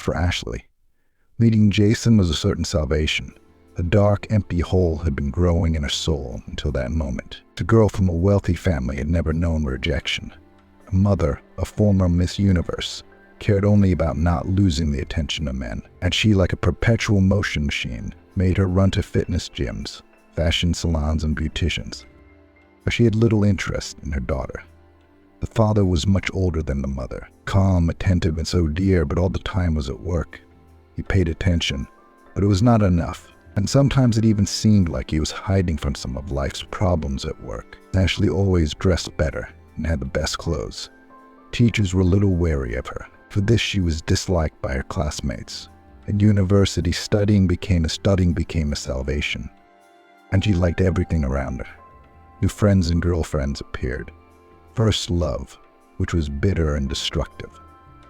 for Ashley. Meeting Jason was a certain salvation. A dark, empty hole had been growing in her soul until that moment. The girl from a wealthy family had never known rejection. Her mother, a former Miss Universe, cared only about not losing the attention of men, and she, like a perpetual motion machine, made her run to fitness gyms, fashion salons, and beauticians. But she had little interest in her daughter. The father was much older than the mother, calm, attentive, and so dear, but all the time was at work. He paid attention, but it was not enough, and sometimes it even seemed like he was hiding from some of life's problems at work. Ashley always dressed better and had the best clothes. Teachers were a little wary of her. For this, she was disliked by her classmates. At university, studying became a salvation, and she liked everything around her. New friends and girlfriends appeared. First love, which was bitter and destructive.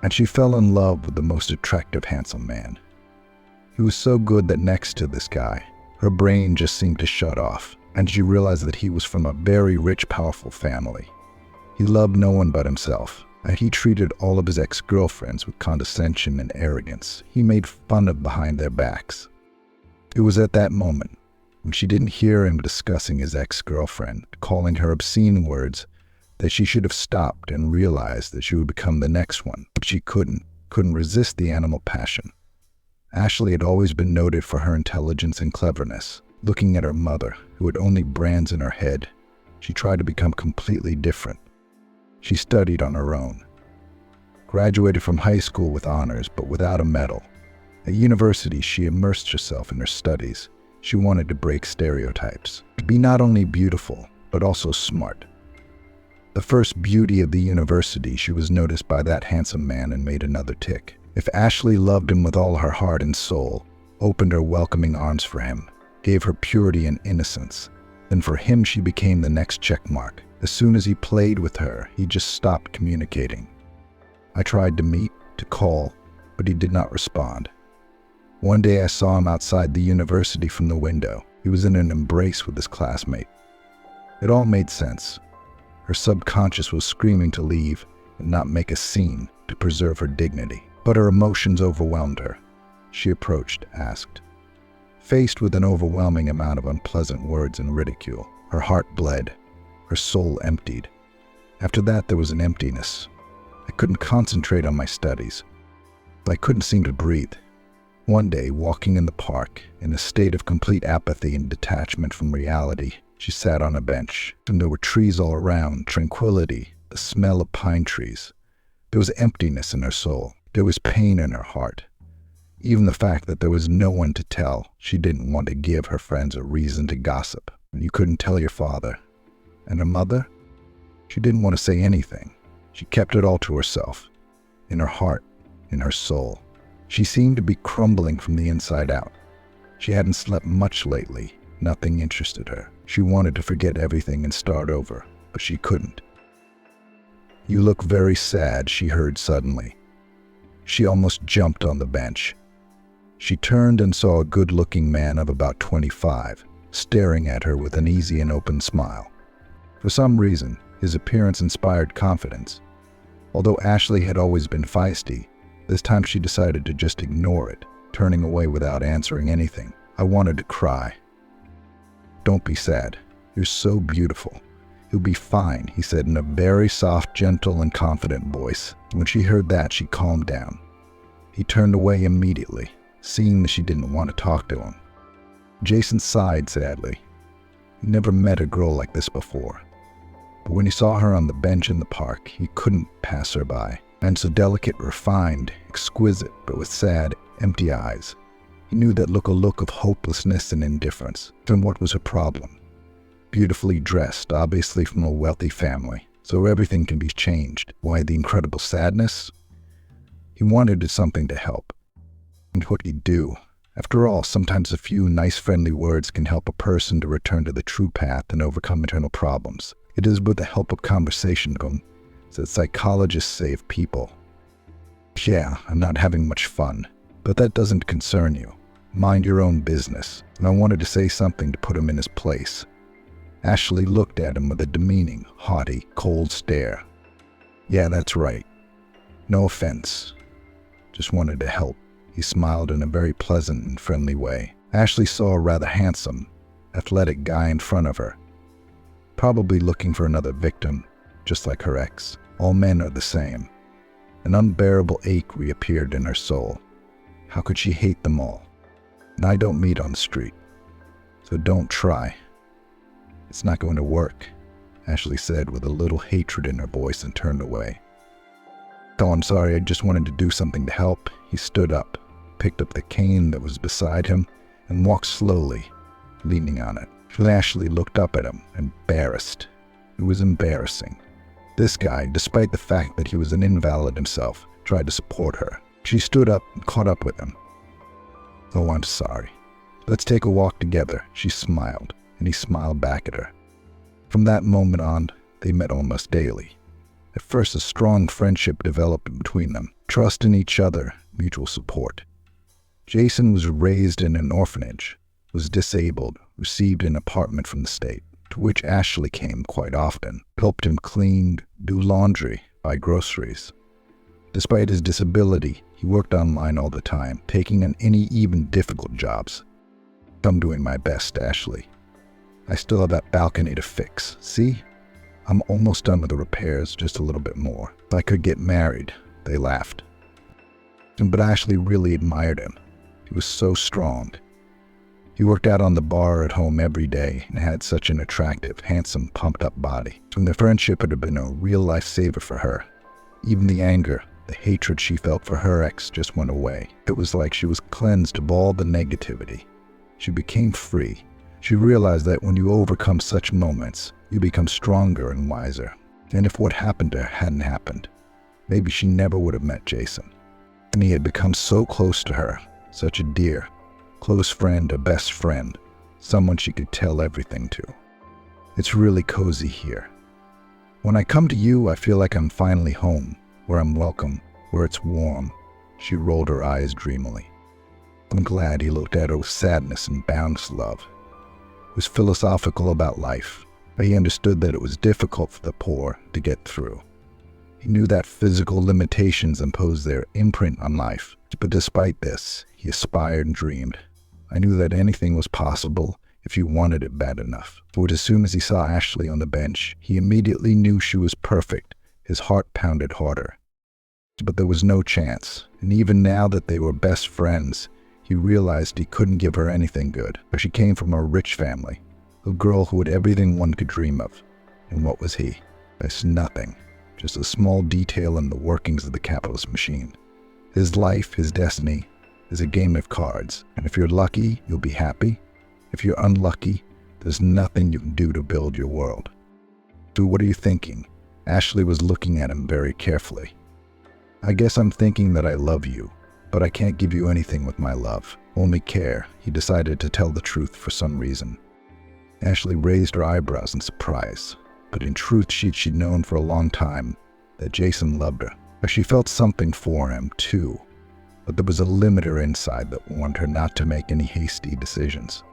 And she fell in love with the most attractive, handsome man. He was so good that next to this guy, her brain just seemed to shut off, and she realized that he was from a very rich, powerful family. He loved no one but himself, and he treated all of his ex-girlfriends with condescension and arrogance. He made fun of behind their backs. It was at that moment, when she didn't hear him discussing his ex-girlfriend, calling her obscene words, that she should have stopped and realized that she would become the next one. But she couldn't resist the animal passion. Ashley had always been noted for her intelligence and cleverness. Looking at her mother, who had only brands in her head, she tried to become completely different. She studied on her own. Graduated from high school with honors, but without a medal. At university, she immersed herself in her studies. She wanted to break stereotypes, to be not only beautiful, but also smart. The first beauty of the university, she was noticed by that handsome man and made another tick. If Ashley loved him with all her heart and soul, opened her welcoming arms for him, gave her purity and innocence, then for him she became the next check mark. As soon as he played with her, he just stopped communicating. I tried to meet, to call, but he did not respond. One day I saw him outside the university from the window. He was in an embrace with his classmate. It all made sense. Her subconscious was screaming to leave and not make a scene to preserve her dignity. But her emotions overwhelmed her. She approached, asked. Faced with an overwhelming amount of unpleasant words and ridicule, her heart bled, her soul emptied. After that, there was an emptiness. I couldn't concentrate on my studies. I couldn't seem to breathe. One day, walking in the park, in a state of complete apathy and detachment from reality, she sat on a bench, and there were trees all around, tranquility, the smell of pine trees. There was emptiness in her soul. There was pain in her heart. Even the fact that there was no one to tell. She didn't want to give her friends a reason to gossip. You couldn't tell your father. And her mother? She didn't want to say anything. She kept it all to herself. In her heart, in her soul. She seemed to be crumbling from the inside out. She hadn't slept much lately. Nothing interested her. She wanted to forget everything and start over, but she couldn't. You look very sad, she heard suddenly. She almost jumped on the bench. She turned and saw a good-looking man of about 25, staring at her with an easy and open smile. For some reason, his appearance inspired confidence. Although Ashley had always been feisty, this time she decided to just ignore it, turning away without answering anything. I wanted to cry. Don't be sad. You're so beautiful. You'll be fine, he said in a very soft, gentle, and confident voice. When she heard that, she calmed down. He turned away immediately, seeing that she didn't want to talk to him. Jason sighed sadly. He never met a girl like this before. But when he saw her on the bench in the park, he couldn't pass her by. And so delicate, refined, exquisite, but with sad, empty eyes. He knew that look, a look of hopelessness and indifference. Then what was her problem? Beautifully dressed, obviously from a wealthy family, so everything can be changed. Why the incredible sadness? He wanted something to help. And what he'd do. After all, sometimes a few nice friendly words can help a person to return to the true path and overcome internal problems. It is with the help of conversation that psychologists save people. Yeah, I'm not having much fun, but that doesn't concern you. Mind your own business. And I wanted to say something to put him in his place. Ashley looked at him with a demeaning, haughty, cold stare. Yeah, that's right. No offense. just wanted to help. He smiled in a very pleasant and friendly way. Ashley saw a rather handsome, athletic guy in front of her, probably looking for another victim, just like her ex. All men are the same. An unbearable ache reappeared in her soul. How could she hate them all? And I don't meet on the street, so don't try. It's not going to work, Ashley said with a little hatred in her voice and turned away. Oh, I'm sorry, I just wanted to do something to help. He stood up, picked up the cane that was beside him, and walked slowly, leaning on it. Ashley looked up at him, embarrassed. It was embarrassing. This guy, despite the fact that he was an invalid himself, tried to support her. She stood up and caught up with him. Oh, I'm sorry. Let's take a walk together, she smiled, and he smiled back at her. From that moment on, they met almost daily. At first, a strong friendship developed between them, trust in each other, mutual support. Jason was raised in an orphanage, was disabled, received an apartment from the state, to which Ashley came quite often, helped him clean, do laundry, buy groceries. Despite his disability, he worked online all the time, taking on any even difficult jobs. I'm doing my best, Ashley. I still have that balcony to fix. See? I'm almost done with the repairs, just a little bit more. If I could get married, they laughed. But Ashley really admired him. He was so strong. He worked out on the bar at home every day and had such an attractive, handsome, pumped-up body. And their friendship had been a real lifesaver for her. Even the anger, the hatred she felt for her ex just went away. It was like she was cleansed of all the negativity. She became free. She realized that when you overcome such moments, you become stronger and wiser. And if what happened to her hadn't happened, maybe she never would have met Jason. And he had become so close to her, such a dear, close friend, a best friend, someone she could tell everything to. It's really cozy here. When I come to you, I feel like I'm finally home, where I'm welcome, where it's warm. She rolled her eyes dreamily. I'm glad. He looked at her with sadness and boundless love. He was philosophical about life, but he understood that it was difficult for the poor to get through. He knew that physical limitations imposed their imprint on life, but despite this, he aspired and dreamed. I knew that anything was possible if you wanted it bad enough. For as soon as he saw Ashley on the bench, he immediately knew she was perfect. His heart pounded harder. But there was no chance, and even now that they were best friends, he realized he couldn't give her anything good. For she came from a rich family, a girl who had everything one could dream of. And what was he? That's nothing, just a small detail in the workings of the capitalist machine. His life, his destiny, is a game of cards, and if you're lucky, you'll be happy. If you're unlucky, there's nothing you can do to build your world. So what are you thinking? Ashley was looking at him very carefully. I guess I'm thinking that I love you, but I can't give you anything with my love, only care. He decided to tell the truth for some reason. Ashley raised her eyebrows in surprise, but in truth she'd known for a long time that Jason loved her. She felt something for him, too, but there was a limiter inside that warned her not to make any hasty decisions.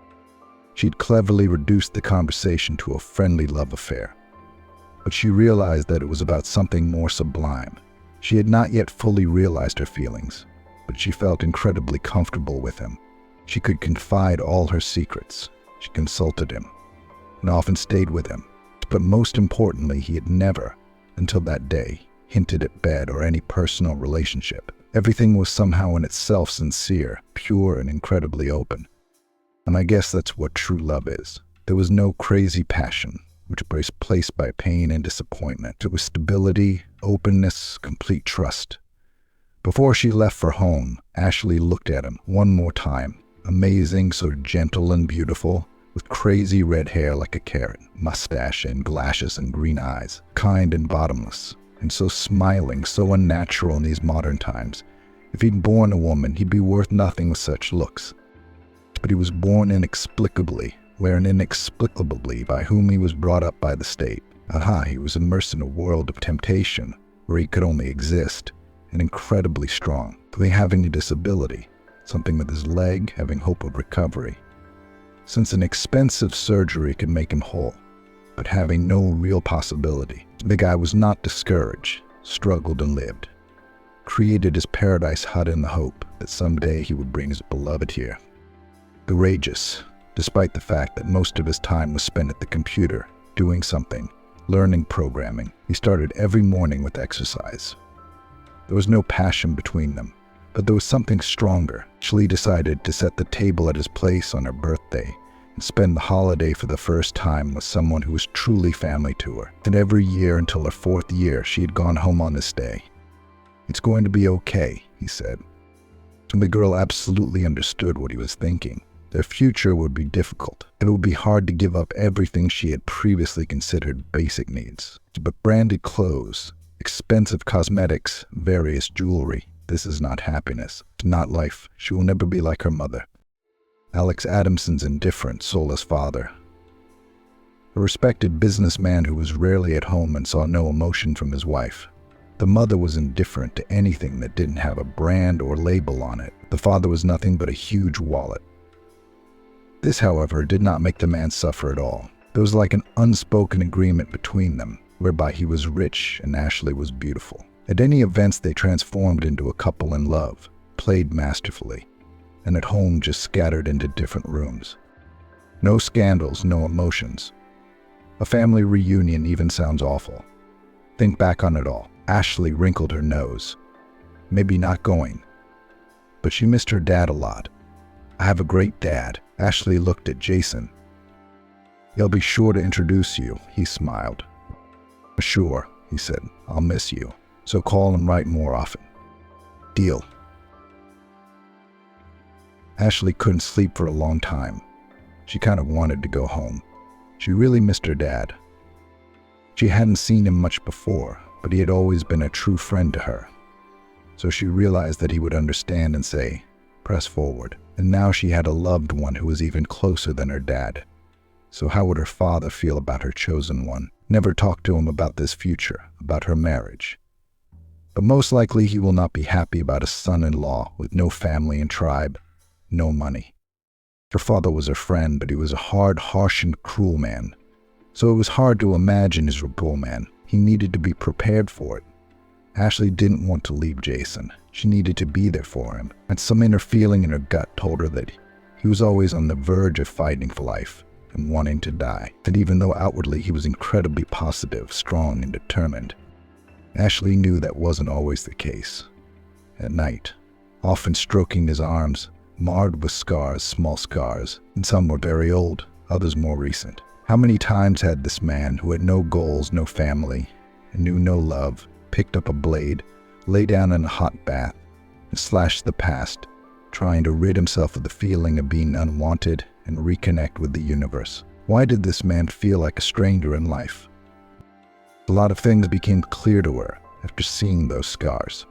She'd cleverly reduced the conversation to a friendly love affair, but she realized that it was about something more sublime. She had not yet fully realized her feelings, but she felt incredibly comfortable with him. She could confide all her secrets. She consulted him, and often stayed with him. But most importantly, he had never, until that day, hinted at bed or any personal relationship. Everything was somehow in itself sincere, pure, and incredibly open. And I guess that's what true love is. There was no crazy passion, which was placed by pain and disappointment. It was stability, openness, complete trust. Before she left for home, Ashley looked at him one more time. Amazing, so gentle and beautiful, with crazy red hair like a carrot, mustache and glasses and green eyes, kind and bottomless, and so smiling, so unnatural in these modern times. If he'd born a woman, he'd be worth nothing with such looks. But he was born inexplicably, learned inexplicably by whom he was brought up by the state. He was immersed in a world of temptation where he could only exist, and incredibly strong, though having a disability, something with his leg, having hope of recovery. Since an expensive surgery could make him whole, but having no real possibility, the guy was not discouraged, struggled and lived. created his paradise hut in the hope that someday he would bring his beloved here. Courageous, despite the fact that most of his time was spent at the computer, doing something, learning programming. He started every morning with exercise. There was no passion between them, but there was something stronger. Ashley decided to set the table at his place on her birthday and spend the holiday for the first time with someone who was truly family to her. And every year until her 4th year, she had gone home on this day. "It's going to be okay," he said. And the girl absolutely understood what he was thinking. Their future would be difficult. It would be hard to give up everything she had previously considered basic needs. But branded clothes, expensive cosmetics, various jewelry, this is not happiness. It's not life. She will never be like her mother. Alex Adamson's indifferent, soulless father. A respected businessman who was rarely at home and saw no emotion from his wife. The mother was indifferent to anything that didn't have a brand or label on it. The father was nothing but a huge wallet. This, however, did not make the man suffer at all. There was like an unspoken agreement between them, whereby he was rich and Ashley was beautiful. At any events, they transformed into a couple in love, played masterfully, and at home just scattered into different rooms. No scandals, no emotions. A family reunion even sounds awful. Think back on it all. Ashley wrinkled her nose. Maybe not going, but she missed her dad a lot. "I have a great dad." Ashley looked at Jason. "He'll be sure to introduce you," he smiled. "Sure," he said. "I'll miss you. So call and write more often." "Deal." Ashley couldn't sleep for a long time. She kind of wanted to go home. She really missed her dad. She hadn't seen him much before, but he had always been a true friend to her. So she realized that he would understand and say, "Press forward." And now she had a loved one who was even closer than her dad. So how would her father feel about her chosen one? Never talk to him about this future, about her marriage. But most likely he will not be happy about a son-in-law with no family and tribe, no money. Her father was her friend, but he was a hard, harsh, and cruel man. So it was hard to imagine his cruel man. He needed to be prepared for it. Ashley didn't want to leave Jason. She needed to be there for him. And some inner feeling in her gut told her that he was always on the verge of fighting for life and wanting to die. And even though outwardly he was incredibly positive, strong, and determined, Ashley knew that wasn't always the case. At night, often stroking his arms, marred with scars, small scars, and some were very old, others more recent. How many times had this man, who had no goals, no family, and knew no love, picked up a blade, lay down in a hot bath, and slashed the past, trying to rid himself of the feeling of being unwanted and reconnect with the universe? Why did this man feel like a stranger in life? A lot of things became clear to her after seeing those scars.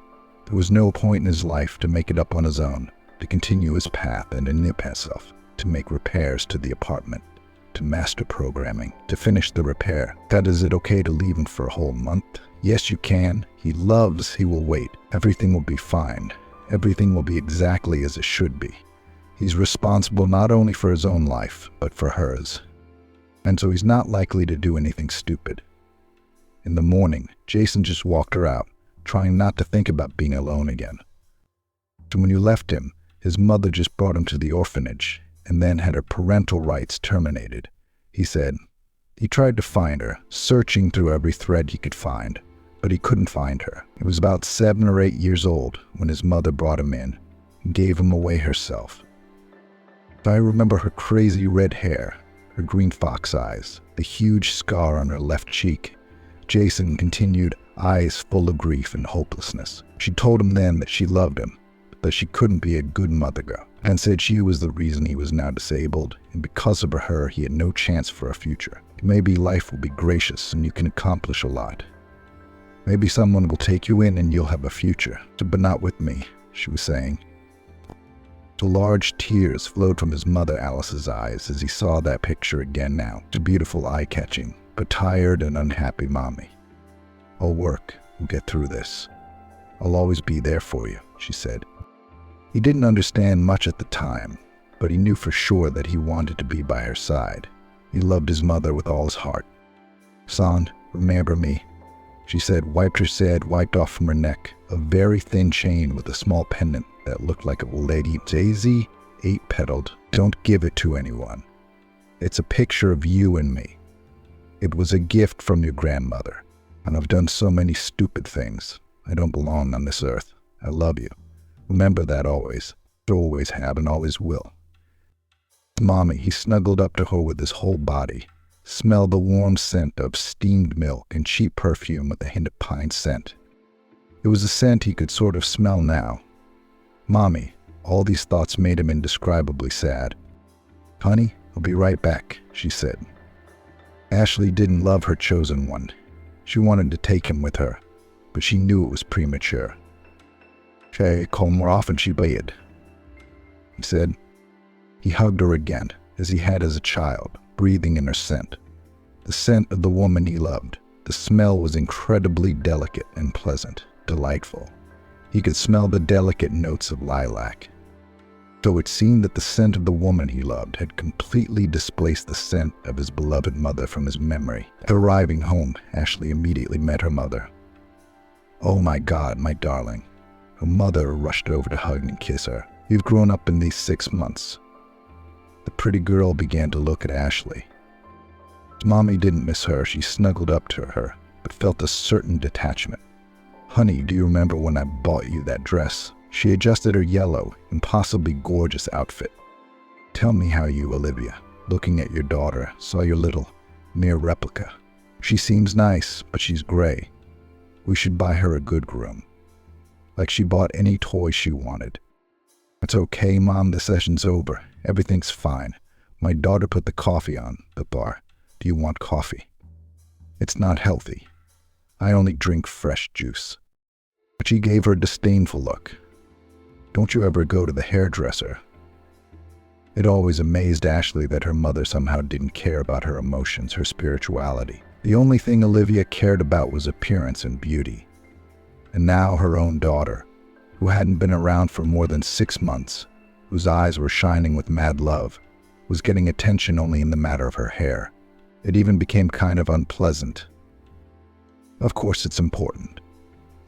There was no point in his life to make it up on his own, to continue his path and to nip himself, to make repairs to the apartment, to master programming, to finish the repair. That is it okay to leave him for a whole month? Yes, you can. He loves, he will wait. Everything will be fine. Everything will be exactly as it should be. He's responsible not only for his own life, but for hers. And so he's not likely to do anything stupid. In the morning, Jason just walked her out, trying not to think about being alone again. So when you left him, his mother just brought him to the orphanage and then had her parental rights terminated. He said he tried to find her, searching through every thread he could find, but he couldn't find her. He was about 7 or 8 years old when his mother brought him in and gave him away herself. I remember her crazy red hair, her green fox eyes, the huge scar on her left cheek. Jason continued, eyes full of grief and hopelessness. She told him then that she loved him, but that she couldn't be a good mother girl, and said she was the reason he was now disabled, and because of her, he had no chance for a future. Maybe life will be gracious and you can accomplish a lot. Maybe someone will take you in and you'll have a future, but not with me, she was saying. The large tears flowed from his mother Alice's eyes as he saw that picture again now. A beautiful, eye-catching, but tired and unhappy mommy. I'll work. We'll get through this. I'll always be there for you, she said. He didn't understand much at the time, but he knew for sure that he wanted to be by her side. He loved his mother with all his heart. Son, remember me. She said, wiped off from her neck, a very thin chain with a small pendant that looked like a Lady Daisy 8-petaled. Don't give it to anyone. It's a picture of you and me. It was a gift from your grandmother, and I've done so many stupid things. I don't belong on this earth. I love you. Remember that always. Always have and always will. Mommy, he snuggled up to her with his whole body, smelled the warm scent of steamed milk and cheap perfume with a hint of pine scent. It was a scent he could sort of smell now. Mommy, all these thoughts made him indescribably sad. Honey, I'll be right back, she said. Ashley didn't love her chosen one. She wanted to take him with her, but she knew it was premature. "Okay, call more often," she begged, he said. He hugged her again, as he had as a child, breathing in her scent. The scent of the woman he loved. The smell was incredibly delicate and pleasant, delightful. He could smell the delicate notes of lilac. So it seemed that the scent of the woman he loved had completely displaced the scent of his beloved mother from his memory. Arriving home, Ashley immediately met her mother. "Oh my God, my darling." Her mother rushed over to hug and kiss her. "You've grown up in these 6 months." The pretty girl began to look at Ashley. Mommy didn't miss her. She snuggled up to her, but felt a certain detachment. "Honey, do you remember when I bought you that dress?" She adjusted her yellow, impossibly gorgeous outfit. "Tell me how you, Olivia, looking at your daughter, saw your little, mere replica. She seems nice, but she's gray. We should buy her a good groom. Like she bought any toy she wanted." "It's okay, Mom, the session's over. Everything's fine. My daughter put the coffee on the bar. Do you want coffee?" "It's not healthy. I only drink fresh juice." But she gave her a disdainful look. "Don't you ever go to the hairdresser?" It always amazed Ashley that her mother somehow didn't care about her emotions, her spirituality. The only thing Olivia cared about was appearance and beauty. And now her own daughter, who hadn't been around for more than 6 months, whose eyes were shining with mad love, was getting attention only in the matter of her hair. It even became kind of unpleasant. Of course it's important.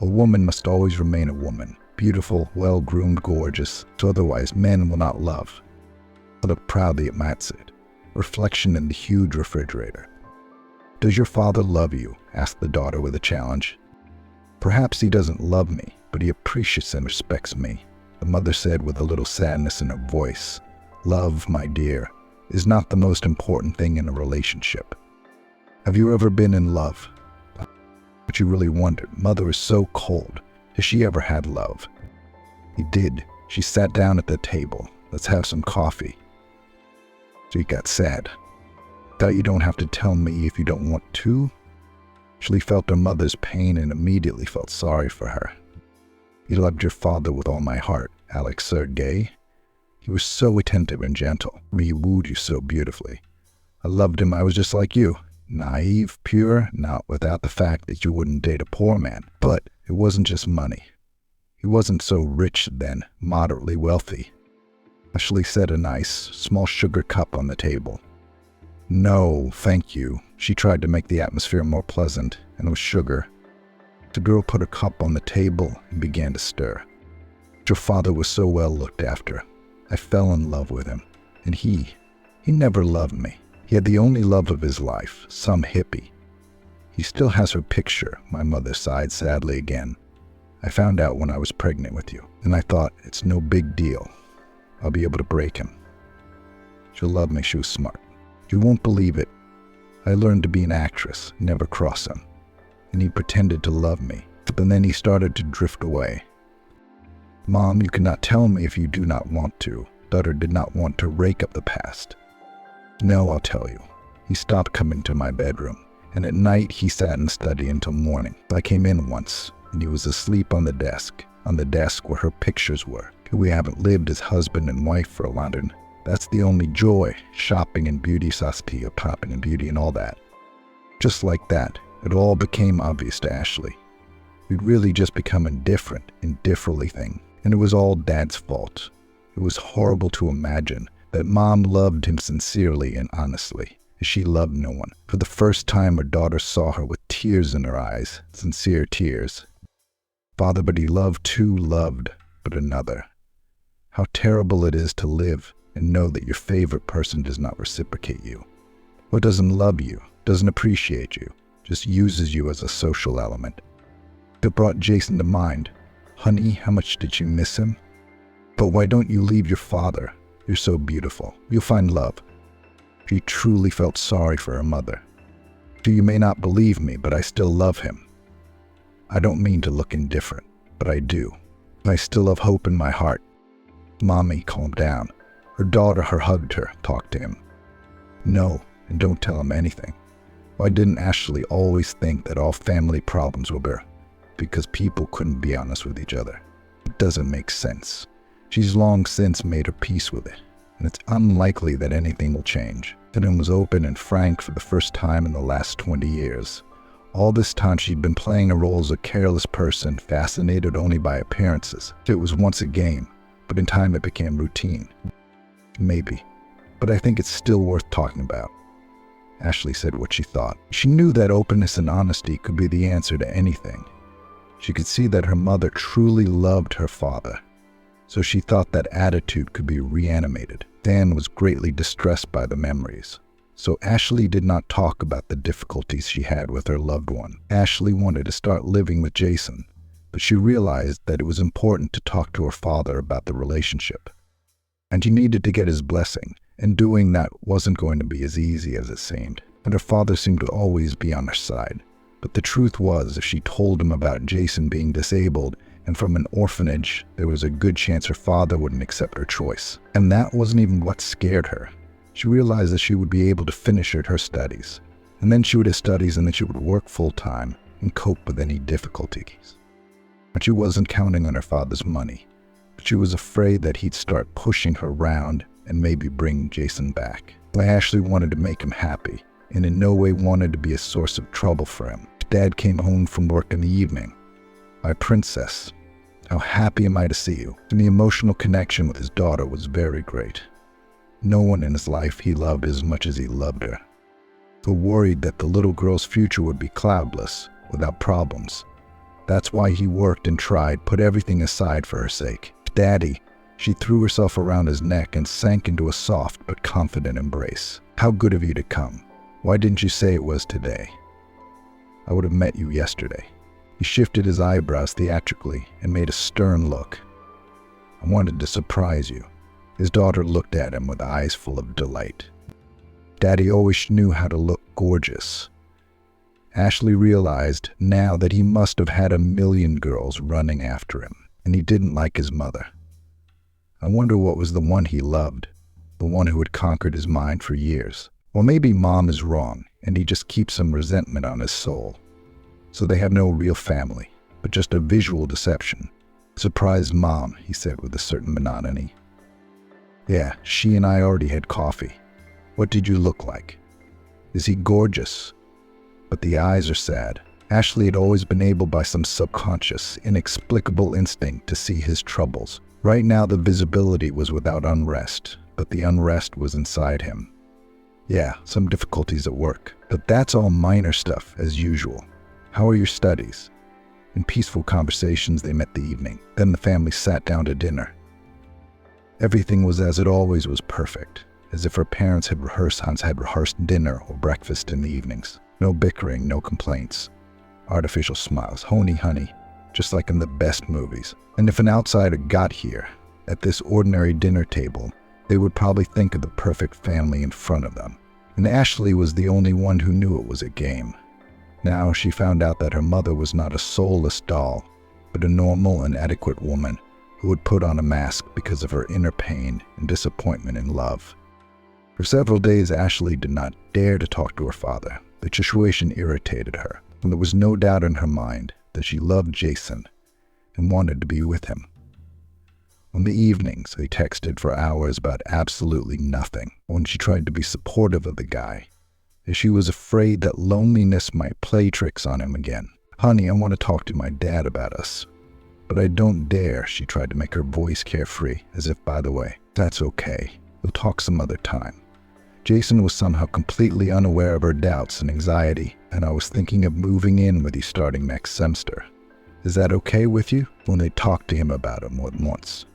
A woman must always remain a woman, beautiful, well-groomed, gorgeous, so otherwise men will not love. I looked proudly at Matsid, reflection in the huge refrigerator. "Does your father love you?" asked the daughter with a challenge. "Perhaps he doesn't love me, but he appreciates and respects me," the mother said with a little sadness in her voice. "Love, my dear, is not the most important thing in a relationship. Have you ever been in love? But you really wondered, Mother is so cold. Has she ever had love?" He did. She sat down at the table. "Let's have some coffee." So he got sad. "Thought you don't have to tell me if you don't want to." Ashley felt her mother's pain and immediately felt sorry for her. "You loved your father with all my heart, Alex Sergei. He was so attentive and gentle. He wooed you so beautifully. I loved him. I was just like you. Naive, pure, not without the fact that you wouldn't date a poor man. But it wasn't just money. He wasn't so rich then, moderately wealthy." Ashley set a nice, small sugar cup on the table. "No, thank you." She tried to make the atmosphere more pleasant, and it was sugar. The girl put her cup on the table and began to stir. "Your father was so well looked after. I fell in love with him. And he never loved me. He had the only love of his life, some hippie. He still has her picture," my mother sighed sadly again. "I found out when I was pregnant with you, and I thought, it's no big deal. I'll be able to break him. She'll love me." She was smart. "You won't believe it. I learned to be an actress, never cross him. And he pretended to love me, but then he started to drift away." "Mom, you cannot tell me if you do not want to." Daughter did not want to rake up the past. "No, I'll tell you. He stopped coming to my bedroom, and at night he sat and studied until morning. I came in once, and he was asleep on the desk where her pictures were. We haven't lived as husband and wife for a London. That's the only joy, shopping and beauty society, popping and beauty and all that." Just like that, it all became obvious to Ashley. We'd really just become indifferent thing, and it was all Dad's fault. It was horrible to imagine that Mom loved him sincerely and honestly, She loved no one. For the first time, her daughter saw her with tears in her eyes, sincere tears. Father, but he loved too, loved but another. How terrible it is to live and know that your favorite person does not reciprocate you, or doesn't love you, doesn't appreciate you, just uses you as a social element. It brought Jason to mind. Honey, how much did you miss him? But why don't you leave your father? You're so beautiful. You'll find love. She truly felt sorry for her mother. You may not believe me, but I still love him. I don't mean to look indifferent, but I do. I still have hope in my heart. Mommy, calm down. Her daughter hugged her, talked to him. No, and don't tell him anything. Why didn't Ashley always think that all family problems were because people couldn't be honest with each other? It doesn't make sense. She's long since made her peace with it, and it's unlikely that anything will change. Then was open and frank for the first time in the last 20 years. All this time she'd been playing a role as a careless person, fascinated only by appearances. It was once a game, but in time it became routine. Maybe, but I think it's still worth talking about. Ashley said what she thought. She knew that openness and honesty could be the answer to anything. She could see that her mother truly loved her father, so she thought that attitude could be reanimated. Dan was greatly distressed by the memories, so Ashley did not talk about the difficulties she had with her loved one. Ashley wanted to start living with Jason, but she realized that it was important to talk to her father about the relationship. And she needed to get his blessing, and doing that wasn't going to be as easy as it seemed. And her father seemed to always be on her side. But the truth was, if she told him about Jason being disabled and from an orphanage, there was a good chance her father wouldn't accept her choice. And that wasn't even what scared her. She realized that she would be able to finish her studies, and then she would have studies, and then she would work full-time and cope with any difficulties. But she wasn't counting on her father's money, but she was afraid that he'd start pushing her around and maybe bring Jason back. But Ashley wanted to make him happy, and in no way wanted to be a source of trouble for him. Dad came home from work in the evening. My princess, how happy am I to see you? And the emotional connection with his daughter was very great. No one in his life he loved as much as he loved her. So worried that the little girl's future would be cloudless, without problems. That's why he worked and tried, put everything aside for her sake. Daddy, she threw herself around his neck and sank into a soft but confident embrace. How good of you to come. Why didn't you say it was today? I would have met you yesterday. He shifted his eyebrows theatrically and made a stern look. I wanted to surprise you. His daughter looked at him with eyes full of delight. Daddy always knew how to look gorgeous. Ashley realized now that he must have had 1,000,000 girls running after him, and he didn't like his mother. I wonder what was the one he loved, the one who had conquered his mind for years. Or maybe Mom is wrong, and he just keeps some resentment on his soul. So they have no real family, but just a visual deception. Surprised Mom, he said with a certain monotony. Yeah, she and I already had coffee. What did you look like? Is he gorgeous? But the eyes are sad. Ashley had always been able by some subconscious, inexplicable instinct to see his troubles. Right now the visibility was without unrest, but the unrest was inside him. Yeah, some difficulties at work, but that's all minor stuff, as usual. How are your studies? In peaceful conversations they met the evening. Then the family sat down to dinner. Everything was as it always was, perfect, as if her parents had rehearsed dinner or breakfast in the evenings. No bickering, no complaints. Artificial smiles, honey, just like in the best movies. And if an outsider got here, at this ordinary dinner table, they would probably think of the perfect family in front of them. And Ashley was the only one who knew it was a game. Now she found out that her mother was not a soulless doll, but a normal and adequate woman who would put on a mask because of her inner pain and disappointment in love. For several days, Ashley did not dare to talk to her father. The situation irritated her, and there was no doubt in her mind that she loved Jason and wanted to be with him. On the evenings, they texted for hours about absolutely nothing. When she tried to be supportive of the guy, she was afraid that loneliness might play tricks on him again. Honey, I want to talk to my dad about us. But I don't dare, she tried to make her voice carefree, as if, by the way, that's okay. We'll talk some other time. Jason was somehow completely unaware of her doubts and anxiety, and I was thinking of moving in with you starting next semester. Is that okay with you? When they talked to him about it more than once.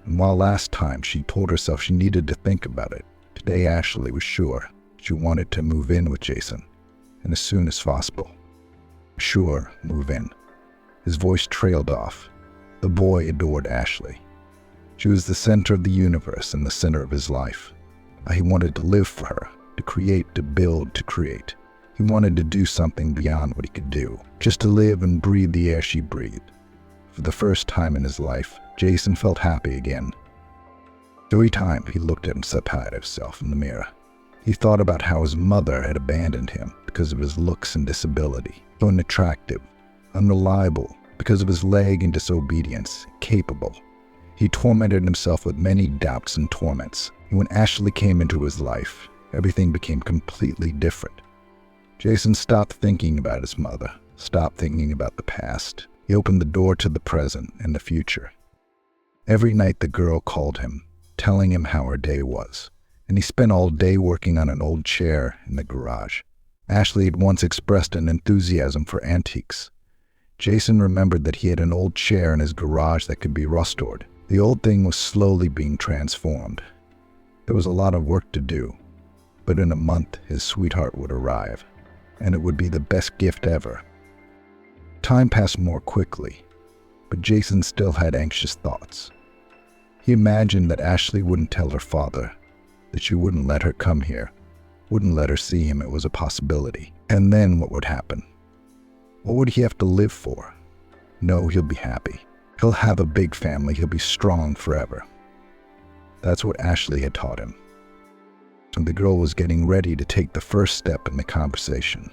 And while last time she told herself she needed to think about it, today Ashley was sure she wanted to move in with Jason, and as soon as possible. Sure, move in. His voice trailed off. The boy adored Ashley. She was the center of the universe and the center of his life. He wanted to live for her, to create, to build, to create. He wanted to do something beyond what he could do, just to live and breathe the air she breathed. For the first time in his life, Jason felt happy again. Every time he looked at himself in the mirror, he thought about how his mother had abandoned him because of his looks and disability, so unattractive, unreliable, because of his leg and disobedience, capable. He tormented himself with many doubts and torments. And when Ashley came into his life, everything became completely different. Jason stopped thinking about his mother, stopped thinking about the past. He opened the door to the present and the future. Every night the girl called him, telling him how her day was, and he spent all day working on an old chair in the garage. Ashley had once expressed an enthusiasm for antiques. Jason remembered that he had an old chair in his garage that could be restored. The old thing was slowly being transformed. There was a lot of work to do, but in a month his sweetheart would arrive, and it would be the best gift ever. Time passed more quickly, but Jason still had anxious thoughts. He imagined that Ashley wouldn't tell her father, that she wouldn't let her come here, wouldn't let her see him. It was a possibility. And then what would happen? What would he have to live for? No, he'll be happy. He'll have a big family. He'll be strong forever. That's what Ashley had taught him. So the girl was getting ready to take the first step in the conversation.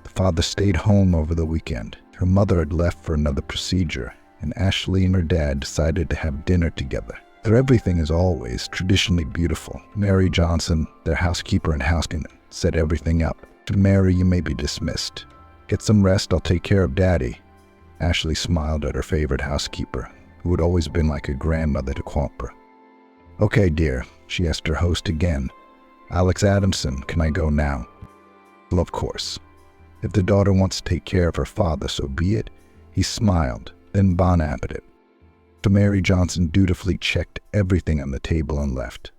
The father stayed home over the weekend. Her mother had left for another procedure, and Ashley and her dad decided to have dinner together. Their everything is always traditionally beautiful. Mary Johnson, their housekeeper and housekeeper, set everything up. To Mary, you may be dismissed. Get some rest, I'll take care of Daddy. Ashley smiled at her favorite housekeeper, who had always been like a grandmother to Quamper. Okay, dear, she asked her host again. Alex Adamson, can I go now? Well, of course. If the daughter wants to take care of her father, so be it. He smiled, then bon appetit. So Mary Johnson dutifully checked everything on the table and left.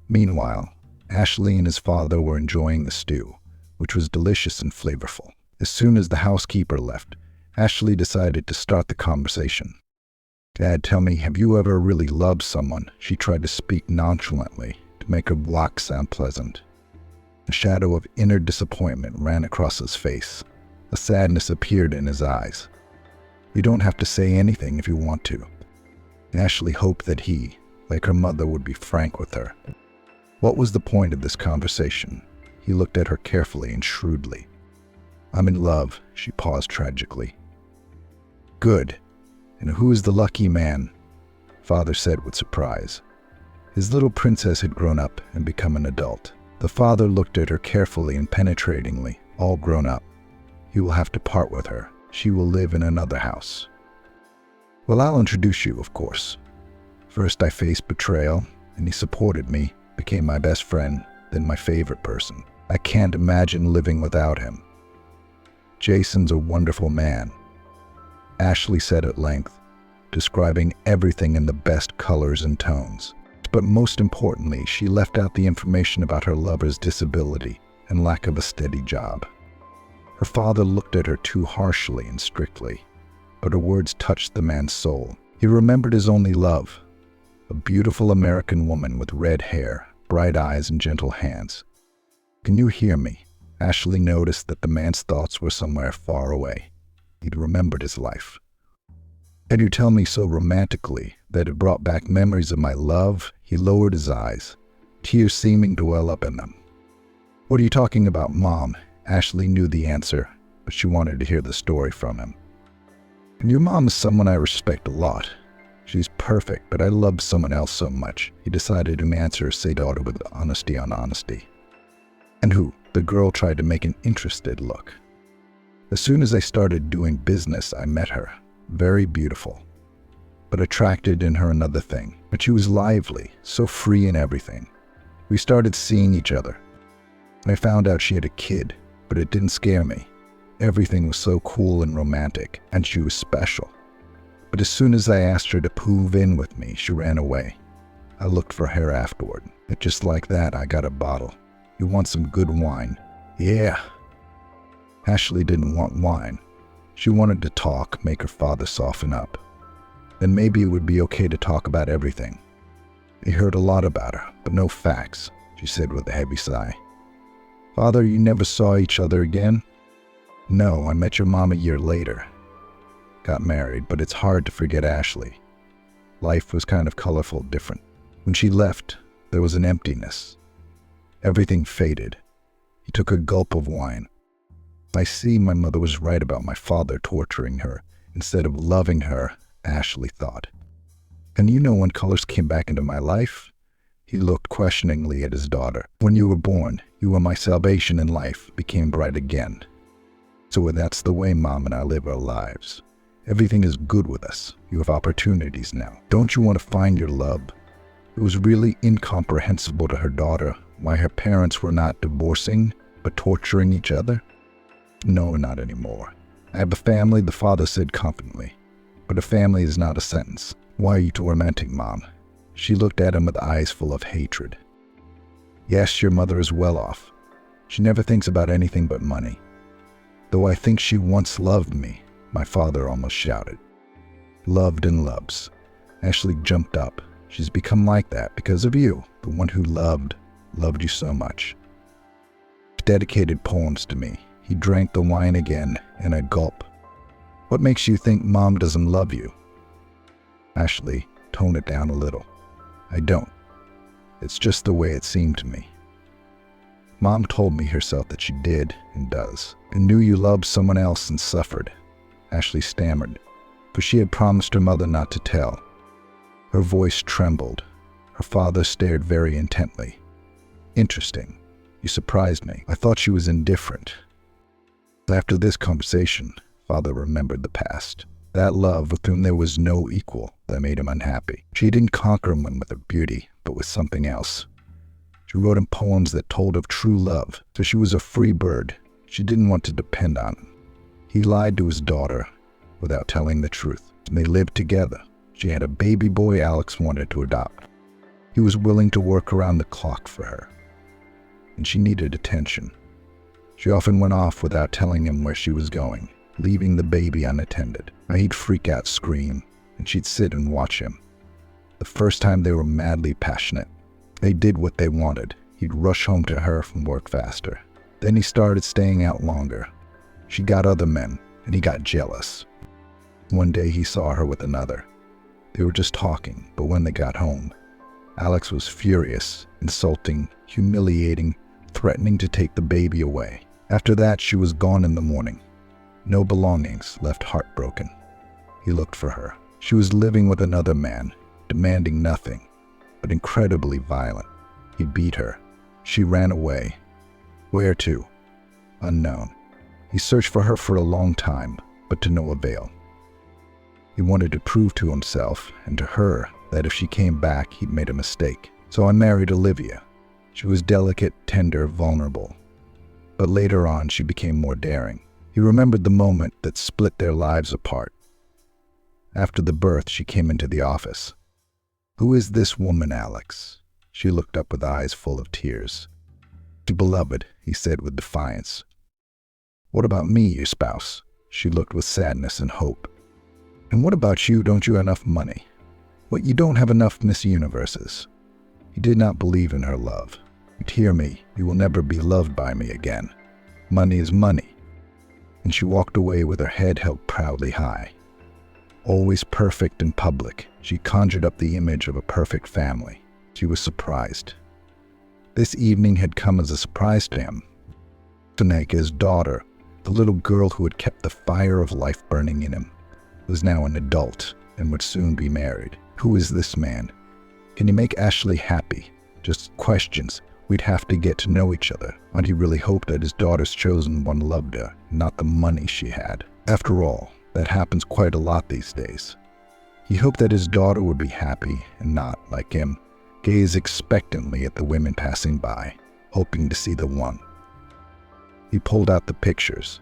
Meanwhile, Ashley and his father were enjoying the stew, which was delicious and flavorful. As soon as the housekeeper left, Ashley decided to start the conversation. Dad, tell me, have you ever really loved someone? She tried to speak nonchalantly to make her block sound pleasant. A shadow of inner disappointment ran across his face. A sadness appeared in his eyes. You don't have to say anything if you want to. Ashley hoped that he, like her mother, would be frank with her. What was the point of this conversation? He looked at her carefully and shrewdly. I'm in love, she paused tragically. Good. And who is the lucky man? Father said with surprise. His little princess had grown up and become an adult. The father looked at her carefully and penetratingly, all grown up. He will have to part with her. She will live in another house. Well, I'll introduce you, of course. First I faced betrayal, and he supported me, became my best friend, then my favorite person. I can't imagine living without him. Jason's a wonderful man, Ashley said at length, describing everything in the best colors and tones. But most importantly, she left out the information about her lover's disability and lack of a steady job. Her father looked at her too harshly and strictly, but her words touched the man's soul. He remembered his only love, a beautiful American woman with red hair, bright eyes, and gentle hands. Can you hear me? Ashley noticed that the man's thoughts were somewhere far away. He'd remembered his life. And you tell me so romantically that it brought back memories of my love. He lowered his eyes, tears seeming to well up in them. What are you talking about, Mom? Ashley knew the answer, but she wanted to hear the story from him. And your mom is someone I respect a lot. She's perfect, but I love someone else so much. He decided to answer his daughter with honesty on honesty. And who? The girl tried to make an interested look. As soon as I started doing business, I met her. Very beautiful, but attracted in her another thing. But she was lively, so free in everything. We started seeing each other. And I found out she had a kid, but it didn't scare me. Everything was so cool and romantic, and she was special. But as soon as I asked her to move in with me, she ran away. I looked for her afterward, and just like that, I got a bottle. You want some good wine? Yeah. Ashley didn't want wine. She wanted to talk, make her father soften up. Then maybe it would be okay to talk about everything. He heard a lot about her, but no facts, she said with a heavy sigh. Father, you never saw each other again? No, I met your mom a year later. Got married, but it's hard to forget Ashley. Life was kind of colorful, different. When she left, there was an emptiness. Everything faded. He took a gulp of wine. I see my mother was right about my father torturing her instead of loving her, Ashley thought. And you know when colors came back into my life? He looked questioningly at his daughter. When you were born, you were my salvation in life, became bright again. So that's the way Mom and I live our lives. Everything is good with us. You have opportunities now. Don't you want to find your love? It was really incomprehensible to her daughter why her parents were not divorcing, but torturing each other. No, not anymore. I have a family, the father said confidently. But a family is not a sentence. Why are you tormenting Mom? She looked at him with eyes full of hatred. Yes, your mother is well off. She never thinks about anything but money. Though I think she once loved me, my father almost shouted. Loved and loves. Ashley jumped up. She's become like that because of you, the one who loved you so much. He dedicated poems to me. He drank the wine again in a gulp. What makes you think Mom doesn't love you? Ashley, tone it down a little. I don't. It's just the way it seemed to me. Mom told me herself that she did and does, and knew you loved someone else and suffered. Ashley stammered, for she had promised her mother not to tell. Her voice trembled. Her father stared very intently. Interesting. You surprised me. I thought she was indifferent. After this conversation, Father remembered the past. That love with whom there was no equal that made him unhappy. She didn't conquer him with her beauty, but with something else. She wrote him poems that told of true love, so she was a free bird. She didn't want to depend on him. He lied to his daughter without telling the truth, and they lived together. She had a baby boy Alex wanted to adopt. He was willing to work around the clock for her, and she needed attention. She often went off without telling him where she was going, leaving the baby unattended. He'd freak out, scream, and she'd sit and watch him. The first time they were madly passionate. They did what they wanted. He'd rush home to her from work faster. Then he started staying out longer. She got other men, and he got jealous. One day he saw her with another. They were just talking, but when they got home, Alex was furious, insulting, humiliating, threatening to take the baby away. After that, she was gone in the morning. No belongings, left heartbroken. He looked for her. She was living with another man, demanding nothing, but incredibly violent. He beat her. She ran away. Where to? Unknown. He searched for her for a long time, but to no avail. He wanted to prove to himself and to her that if she came back, he'd made a mistake. So I married Olivia. She was delicate, tender, vulnerable. But later on, she became more daring. He remembered the moment that split their lives apart. After the birth, she came into the office. Who is this woman, Alex? She looked up with eyes full of tears. Beloved, he said with defiance. What about me, your spouse? She looked with sadness and hope. And what about you? Don't you have enough money? What, you don't have enough Miss Universes? He did not believe in her love. But hear me, you will never be loved by me again. Money is money. And she walked away with her head held proudly high. Always perfect in public, she conjured up the image of a perfect family. She was surprised. This evening had come as a surprise to him. Taneka, his daughter, the little girl who had kept the fire of life burning in him, was now an adult and would soon be married. Who is this man? Can he make Ashley happy? Just questions. We'd have to get to know each other. And he really hoped that his daughter's chosen one loved her, not the money she had. After all, that happens quite a lot these days. He hoped that his daughter would be happy and not, like him, gaze expectantly at the women passing by, hoping to see the one. He pulled out the pictures.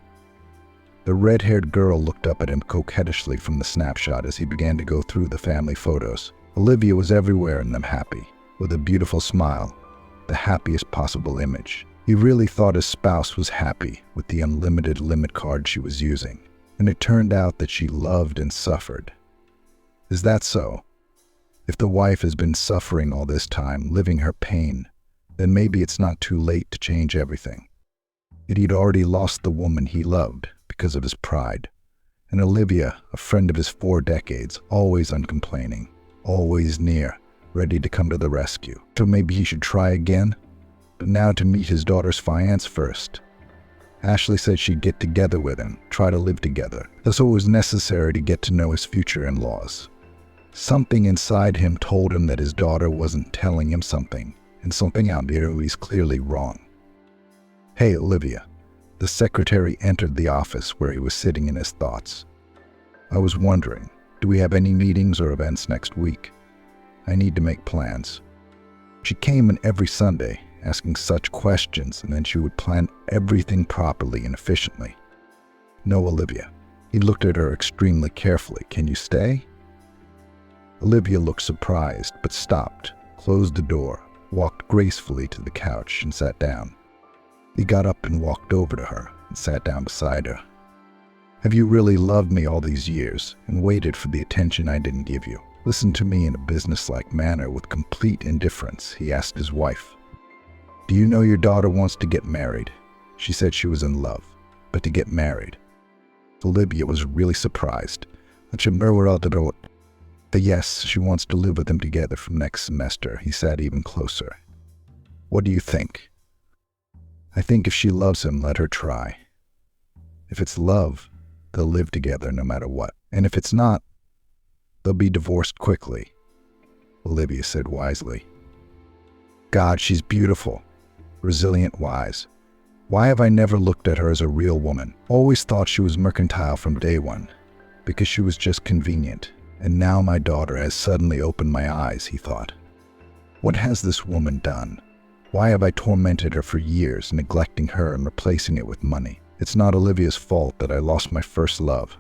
The red-haired girl looked up at him coquettishly from the snapshot as he began to go through the family photos. Olivia was everywhere in them, happy, with a beautiful smile, the happiest possible image. He really thought his spouse was happy with the unlimited limit card she was using, and it turned out that she loved and suffered. Is that so? If the wife has been suffering all this time, living her pain, then maybe it's not too late to change everything. Yet he'd already lost the woman he loved because of his pride. And Olivia, a friend of his 4 decades, always uncomplaining, always near, ready to come to the rescue. So maybe he should try again? But now to meet his daughter's fiancé first. Ashley said she'd get together with him, try to live together. That's what was necessary to get to know his future in-laws. Something inside him told him that his daughter wasn't telling him something, and something out there was clearly wrong. "Hey, Olivia." The secretary entered the office where he was sitting in his thoughts. "I was wondering, do we have any meetings or events next week? I need to make plans." She came in every Sunday, asking such questions, and then she would plan everything properly and efficiently. "No, Olivia." He looked at her extremely carefully. "Can you stay?" Olivia looked surprised, but stopped, closed the door, walked gracefully to the couch, and sat down. He got up and walked over to her and sat down beside her. "Have you really loved me all these years and waited for the attention I didn't give you? Listened to me in a businesslike manner with complete indifference?" he asked his wife. "Do you know your daughter wants to get married? She said she was in love, but to get married." Olivia was really surprised. "Yes, she wants to live with him together from next semester." He sat even closer. "What do you think?" "I think if she loves him, let her try. If it's love, they'll live together no matter what. And if it's not, they'll be divorced quickly," Olivia said wisely. "God, she's beautiful, resilient, wise. Why have I never looked at her as a real woman? Always thought she was mercantile from day one, because she was just convenient. And now my daughter has suddenly opened my eyes," he thought. "What has this woman done? Why have I tormented her for years, neglecting her and replacing it with money? It's not Olivia's fault that I lost my first love,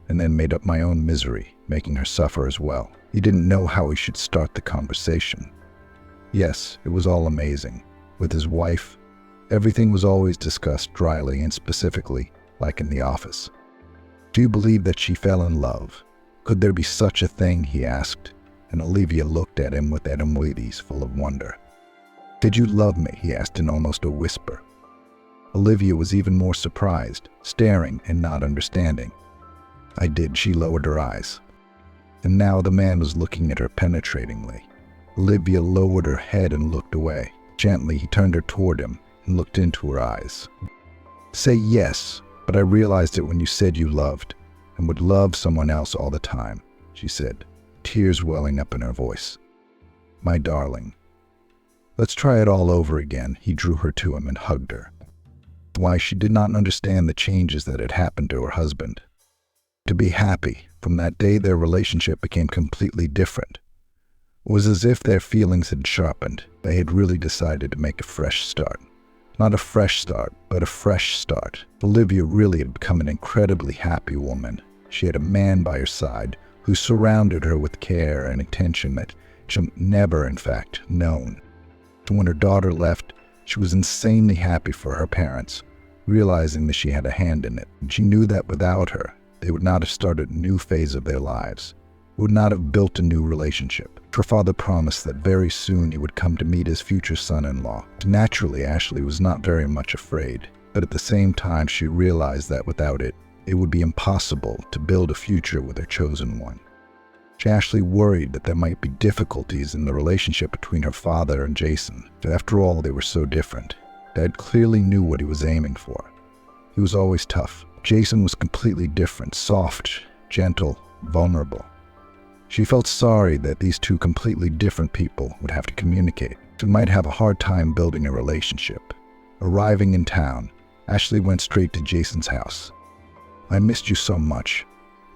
and then made up my own misery, making her suffer as well." He didn't know how he should start the conversation. Yes, it was all amazing. With his wife, everything was always discussed dryly and specifically, like in the office. "Do you believe that she fell in love? Could there be such a thing?" he asked, and Olivia looked at him with eyes full of wonder. "Did you love me?" he asked in almost a whisper. Olivia was even more surprised, staring and not understanding. "I did," she lowered her eyes. And now the man was looking at her penetratingly. Olivia lowered her head and looked away. Gently, he turned her toward him and looked into her eyes. "Say yes, but I realized it when you said you loved and would love someone else all the time," she said, tears welling up in her voice. "My darling, let's try it all over again." He drew her to him and hugged her. Why, she did not understand the changes that had happened to her husband. To be happy, from that day their relationship became completely different. It was as if their feelings had sharpened. They had really decided to make a fresh start. Not a fresh start, but a fresh start. Olivia really had become an incredibly happy woman. She had a man by her side who surrounded her with care and attention that she had never, in fact, known. So when her daughter left, she was insanely happy for her parents, realizing that she had a hand in it. And she knew that without her, they would not have started a new phase of their lives, would not have built a new relationship. Her father promised that very soon he would come to meet his future son-in-law. Naturally, Ashley was not very much afraid, but at the same time she realized that without it, it would be impossible to build a future with her chosen one. Ashley worried that there might be difficulties in the relationship between her father and Jason. After all, they were so different. Dad clearly knew what he was aiming for. He was always tough. Jason was completely different, soft, gentle, vulnerable. She felt sorry that these two completely different people would have to communicate. She might have a hard time building a relationship. Arriving in town, Ashley went straight to Jason's house. "I missed you so much.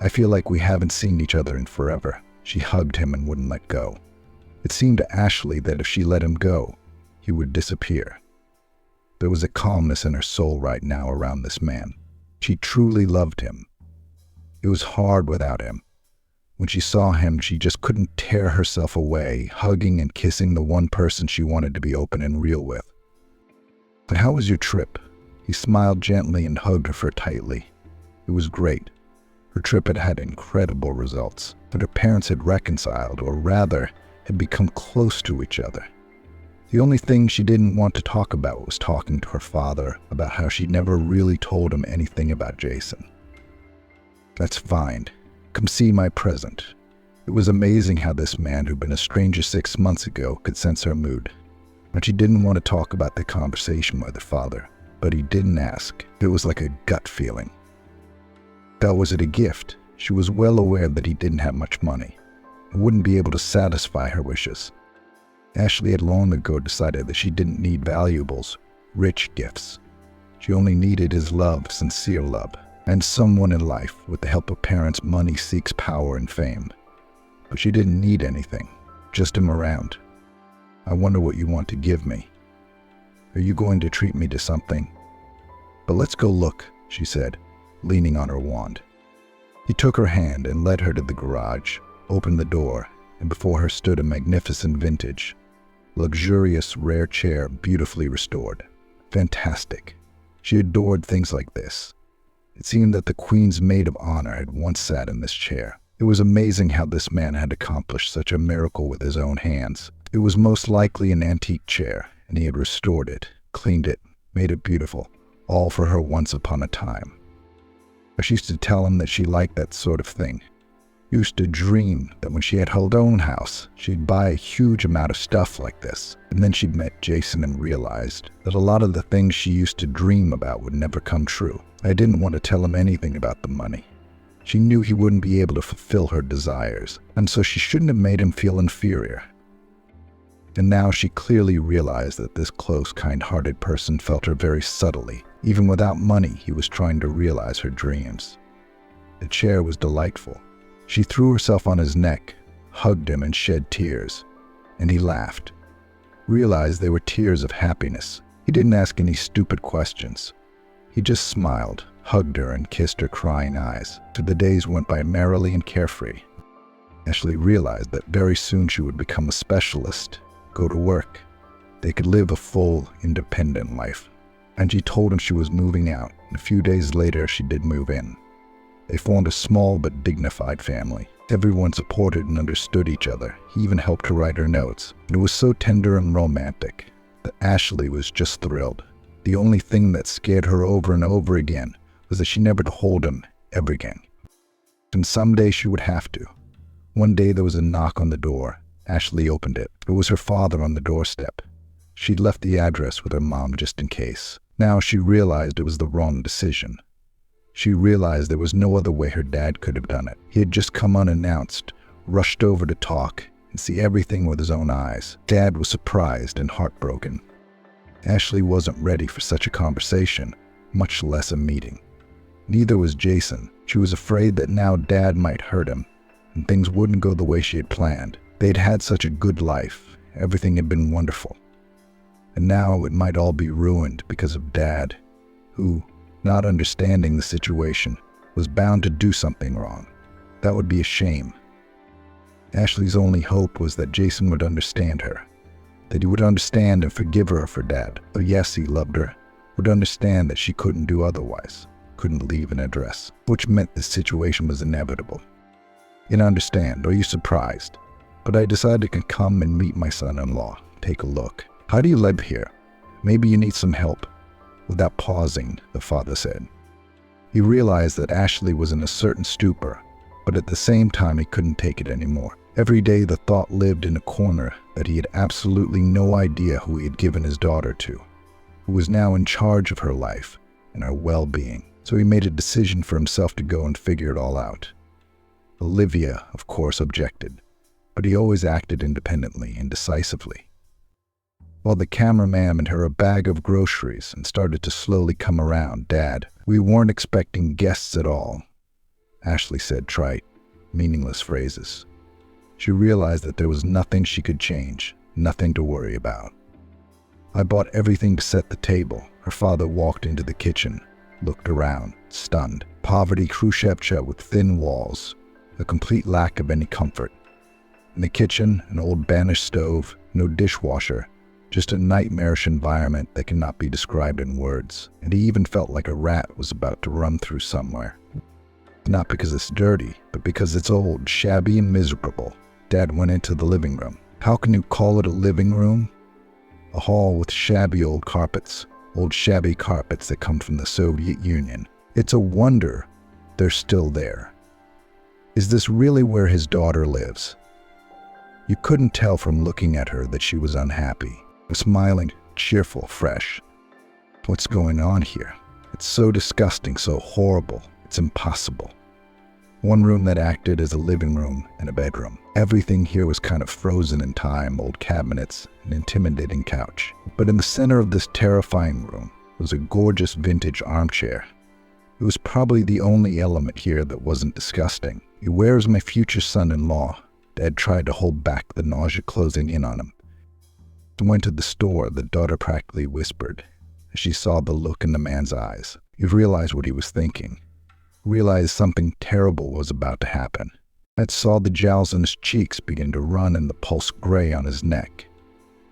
I feel like we haven't seen each other in forever." She hugged him and wouldn't let go. It seemed to Ashley that if she let him go, he would disappear. There was a calmness in her soul right now around this man. She truly loved him. It was hard without him. When she saw him, she just couldn't tear herself away, hugging and kissing the one person she wanted to be open and real with. "But how was your trip?" He smiled gently and hugged her tightly. It was great. Her trip had had incredible results, but her parents had reconciled, or rather, had become close to each other. The only thing she didn't want to talk about was talking to her father about how she'd never really told him anything about Jason. "That's fine. Come see my present." It was amazing how this man, who'd been a stranger 6 months ago, could sense her mood. And she didn't want to talk about the conversation with her father, but he didn't ask. It was like a gut feeling. Was it a gift? She was well aware that he didn't have much money and wouldn't be able to satisfy her wishes. Ashley had long ago decided that she didn't need valuables, rich gifts. She only needed his love, sincere love, and someone in life. With the help of parents, money seeks power and fame. But she didn't need anything, just him around. "I wonder what you want to give me. Are you going to treat me to something?" "But let's go look," she said, leaning on her wand. He took her hand and led her to the garage, opened the door, and before her stood a magnificent vintage, luxurious, rare chair, beautifully restored. Fantastic. She adored things like this. It seemed that the Queen's maid of honor had once sat in this chair. It was amazing how this man had accomplished such a miracle with his own hands. It was most likely an antique chair, and he had restored it, cleaned it, made it beautiful, all for her once upon a time. She used to tell him that she liked that sort of thing. Used to dream that when she had her own house, she'd buy a huge amount of stuff like this. And then she'd met Jason and realized that a lot of the things she used to dream about would never come true. I didn't want to tell him anything about the money. She knew he wouldn't be able to fulfill her desires, and so she shouldn't have made him feel inferior. And now she clearly realized that this close, kind-hearted person felt her very subtly. Even without money, he was trying to realize her dreams. The chair was delightful. She threw herself on his neck, hugged him, and shed tears. And he laughed. Realized they were tears of happiness. He didn't ask any stupid questions. He just smiled, hugged her, and kissed her crying eyes. So the days went by merrily and carefree. Ashley realized that very soon she would become a specialist, go to work. They could live a full, independent life. And she told him she was moving out, and a few days later she did move in. They formed a small but dignified family. Everyone supported and understood each other. He even helped her write her notes. And it was so tender and romantic that Ashley was just thrilled. The only thing that scared her over and over again was that she never told him ever again. And someday she would have to. One day there was a knock on the door. Ashley opened it. It was her father on the doorstep. She'd left the address with her mom just in case. Now she realized it was the wrong decision. She realized there was no other way her dad could have done it. He had just come unannounced, rushed over to talk and see everything with his own eyes. Dad was surprised and heartbroken. Ashley wasn't ready for such a conversation, much less a meeting. Neither was Jason. She was afraid that now Dad might hurt him, and things wouldn't go the way she had planned. They'd had such a good life. Everything had been wonderful. And now it might all be ruined because of Dad, who, not understanding the situation, was bound to do something wrong. That would be a shame. Ashley's only hope was that Jason would understand her, that he would understand and forgive her for Dad. Oh yes, he loved her, would understand that she couldn't do otherwise, couldn't leave an address, which meant this situation was inevitable. And understand, are you surprised? But I decided to come and meet my son-in-law, take a look. How do you live here? Maybe you need some help. Without pausing, the father said. He realized that Ashley was in a certain stupor, but at the same time he couldn't take it anymore. Every day the thought lived in a corner that he had absolutely no idea who he had given his daughter to, who was now in charge of her life and her well-being. So he made a decision for himself to go and figure it all out. Olivia, of course, objected, but he always acted independently and decisively. While the cameraman and her a bag of groceries and started to slowly come around, "Dad, we weren't expecting guests at all," Ashley said trite, meaningless phrases. She realized that there was nothing she could change, nothing to worry about. I bought everything to set the table. Her father walked into the kitchen, looked around, stunned. Poverty Khrushchevcha with thin walls, a complete lack of any comfort. In the kitchen, an old banished stove, no dishwasher, just a nightmarish environment that cannot be described in words. And he even felt like a rat was about to run through somewhere. Not because it's dirty, but because it's old, shabby, and miserable. Dad went into the living room. How can you call it a living room? A hall with shabby old shabby carpets that come from the Soviet Union. It's a wonder they're still there. Is this really where his daughter lives? You couldn't tell from looking at her that she was unhappy. Smiling, cheerful, fresh. What's going on here? It's so disgusting, so horrible. It's impossible. One room that acted as a living room and a bedroom. Everything here was kind of frozen in time, old cabinets, an intimidating couch. But in the center of this terrifying room was a gorgeous vintage armchair. It was probably the only element here that wasn't disgusting. Where's my future son-in-law? Dad tried to hold back the nausea closing in on him. Went to the store, the daughter practically whispered. As she saw the look in the man's eyes, he realized what he was thinking. Realized something terrible was about to happen. Dad saw the jowls on his cheeks begin to run and the pulse gray on his neck.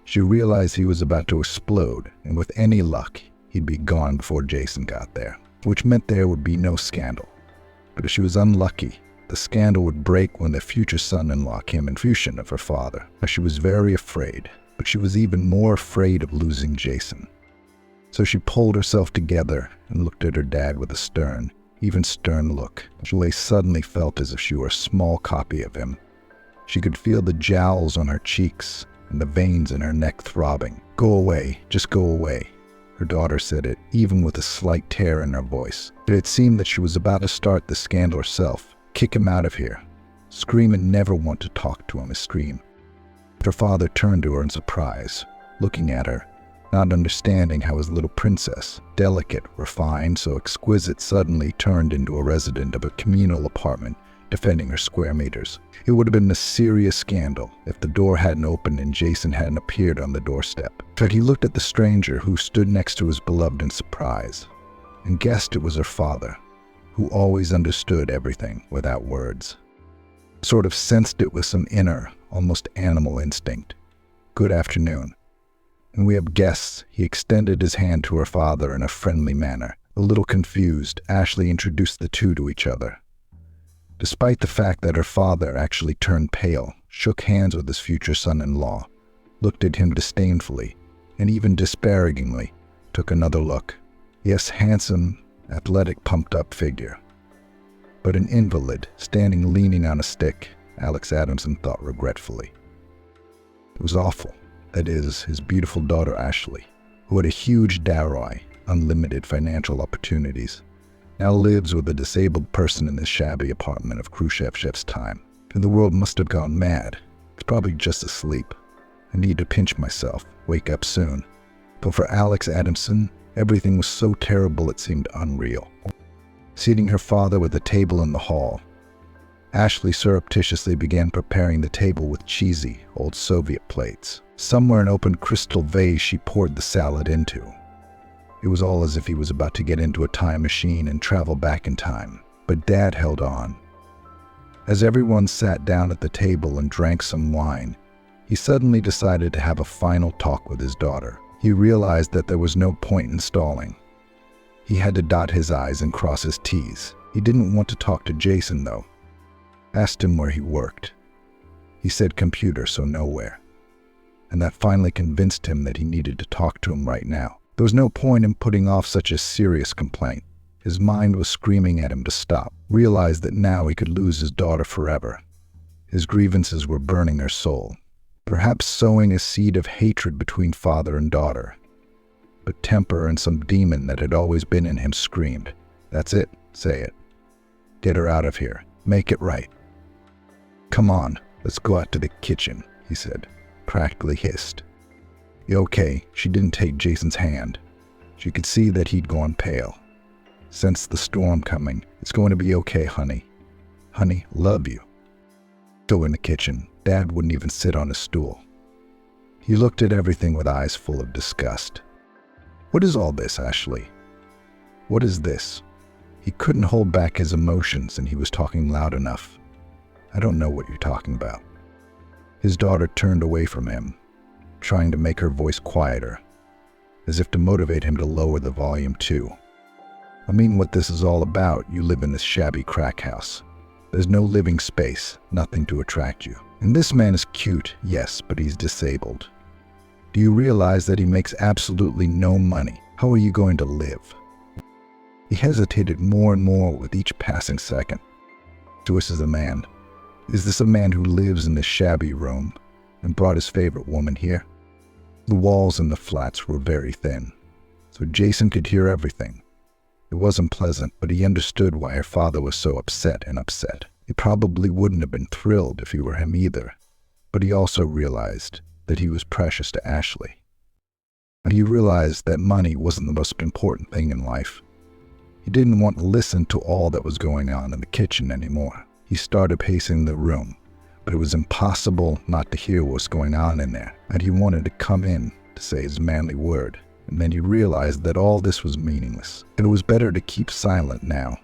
She realized he was about to explode, and with any luck, he'd be gone before Jason got there, which meant there would be no scandal. But if she was unlucky, the scandal would break when the future son-in-law came in fusion of her father. She was very afraid, but she was even more afraid of losing Jason. So she pulled herself together and looked at her dad with a stern, even stern look. Julie suddenly felt as if she were a small copy of him. She could feel the jowls on her cheeks and the veins in her neck throbbing. "Go away, just go away." Her daughter said it, even with a slight tear in her voice. But it seemed that she was about to start the scandal herself. Kick him out of here. Scream and never want to talk to him, scream. Her father turned to her in surprise, looking at her, not understanding how his little princess, delicate, refined, so exquisite, suddenly turned into a resident of a communal apartment, defending her square meters. It would have been a serious scandal if the door hadn't opened and Jason hadn't appeared on the doorstep. But he looked at the stranger who stood next to his beloved in surprise, and guessed it was her father, who always understood everything without words. Sort of sensed it with some inner, almost animal instinct. "Good afternoon. And we have guests." He extended his hand to her father in a friendly manner. A little confused, Ashley introduced the two to each other. Despite the fact that her father actually turned pale, shook hands with his future son-in-law, looked at him disdainfully, and even disparagingly, took another look. Yes, handsome, athletic, pumped-up figure. But an invalid, standing leaning on a stick, Alex Adamson thought regretfully. It was awful. That is, his beautiful daughter Ashley, who had a huge dowry, unlimited financial opportunities, now lives with a disabled person in this shabby apartment of Khrushchev's time. And the world must have gone mad. It's probably just asleep. I need to pinch myself, wake up soon. But for Alex Adamson, everything was so terrible it seemed unreal. Seating her father with a table in the hall, Ashley surreptitiously began preparing the table with cheesy, old Soviet plates. Somewhere an open crystal vase she poured the salad into. It was all as if he was about to get into a time machine and travel back in time, but Dad held on. As everyone sat down at the table and drank some wine, he suddenly decided to have a final talk with his daughter. He realized that there was no point in stalling. He had to dot his I's and cross his T's. He didn't want to talk to Jason, though. Asked him where he worked. He said computer, so nowhere. And that finally convinced him that he needed to talk to him right now. There was no point in putting off such a serious complaint. His mind was screaming at him to stop. Realized that now he could lose his daughter forever. His grievances were burning her soul. Perhaps sowing a seed of hatred between father and daughter. But temper and some demon that had always been in him screamed, "That's it, say it. Get her out of here. Make it right." "Come on, let's go out to the kitchen," he said, practically hissed. Okay, she didn't take Jason's hand. She could see that he'd gone pale. Sensed the storm coming. "It's going to be okay, honey. Honey, love you." Go in the kitchen. Dad wouldn't even sit on a stool. He looked at everything with eyes full of disgust. "What is all this, Ashley? What is this?" He couldn't hold back his emotions, and he was talking loud enough. "I don't know what you're talking about." His daughter turned away from him, trying to make her voice quieter, as if to motivate him to lower the volume too. "I mean what this is all about. You live in this shabby crack house. There's no living space, nothing to attract you. And this man is cute, yes, but he's disabled. Do you realize that he makes absolutely no money? How are you going to live?" He hesitated more and more with each passing second. So this is a man. Is this a man who lives in this shabby room and brought his favorite woman here? The walls in the flats were very thin, so Jason could hear everything. It wasn't pleasant, but he understood why her father was so upset. He probably wouldn't have been thrilled if he were him either, but he also realized that he was precious to Ashley. And he realized that money wasn't the most important thing in life. He didn't want to listen to all that was going on in the kitchen anymore. He started pacing the room, but it was impossible not to hear what was going on in there, and he wanted to come in to say his manly word. And then he realized that all this was meaningless. It was better to keep silent now.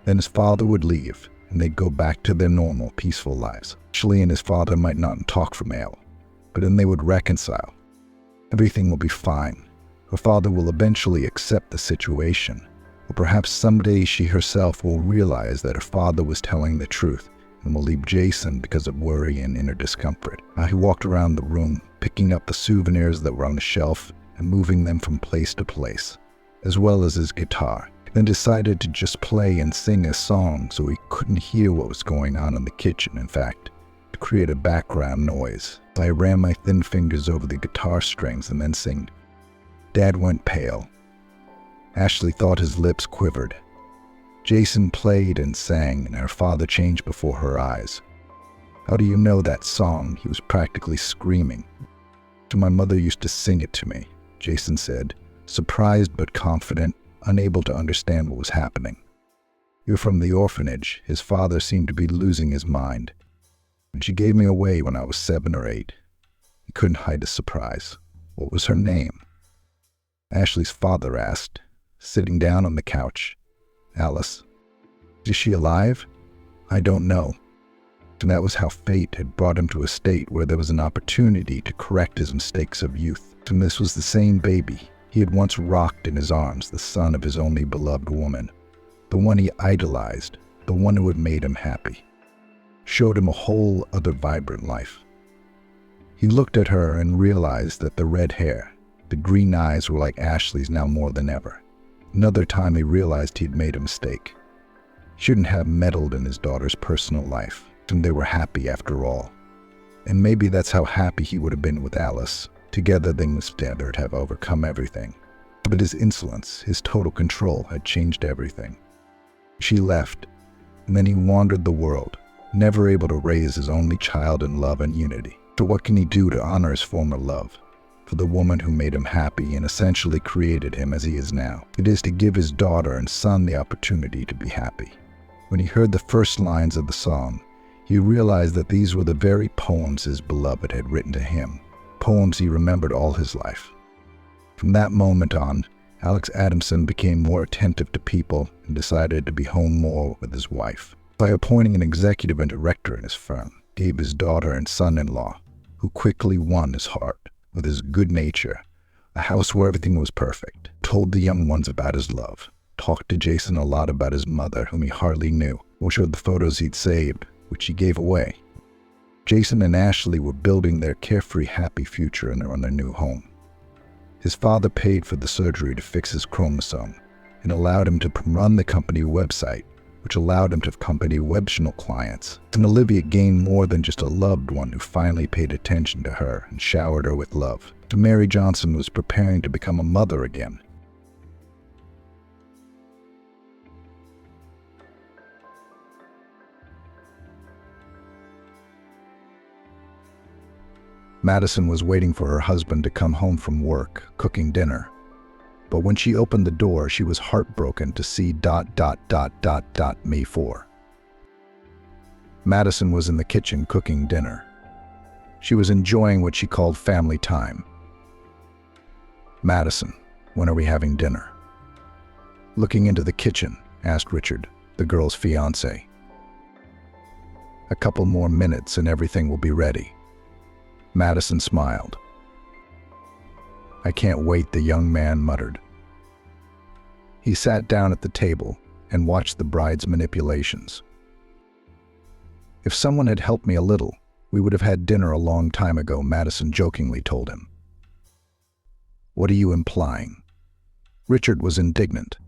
Then his father would leave, and they'd go back to their normal, peaceful lives. Ashley and his father might not talk for a while, but then they would reconcile. Everything will be fine. Her father will eventually accept the situation. Or perhaps someday she herself will realize that her father was telling the truth and will leave Jason because of worry and inner discomfort. He walked around the room, picking up the souvenirs that were on the shelf and moving them from place to place, as well as his guitar, then decided to just play and sing a song so he couldn't hear what was going on in the kitchen. In fact, to create a background noise, I ran my thin fingers over the guitar strings and then sang. Dad went pale. Ashley thought his lips quivered. Jason played and sang, and her father changed before her eyes. "How do you know that song?" He was practically screaming. "So my mother used to sing it to me," Jason said, surprised but confident, unable to understand what was happening. "You're from the orphanage." His father seemed to be losing his mind. "And she gave me away when I was 7 or 8. He couldn't hide his surprise. "What was her name?" Ashley's father asked, sitting down on the couch. "Alice." "Is she alive?" "I don't know." And that was how fate had brought him to a state where there was an opportunity to correct his mistakes of youth. And this was the same baby he had once rocked in his arms, the son of his only beloved woman, the one he idolized, the one who had made him happy, showed him a whole other vibrant life. He looked at her and realized that the red hair, the green eyes were like Ashley's now more than ever. Another time he realized he'd made a mistake. He shouldn't have meddled in his daughter's personal life, and they were happy after all. And maybe that's how happy he would have been with Alice. Together they must have overcome everything. But his insolence, his total control had changed everything. She left, and then he wandered the world, never able to raise his only child in love and unity. So what can he do to honor his former love? For the woman who made him happy and essentially created him as he is now. It is to give his daughter and son the opportunity to be happy. When he heard the first lines of the song, he realized that these were the very poems his beloved had written to him, poems he remembered all his life. From that moment on, Alex Adamson became more attentive to people and decided to be home more with his wife. By appointing an executive and director in his firm, gave his daughter and son-in-law, who quickly won his heart with his good nature, a house where everything was perfect, told the young ones about his love, talked to Jason a lot about his mother, whom he hardly knew, or showed the photos he'd saved, which he gave away. Jason and Ashley were building their carefree, happy future in their new home. His father paid for the surgery to fix his chromosome and allowed him to run the company website, which allowed him to accompany web-channel clients. And Olivia gained more than just a loved one who finally paid attention to her and showered her with love. So Mary Johnson was preparing to become a mother again. Madison was waiting for her husband to come home from work, cooking dinner. But when she opened the door, she was heartbroken to see ... me for. Madison was in the kitchen cooking dinner. She was enjoying what she called family time. "Madison, when are we having dinner?" Looking into the kitchen, asked Richard, the girl's fiancé. "A couple more minutes and everything will be ready." Madison smiled. "I can't wait," the young man muttered. He sat down at the table and watched the bride's manipulations. "If someone had helped me a little, we would have had dinner a long time ago," Madison jokingly told him. "What are you implying?" Richard was indignant.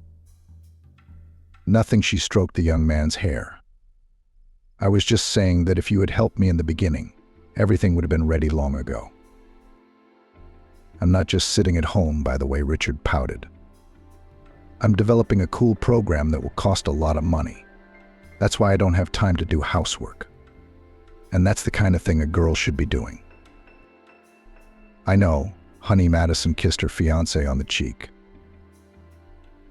"Nothing," she stroked the young man's hair. "I was just saying that if you had helped me in the beginning, everything would have been ready long ago." "I'm not just sitting at home, by the way," Richard pouted. "I'm developing a cool program that will cost a lot of money. That's why I don't have time to do housework. And that's the kind of thing a girl should be doing." "I know," honey. Madison kissed her fiancé on the cheek.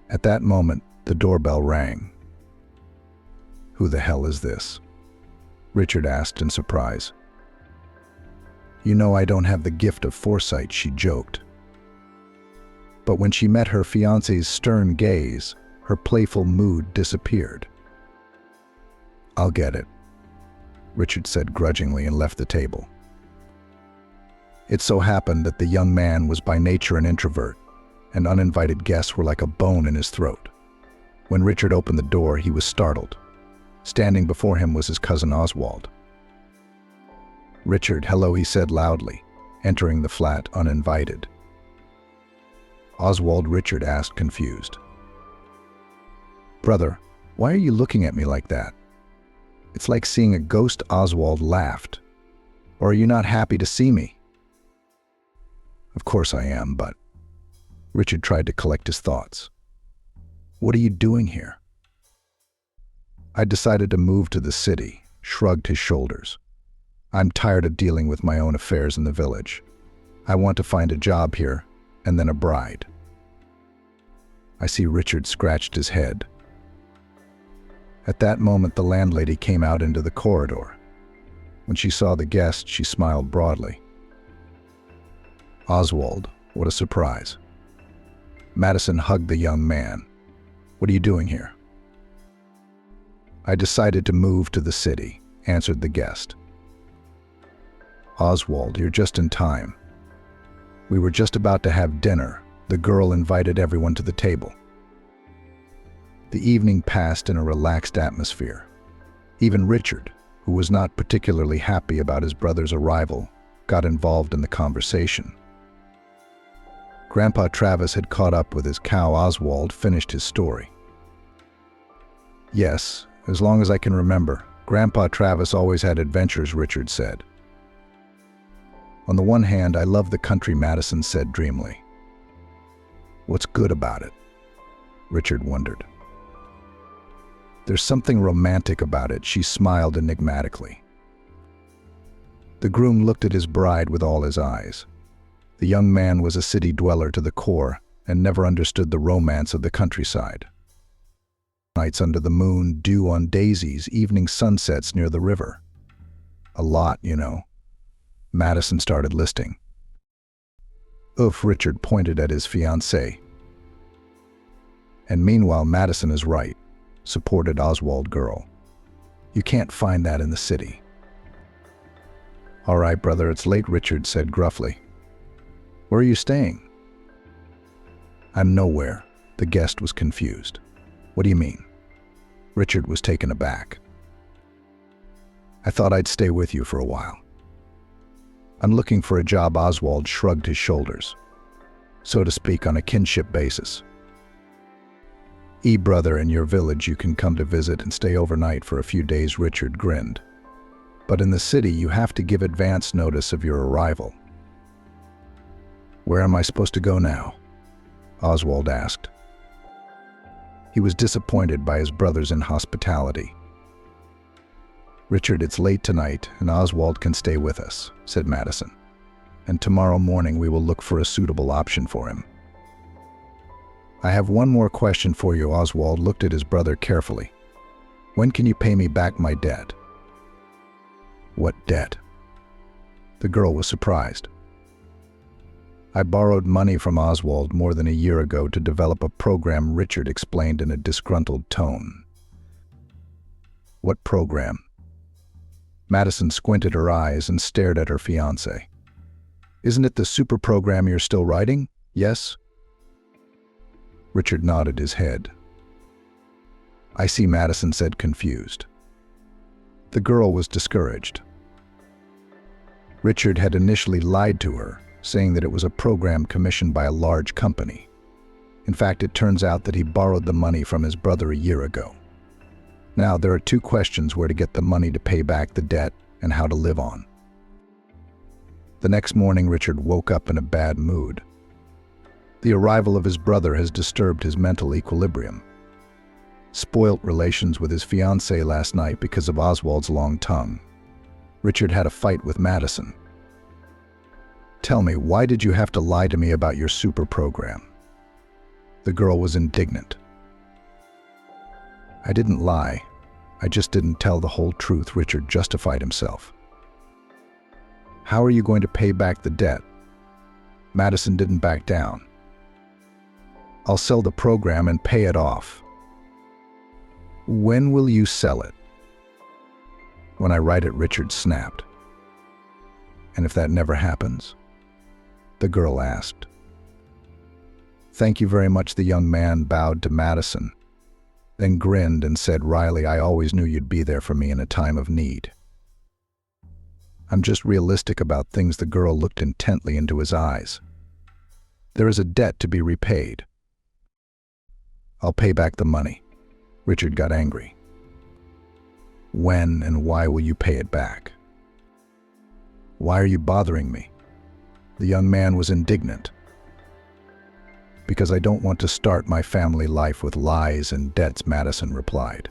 At that moment, the doorbell rang. "Who the hell is this?" Richard asked in surprise. "You know I don't have the gift of foresight," she joked. But when she met her fiancé's stern gaze, her playful mood disappeared. "I'll get it," Richard said grudgingly and left the table. It so happened that the young man was by nature an introvert, and uninvited guests were like a bone in his throat. When Richard opened the door, he was startled. Standing before him was his cousin Oswald. "Richard, hello," he said loudly, entering the flat uninvited. "Oswald?" Richard asked, confused. "Brother, why are you looking at me like that? It's like seeing a ghost." Oswald laughed. "Or are you not happy to see me?" "Of course I am, but..." Richard tried to collect his thoughts. "What are you doing here?" "I decided to move to the city," shrugged his shoulders. "I'm tired of dealing with my own affairs in the village. I want to find a job here, and then a bride." "I see." Richard scratched his head. At that moment, the landlady came out into the corridor. When she saw the guest, she smiled broadly. "Oswald, what a surprise." Madison hugged the young man. "What are you doing here?" "I decided to move to the city," answered the guest. "Oswald, you're just in time. We were just about to have dinner." The girl invited everyone to the table. The evening passed in a relaxed atmosphere. Even Richard, who was not particularly happy about his brother's arrival, got involved in the conversation. Grandpa Travis had caught up with his cow. Oswald finished his story. "Yes, as long as I can remember, Grandpa Travis always had adventures," Richard said. "On the one hand, I love the country," Madison said dreamily. "What's good about it?" Richard wondered. "There's something romantic about it," she smiled enigmatically. The groom looked at his bride with all his eyes. The young man was a city dweller to the core and never understood the romance of the countryside. Nights under the moon, dew on daisies, evening sunsets near the river. A lot, you know. Madison started listing. "Oof," Richard pointed at his fiancée. "And meanwhile, Madison is right," supported Oswald girl. "You can't find that in the city." "All right, brother, it's late," Richard said gruffly. "Where are you staying?" "I'm nowhere." The guest was confused. "What do you mean?" Richard was taken aback. "I thought I'd stay with you for a while." "I'm looking for a job." Oswald shrugged his shoulders. "So to speak, on a kinship basis." "Brother, in your village you can come to visit and stay overnight for a few days," Richard grinned. "But in the city you have to give advance notice of your arrival." "Where am I supposed to go now?" Oswald asked. He was disappointed by his brother's inhospitality. "Richard, it's late tonight, and Oswald can stay with us," said Madison. "And tomorrow morning we will look for a suitable option for him." "I have one more question for you." Oswald looked at his brother carefully. "When can you pay me back my debt?" "What debt?" The girl was surprised. I borrowed money from Oswald more than a year ago to develop a program, Richard explained in a disgruntled tone. What program? Madison squinted her eyes and stared at her fiancé. Isn't it the super program you're still writing? Yes? Richard nodded his head. I see, Madison said, confused. The girl was discouraged. Richard had initially lied to her, saying that it was a program commissioned by a large company. In fact, it turns out that he borrowed the money from his brother a year ago. Now, there are two questions: where to get the money to pay back the debt and how to live on. The next morning, Richard woke up in a bad mood. The arrival of his brother has disturbed his mental equilibrium. Spoilt relations with his fiancée last night because of Oswald's long tongue. Richard had a fight with Madison. Tell me, why did you have to lie to me about your super program? The girl was indignant. I didn't lie. I just didn't tell the whole truth, Richard justified himself. How are you going to pay back the debt? Madison didn't back down. I'll sell the program and pay it off. When will you sell it? When I write it, Richard snapped. And if that never happens? The girl asked. Thank you very much. The young man bowed to Madison, then grinned and said, Riley, I always knew you'd be there for me in a time of need. I'm just realistic about things. The girl looked intently into his eyes. There is a debt to be repaid. I'll pay back the money. Richard got angry. When and why will you pay it back? Why are you bothering me? The young man was indignant. Because I don't want to start my family life with lies and debts, Madison replied.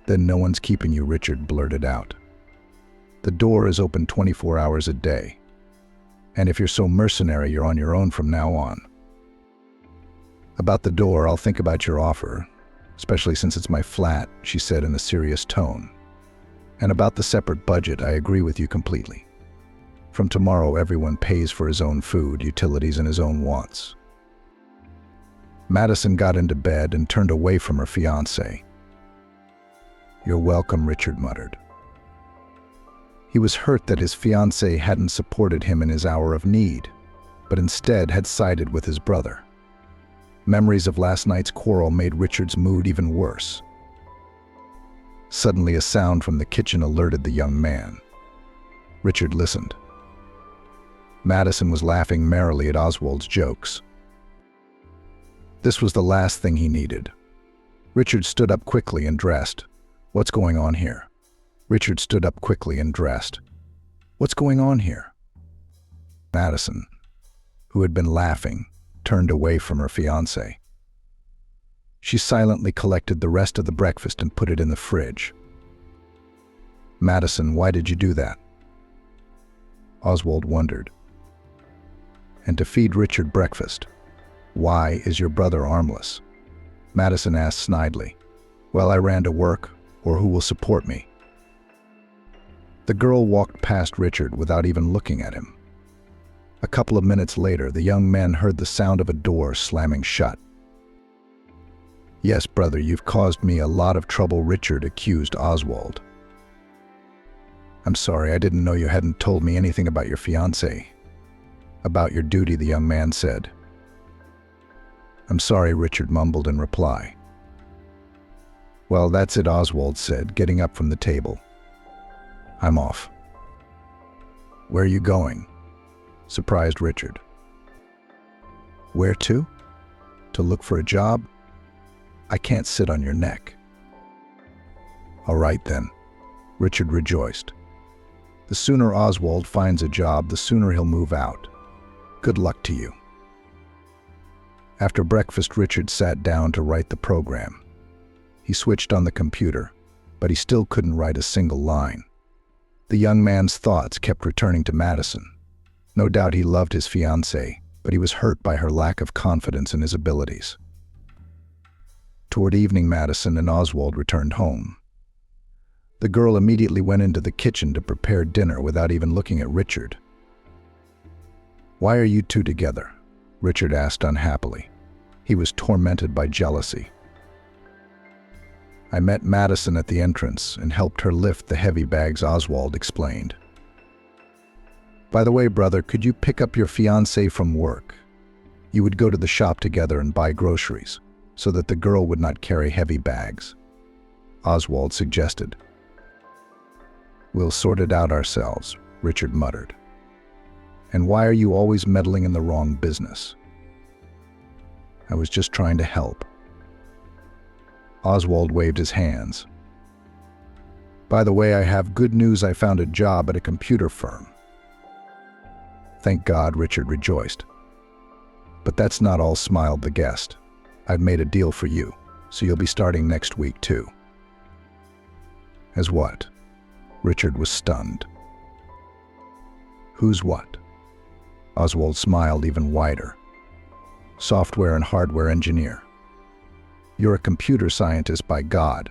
Then no one's keeping you, Richard blurted out. The door is open 24 hours a day. And if you're so mercenary, you're on your own from now on. About the door, I'll think about your offer, especially since it's my flat, she said in a serious tone. And about the separate budget, I agree with you completely. From tomorrow, everyone pays for his own food, utilities, and his own wants. Madison got into bed and turned away from her fiancé. You're welcome, Richard muttered. He was hurt that his fiancé hadn't supported him in his hour of need, but instead had sided with his brother. Memories of last night's quarrel made Richard's mood even worse. Suddenly, a sound from the kitchen alerted the young man. Richard listened. Madison was laughing merrily at Oswald's jokes. This was the last thing he needed. Richard stood up quickly and dressed. What's going on here? Richard stood up quickly and dressed. What's going on here? Madison, who had been laughing, turned away from her fiancé. She silently collected the rest of the breakfast and put it in the fridge. Madison, why did you do that? Oswald wondered. And to feed Richard breakfast. Why is your brother armless? Madison asked snidely. Well, I ran to work, or who will support me? The girl walked past Richard without even looking at him. A couple of minutes later, the young man heard the sound of a door slamming shut. Yes, brother, you've caused me a lot of trouble, Richard accused Oswald. I'm sorry, I didn't know you hadn't told me anything about your fiancé. About your duty, the young man said. I'm sorry, Richard mumbled in reply. Well, that's it, Oswald said, getting up from the table. I'm off. Where are you going? Surprised Richard. Where to? To look for a job? I can't sit on your neck. All right then, Richard rejoiced. The sooner Oswald finds a job, the sooner he'll move out. Good luck to you. After breakfast, Richard sat down to write the program. He switched on the computer, but he still couldn't write a single line. The young man's thoughts kept returning to Madison. No doubt he loved his fiancée, but he was hurt by her lack of confidence in his abilities. Toward evening, Madison and Oswald returned home. The girl immediately went into the kitchen to prepare dinner without even looking at Richard. "Why are you two together?" Richard asked unhappily. He was tormented by jealousy. "I met Madison at the entrance and helped her lift the heavy bags," Oswald explained. "By the way, brother, could you pick up your fiancée from work? You would go to the shop together and buy groceries, so that the girl would not carry heavy bags," Oswald suggested. "We'll sort it out ourselves," Richard muttered. "And why are you always meddling in the wrong business?" "I was just trying to help." Oswald waved his hands. "By the way, I have good news. I found a job at a computer firm." "Thank God," Richard rejoiced. "But that's not all," smiled the guest. "I've made a deal for you, so you'll be starting next week too." "As what?" Richard was stunned. "Who's what?" Oswald smiled even wider. "Software and hardware engineer. You're a computer scientist, by God."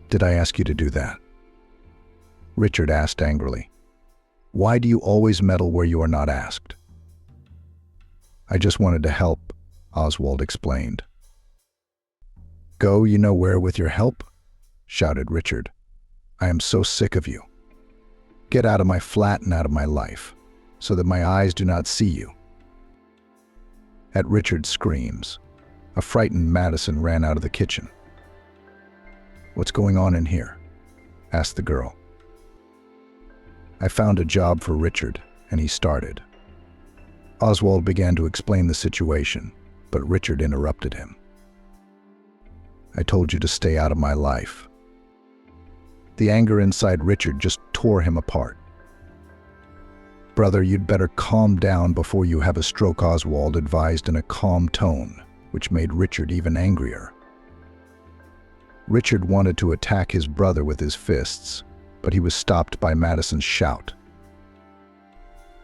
"Did I ask you to do that?" Richard asked angrily. "Why do you always meddle where you are not asked?" "I just wanted to help," Oswald explained. "Go you know where with your help?" shouted Richard. "I am so sick of you. Get out of my flat and out of my life, so that my eyes do not see you." At Richard's screams, a frightened Madison ran out of the kitchen. "What's going on in here?" asked the girl. "I found a job for Richard, and he started." Oswald began to explain the situation, but Richard interrupted him. "I told you to stay out of my life." The anger inside Richard just tore him apart. "Brother, you'd better calm down before you have a stroke," Oswald advised in a calm tone, which made Richard even angrier. Richard wanted to attack his brother with his fists, but he was stopped by Madison's shout.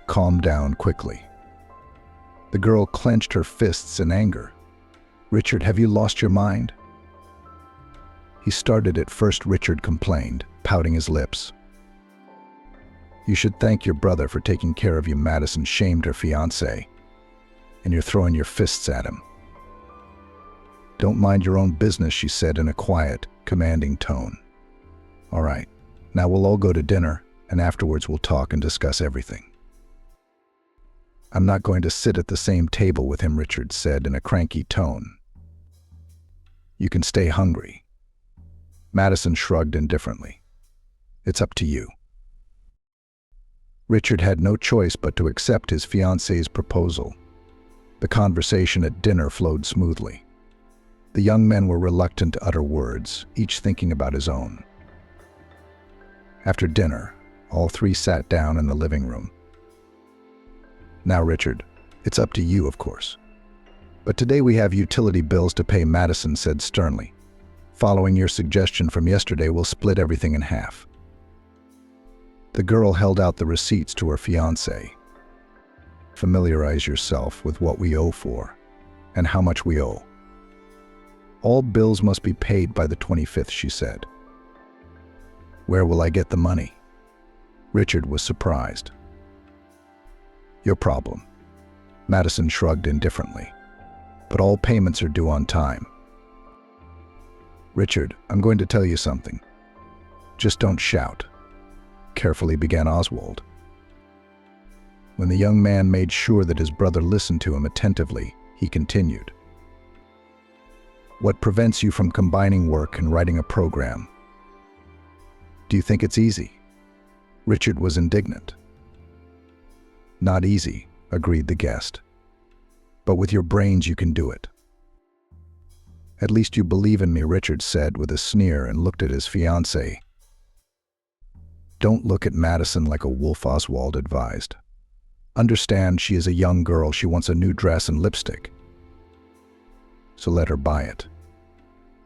"Calm down quickly." The girl clenched her fists in anger. "Richard, have you lost your mind?" "He started it first," Richard complained, pouting his lips. "You should thank your brother for taking care of you." Madison shamed her fiancé. "And you're throwing your fists at him." "Don't mind your own business," she said in a quiet, commanding tone. "All right, now we'll all go to dinner, and afterwards we'll talk and discuss everything." "I'm not going to sit at the same table with him," Richard said in a cranky tone. "You can stay hungry." Madison shrugged indifferently. "It's up to you." Richard had no choice but to accept his fiancée's proposal. The conversation at dinner flowed smoothly. The young men were reluctant to utter words, each thinking about his own. After dinner, all three sat down in the living room. "Now, Richard, it's up to you, of course. But today we have utility bills to pay," Madison said sternly. "Following your suggestion from yesterday, we'll split everything in half." The girl held out the receipts to her fiancé. "Familiarize yourself with what we owe for, and how much we owe. All bills must be paid by the 25th, she said. "Where will I get the money?" Richard was surprised. "Your problem." Madison shrugged indifferently. "But all payments are due on time." "Richard, I'm going to tell you something. Just don't shout," carefully began Oswald. When the young man made sure that his brother listened to him attentively, he continued. "What prevents you from combining work and writing a program? Do you think it's easy?" Richard was indignant. "Not easy," agreed the guest. "But with your brains you can do it." "At least you believe in me," Richard said with a sneer and looked at his fiancée. "Don't look at Madison like a wolf," Oswald advised. "Understand, she is a young girl. She wants a new dress and lipstick. So let her buy it."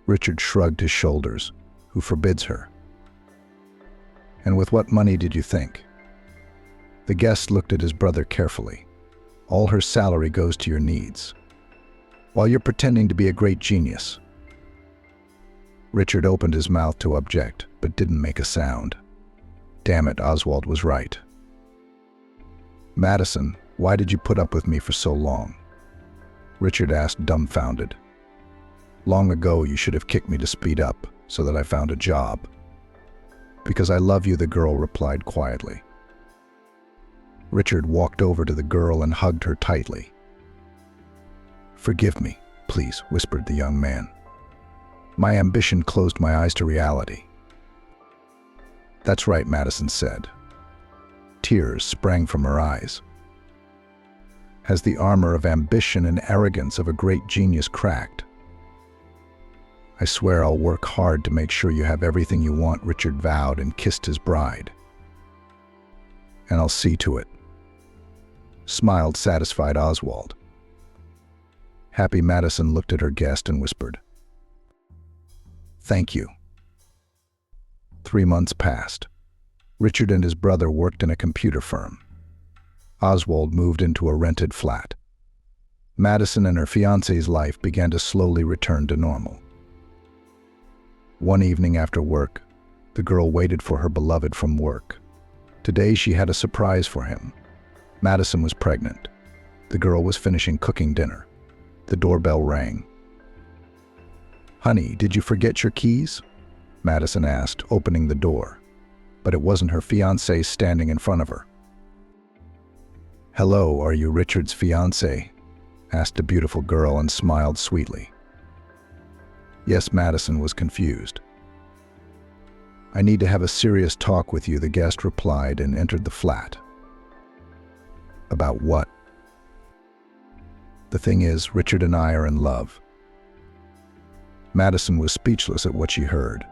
Richard shrugged his shoulders. "Who forbids her?" "And with what money did you think?" The guest looked at his brother carefully. "All her salary goes to your needs, while you're pretending to be a great genius." Richard opened his mouth to object, but didn't make a sound. Damn it, Oswald was right. Madison, why did you put up with me for so long? Richard asked, dumbfounded. Long ago, you should have kicked me to speed up, so that I found a job. Because I love you, the girl replied quietly. Richard walked over to the girl and hugged her tightly. Forgive me, please, whispered the young man. My ambition closed my eyes to reality. That's right, Madison said. Tears sprang from her eyes. Has the armor of ambition and arrogance of a great genius cracked? I swear I'll work hard to make sure you have everything you want, Richard vowed and kissed his bride. And I'll see to it, smiled satisfied Oswald. Happy Madison looked at her guest and whispered, Thank you. 3 months passed. Richard and his brother worked in a computer firm. Oswald moved into a rented flat. Madison and her fiancé's life began to slowly return to normal. One evening after work, the girl waited for her beloved from work. Today she had a surprise for him. Madison was pregnant. The girl was finishing cooking dinner. The doorbell rang. Honey, did you forget your keys? Madison asked, opening the door. But it wasn't her fiancé standing in front of her. Hello, are you Richard's fiancé? Asked the beautiful girl and smiled sweetly. Yes, Madison was confused. I need to have a serious talk with you, the guest replied and entered the flat. About what? The thing is, Richard and I are in love. Madison was speechless at what she heard.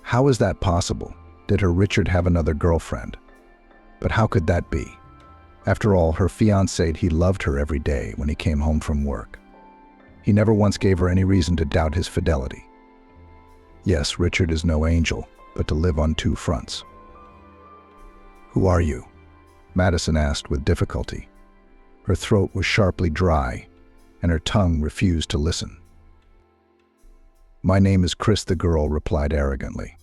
How is that possible? Did her Richard have another girlfriend? But how could that be? After all, her fiancé, he loved her every day when he came home from work. He never once gave her any reason to doubt his fidelity. Yes, Richard is no angel, but to live on 2 fronts. Who are you? Madison asked with difficulty. Her throat was sharply dry, and her tongue refused to listen. My name is Chris, the girl replied arrogantly.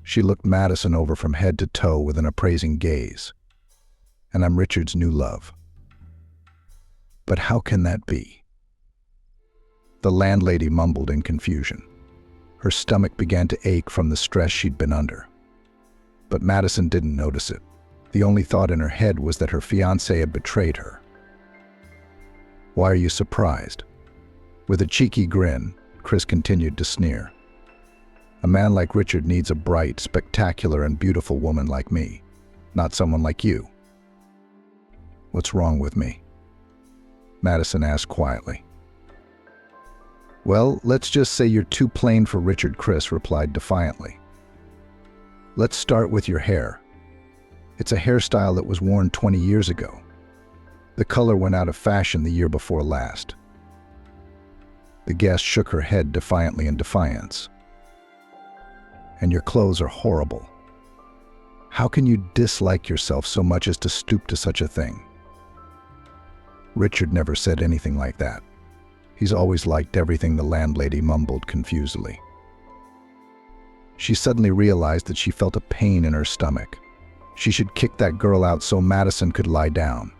She looked Madison over from head to toe with an appraising gaze. And I'm Richard's new love. But how can that be? The landlady mumbled in confusion. Her stomach began to ache from the stress she'd been under. But Madison didn't notice it. The only thought in her head was that her fiancé had betrayed her. Why are you surprised? With a cheeky grin, Chris continued to sneer. A man like Richard needs a bright, spectacular, and beautiful woman like me, not someone like you. What's wrong with me? Madison asked quietly. Well, let's just say you're too plain for Richard, Chris replied defiantly. Let's start with your hair. It's a hairstyle that was worn 20 years ago. The color went out of fashion the year before last. The guest shook her head defiantly in defiance. And your clothes are horrible. How can you dislike yourself so much as to stoop to such a thing? Richard never said anything like that. He's always liked everything, the landlady mumbled confusedly. She suddenly realized that she felt a pain in her stomach. She should kick that girl out so Madison could lie down.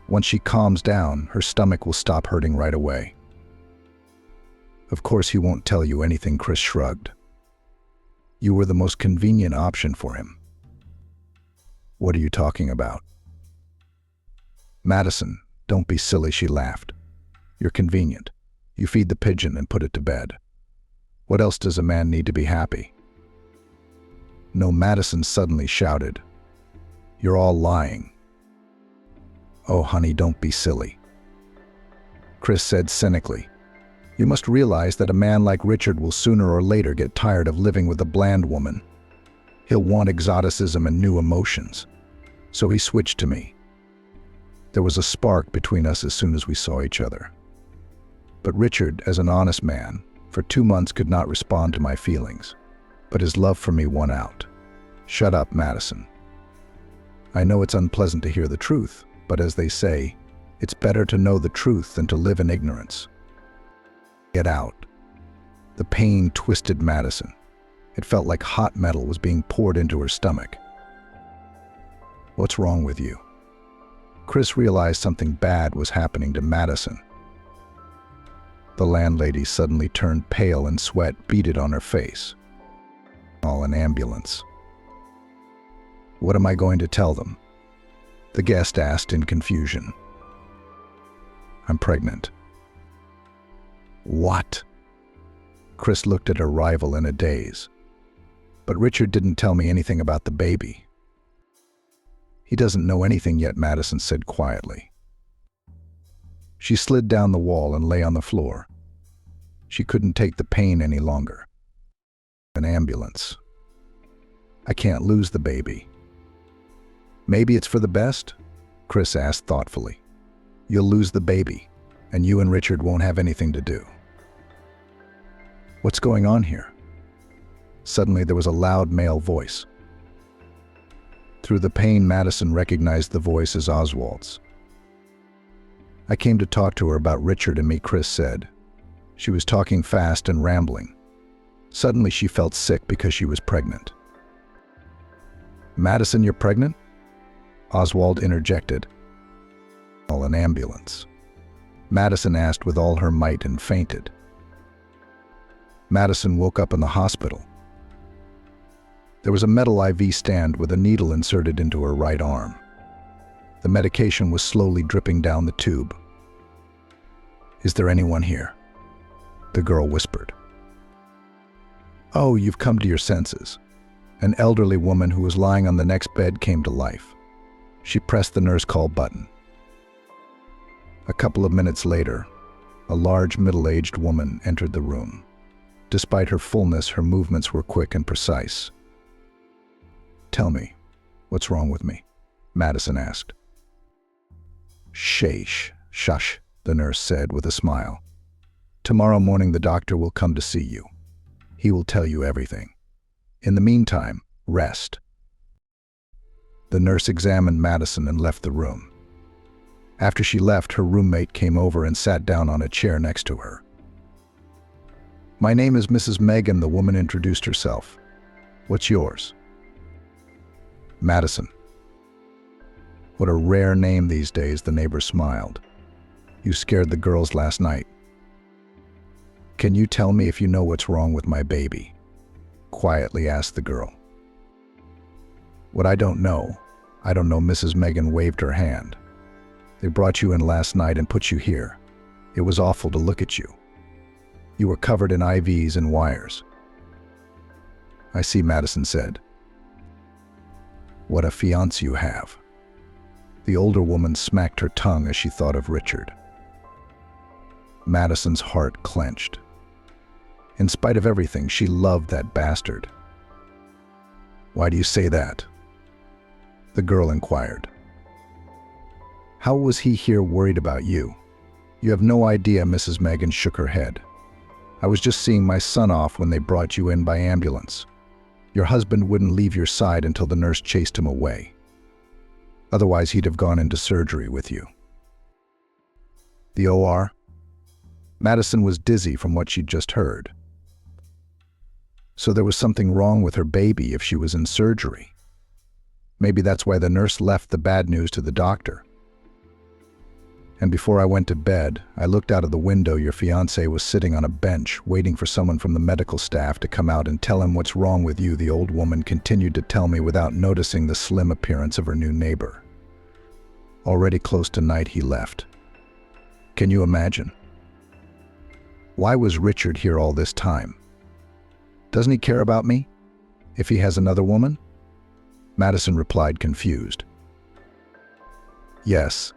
Once she calms down, her stomach will stop hurting right away. Of course he won't tell you anything, Chris shrugged. You were the most convenient option for him. What are you talking about? Madison, don't be silly, she laughed. You're convenient. You feed the pigeon and put it to bed. What else does a man need to be happy? No, Madison suddenly shouted. You're all lying. Oh, honey, don't be silly. Chris said cynically. You must realize that a man like Richard will sooner or later get tired of living with a bland woman. He'll want exoticism and new emotions. So he switched to me. There was a spark between us as soon as we saw each other. But Richard, as an honest man, for 2 months could not respond to my feelings. But his love for me won out. Shut up, Madison. I know it's unpleasant to hear the truth, but as they say, it's better to know the truth than to live in ignorance. Get out. The pain twisted Madison. It felt like hot metal was being poured into her stomach. "What's wrong with you?" Chris realized something bad was happening to Madison. The landlady suddenly turned pale and sweat beaded on her face. "Call an ambulance." "What am I going to tell them?" the guest asked in confusion. "I'm pregnant." "What?" Chris looked at her rival in a daze. "But Richard didn't tell me anything about the baby." "He doesn't know anything yet," Madison said quietly. She slid down the wall and lay on the floor. She couldn't take the pain any longer. "An ambulance. I can't lose the baby." "Maybe it's for the best?" Chris asked thoughtfully. "You'll lose the baby, and you and Richard won't have anything to do." "What's going on here?" Suddenly there was a loud male voice. Through the pain, Madison recognized the voice as Oswald's. "I came to talk to her about Richard and me," Chris said. She was talking fast and rambling. Suddenly she felt sick because she was pregnant. "Madison, you're pregnant?" Oswald interjected. "Call an ambulance." Madison asked with all her might and fainted. Madison woke up in the hospital. There was a metal IV stand with a needle inserted into her right arm. The medication was slowly dripping down the tube. "Is there anyone here?" the girl whispered. "Oh, you've come to your senses." An elderly woman who was lying on the next bed came to life. She pressed the nurse call button. A couple of minutes later, a large middle-aged woman entered the room. Despite her fullness, her movements were quick and precise. "Tell me, what's wrong with me?" Madison asked. Shush, the nurse said with a smile. "Tomorrow morning the doctor will come to see you. He will tell you everything. In the meantime, rest." The nurse examined Madison and left the room. After she left, her roommate came over and sat down on a chair next to her. "My name is Mrs. Megan," the woman introduced herself. "What's yours?" "Madison." "What a rare name these days," the neighbor smiled. "You scared the girls last night." "Can you tell me if you know what's wrong with my baby?" quietly asked the girl. "What I don't know, Mrs. Megan waved her hand. "They brought you in last night and put you here. It was awful to look at you. You were covered in IVs and wires." "I see," Madison said. "What a fiancé you have." The older woman smacked her tongue as she thought of Richard. Madison's heart clenched. In spite of everything, she loved that bastard. "Why do you say that?" the girl inquired. "How was he here worried about you?" "You have no idea," Mrs. Megan shook her head. "I was just seeing my son off when they brought you in by ambulance. Your husband wouldn't leave your side until the nurse chased him away. Otherwise, he'd have gone into surgery with you." "The OR?" Madison was dizzy from what she'd just heard. So there was something wrong with her baby if she was in surgery. Maybe that's why the nurse left the bad news to the doctor. "And before I went to bed, I looked out of the window. Your fiancé was sitting on a bench, waiting for someone from the medical staff to come out and tell him what's wrong with you," the old woman continued to tell me without noticing the slim appearance of her new neighbor. Already close to night, he left. Can you imagine? Why was Richard here all this time? Doesn't he care about me? If he has another woman? Madison replied, confused. Yes.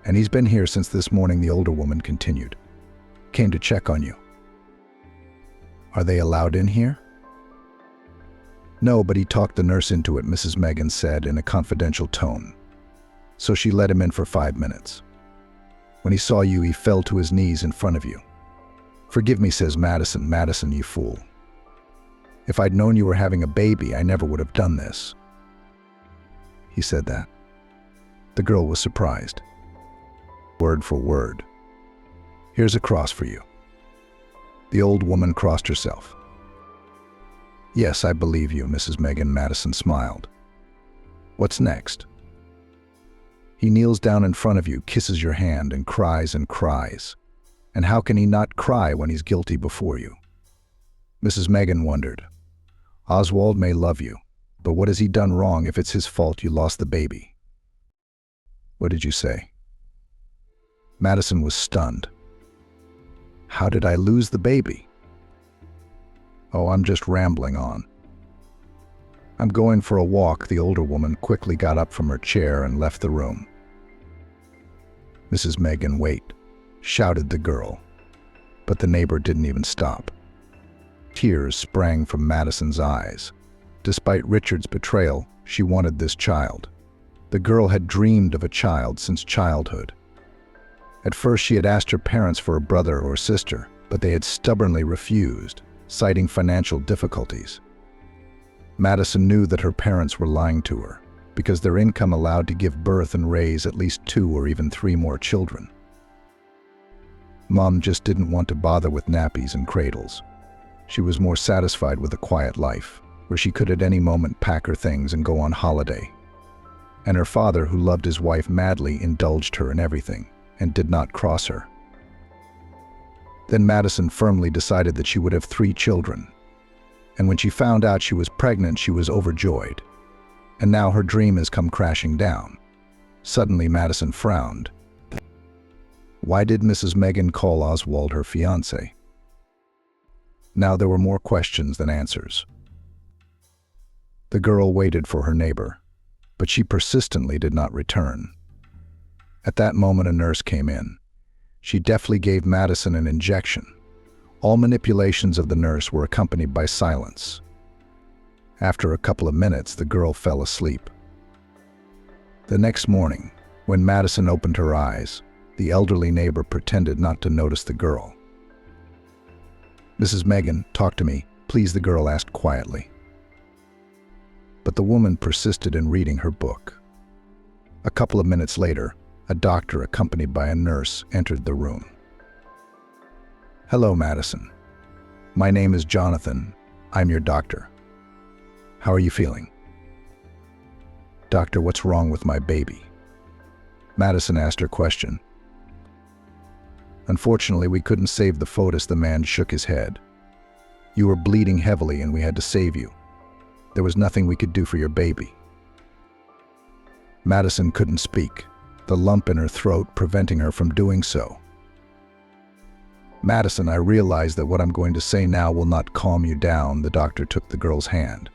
And he's been here since this morning, the older woman continued. Came to check on you. Are they allowed in here? No, but he talked the nurse into it, Mrs. Megan said in a confidential tone. So she let him in for 5 minutes. When he saw you, he fell to his knees in front of you. Forgive me, says Madison. Madison, you fool. If I'd known you were having a baby, I never would have done this. He said that. The girl was surprised. Word for word. Here's a cross for you. The old woman crossed herself. "Yes, I believe you," Mrs. Megan. Madison smiled. "What's next?" "He kneels down in front of you, kisses your hand, and cries and cries. And how can he not cry when he's guilty before you?" Mrs. Megan wondered. "Oswald may love you, but what has he done wrong if it's his fault you lost the baby?" "What did you say?" Madison was stunned. "How did I lose the baby?" "Oh, I'm just rambling on." "I'm going for a walk." The older woman quickly got up from her chair and left the room. "Mrs. Megan, wait," shouted the girl, but the neighbor didn't even stop. Tears sprang from Madison's eyes. Despite Richard's betrayal, she wanted this child. The girl had dreamed of a child since childhood. At first, she had asked her parents for a brother or sister, but they had stubbornly refused, citing financial difficulties. Madison knew that her parents were lying to her, because their income allowed to give birth and raise at least 2 or even 3 more children. Mom just didn't want to bother with nappies and cradles. She was more satisfied with a quiet life, where she could at any moment pack her things and go on holiday. And her father, who loved his wife madly, indulged her in everything and did not cross her. Then Madison firmly decided that she would have 3 children. And when she found out she was pregnant, she was overjoyed. And now her dream has come crashing down. Suddenly, Madison frowned. Why did Mrs. Megan call Oswald her fiancé? Now there were more questions than answers. The girl waited for her neighbor, but she persistently did not return. At that moment, a nurse came in. She deftly gave Madison an injection. All manipulations of the nurse were accompanied by silence. After a couple of minutes, the girl fell asleep. The next morning, when Madison opened her eyes, the elderly neighbor pretended not to notice the girl. "Mrs. Megan, talk to me, please," the girl asked quietly. But the woman persisted in reading her book. A couple of minutes later, a doctor accompanied by a nurse entered the room. "Hello, Madison. My name is Jonathan. I'm your doctor. How are you feeling?" "Doctor, what's wrong with my baby?" Madison asked her question. "Unfortunately, we couldn't save the fetus." The man shook his head. "You were bleeding heavily and we had to save you. There was nothing we could do for your baby." Madison couldn't speak, the lump in her throat preventing her from doing so. "Madison, I realize that what I'm going to say now will not calm you down." The doctor took the girl's hand.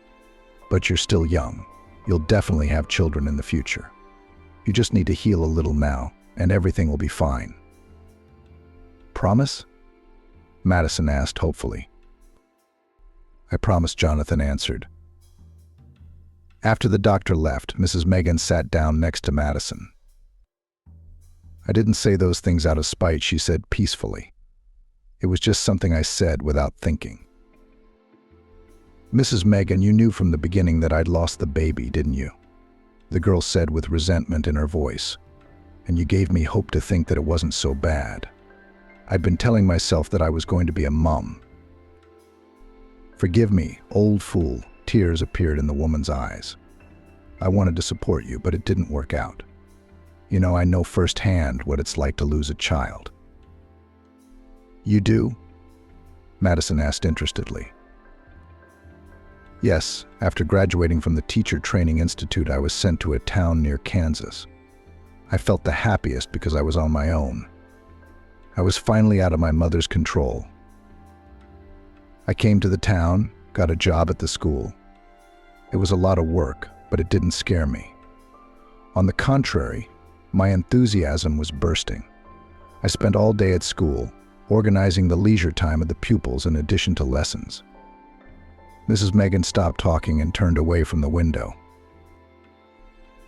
"But you're still young. You'll definitely have children in the future. You just need to heal a little now, and everything will be fine." "Promise?" Madison asked hopefully. "I promise," Jonathan answered. After the doctor left, Mrs. Megan sat down next to Madison. "I didn't say those things out of spite," she said peacefully. "It was just something I said without thinking." "Mrs. Megan, you knew from the beginning that I'd lost the baby, didn't you?" the girl said with resentment in her voice. "And you gave me hope to think that it wasn't so bad. I'd been telling myself that I was going to be a mom." "Forgive me, old fool." Tears appeared in the woman's eyes. "I wanted to support you, but it didn't work out. You know, I know firsthand what it's like to lose a child." "You do?" Madison asked interestedly. "Yes, after graduating from the Teacher Training Institute, I was sent to a town near Kansas. I felt the happiest because I was on my own. I was finally out of my mother's control. I came to the town, got a job at the school. It was a lot of work, but it didn't scare me. On the contrary, my enthusiasm was bursting. I spent all day at school, organizing the leisure time of the pupils in addition to lessons." Mrs. Megan stopped talking and turned away from the window.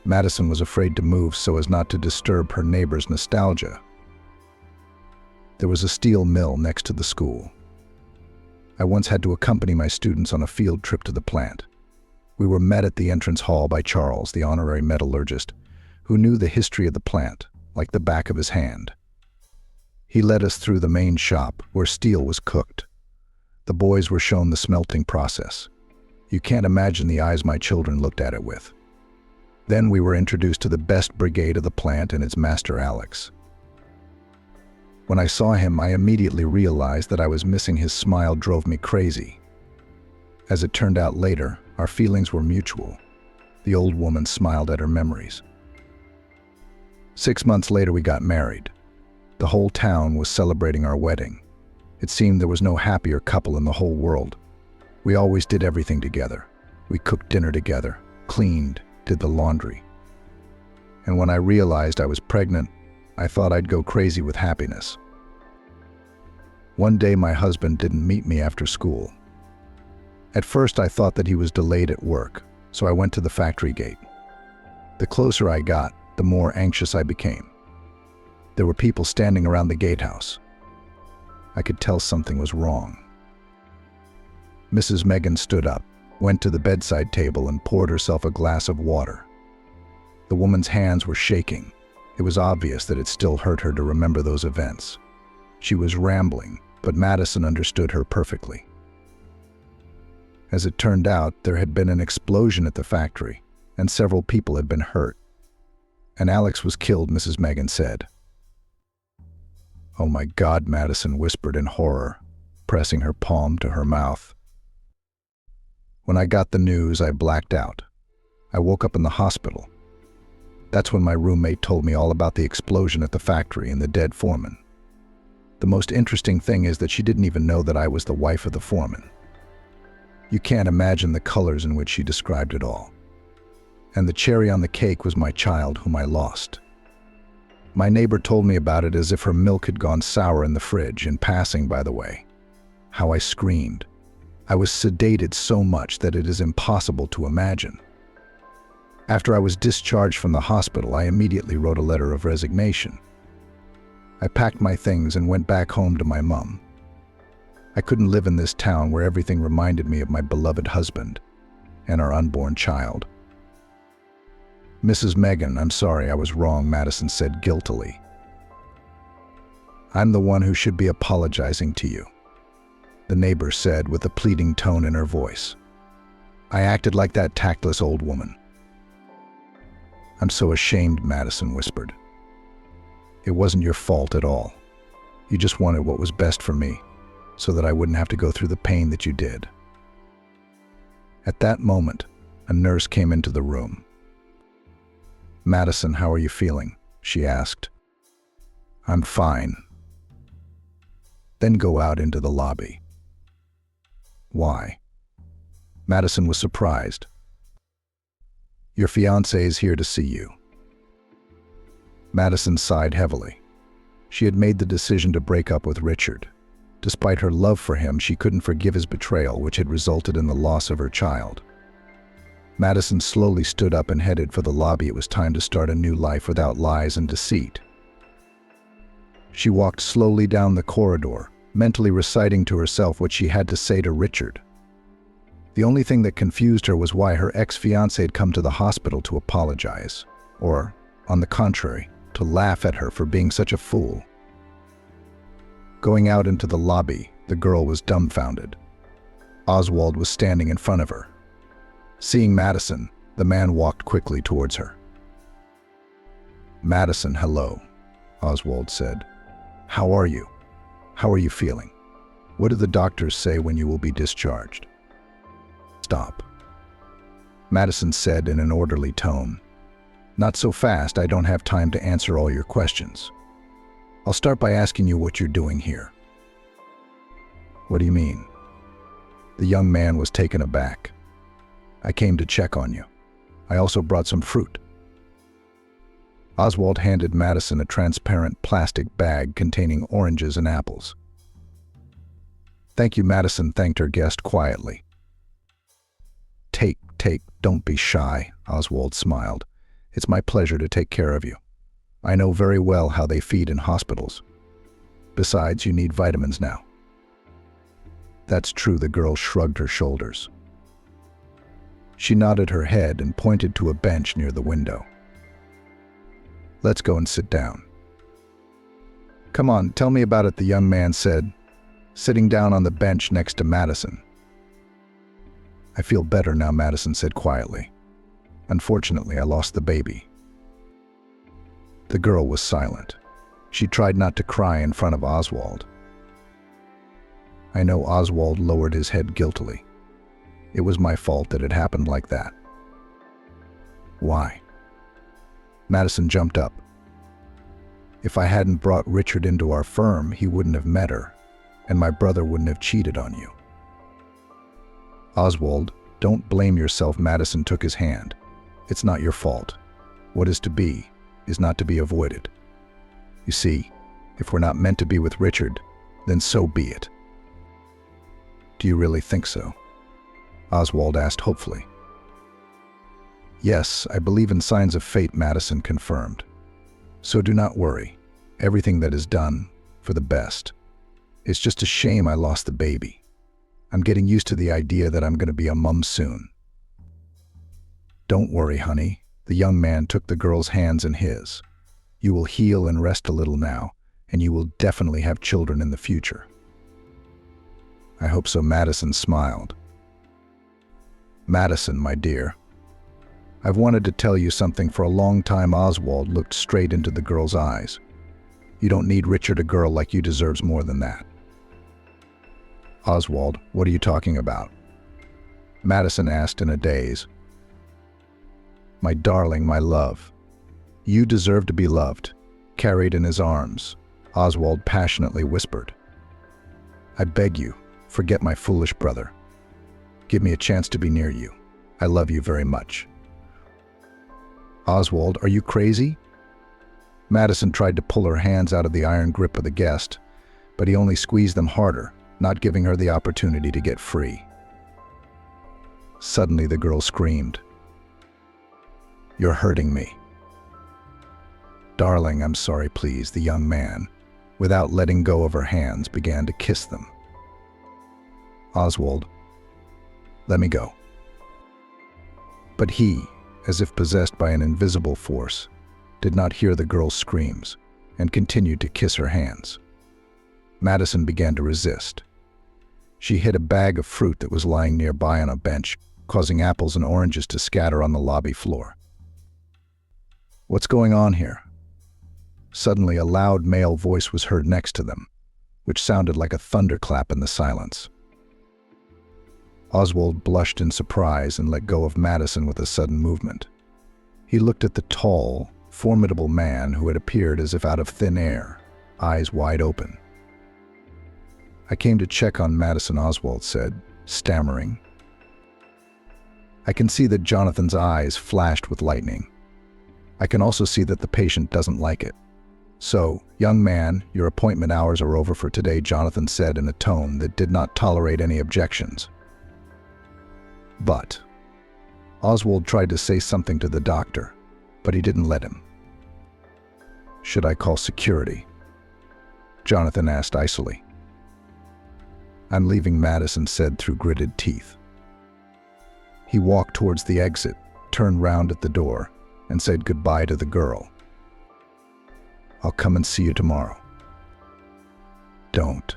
Madison was afraid to move so as not to disturb her neighbor's nostalgia. There was a steel mill next to the school. I once had to accompany my students on a field trip to the plant. We were met at the entrance hall by Charles, the honorary metallurgist, who knew the history of the plant like the back of his hand. He led us through the main shop, where steel was cooked, The boys were shown the smelting process. You can't imagine the eyes my children looked at it with. Then we were introduced to the best brigade of the plant and its master, Alex. When I saw him, I immediately realized that I was missing. His smile drove me crazy. As it turned out later, our feelings were mutual. The old woman smiled at her memories. 6 months later, we got married. The whole town was celebrating our wedding. It seemed there was no happier couple in the whole world. We always did everything together. We cooked dinner together, cleaned, did the laundry. And when I realized I was pregnant, I thought I'd go crazy with happiness. One day my husband didn't meet me after school. At first I thought that he was delayed at work, so I went to the factory gate. The closer I got, the more anxious I became. There were people standing around the gatehouse. I could tell something was wrong. Mrs. Megan stood up, went to the bedside table and poured herself a glass of water. The woman's hands were shaking. It was obvious that it still hurt her to remember those events. She was rambling, but Madison understood her perfectly. As it turned out, there had been an explosion at the factory, and several people had been hurt. And Alex was killed, Mrs. Megan said. "Oh my God," Madison whispered in horror, pressing her palm to her mouth. When I got the news, I blacked out. I woke up in the hospital. That's when my roommate told me all about the explosion at the factory and the dead foreman. The most interesting thing is that she didn't even know that I was the wife of the foreman. You can't imagine the colors in which she described it all. And the cherry on the cake was my child, whom I lost. My neighbor told me about it as if her milk had gone sour in the fridge, in passing, by the way. How I screamed. I was sedated so much that it is impossible to imagine. After I was discharged from the hospital, I immediately wrote a letter of resignation. I packed my things and went back home to my mom. I couldn't live in this town where everything reminded me of my beloved husband and our unborn child. "Mrs. Megan, I'm sorry, I was wrong," Madison said guiltily. "I'm the one who should be apologizing to you," the neighbor said with a pleading tone in her voice. "I acted like that tactless old woman." "I'm so ashamed," Madison whispered. "It wasn't your fault at all. You just wanted what was best for me, so that I wouldn't have to go through the pain that you did." At that moment, a nurse came into the room. "Madison, how are you feeling?" she asked. "I'm fine." "Then go out into the lobby." "Why?" Madison was surprised. "Your fiancé is here to see you." Madison sighed heavily. She had made the decision to break up with Richard. Despite her love for him, she couldn't forgive his betrayal, which had resulted in the loss of her child. Madison slowly stood up and headed for the lobby. It was time to start a new life without lies and deceit. She walked slowly down the corridor, mentally reciting to herself what she had to say to Richard. The only thing that confused her was why her ex-fiancé had come to the hospital to apologize, or, on the contrary, to laugh at her for being such a fool. Going out into the lobby, the girl was dumbfounded. Oswald was standing in front of her. Seeing Madison, the man walked quickly towards her. "Madison, hello," Oswald said. "How are you? How are you feeling? What did the doctors say when you will be discharged?" "Stop," Madison said in an orderly tone. "Not so fast, I don't have time to answer all your questions. I'll start by asking you what you're doing here." "What do you mean?" The young man was taken aback. "I came to check on you. I also brought some fruit." Oswald handed Madison a transparent plastic bag containing oranges and apples. "Thank you," Madison thanked her guest quietly. Take, don't be shy," Oswald smiled. "It's my pleasure to take care of you. I know very well how they feed in hospitals. Besides, you need vitamins now." "That's true," the girl shrugged her shoulders. She nodded her head and pointed to a bench near the window. "Let's go and sit down." "Come on, tell me about it," the young man said. sitting down on the bench next to Madison. "I feel better now," Madison said quietly. "Unfortunately, I lost the baby." The girl was silent. She tried not to cry in front of Oswald. I know. Oswald lowered his head guiltily. "It was my fault that it happened like that." "Why?" Madison jumped up. "If I hadn't brought Richard into our firm, he wouldn't have met her, and my brother wouldn't have cheated on you." "Oswald, don't blame yourself." Madison took his hand. "It's not your fault. What is to be is not to be avoided. You see, if we're not meant to be with Richard, then so be it." "Do you really think so?" Oswald asked hopefully. "Yes, I believe in signs of fate," Madison confirmed. "So do not worry. Everything that is done, for the best. It's just a shame I lost the baby. I'm getting used to the idea that I'm going to be a mum soon." "Don't worry, honey." The young man took the girl's hands in his. "You will heal and rest a little now, and you will definitely have children in the future." "I hope so." Madison smiled. "Madison, my dear, I've wanted to tell you something for a long time." Oswald looked straight into the girl's eyes. "You don't need Richard. A girl like you deserves more than that." "Oswald, what are you talking about?" Madison asked in a daze. "My darling, my love, you deserve to be loved, carried in his arms," Oswald passionately whispered. "I beg you, forget my foolish brother. Give me a chance to be near you. I love you very much." "Oswald, are you crazy?" Madison tried to pull her hands out of the iron grip of the guest, but he only squeezed them harder, not giving her the opportunity to get free. Suddenly the girl screamed. "You're hurting me." "Darling, I'm sorry, please." The young man, without letting go of her hands, began to kiss them. "Oswald, let me go." But he, as if possessed by an invisible force, did not hear the girl's screams and continued to kiss her hands. Madison began to resist. She hit a bag of fruit that was lying nearby on a bench, causing apples and oranges to scatter on the lobby floor. "What's going on here?" Suddenly a loud male voice was heard next to them, which sounded like a thunderclap in the silence. Oswald blushed in surprise and let go of Madison with a sudden movement. He looked at the tall, formidable man who had appeared as if out of thin air, eyes wide open. "I came to check on Madison," Oswald said, stammering. I can see that Jonathan's eyes flashed with lightning. I can also see that the patient doesn't like it. "So, young man, your appointment hours are over for today," Jonathan said in a tone that did not tolerate any objections. But Oswald tried to say something to the doctor, but he didn't let him. "Should I call security?" Jonathan asked icily. "I'm leaving," Madison said through gritted teeth. He walked towards the exit, turned round at the door, and said goodbye to the girl. "I'll come and see you tomorrow." "Don't,"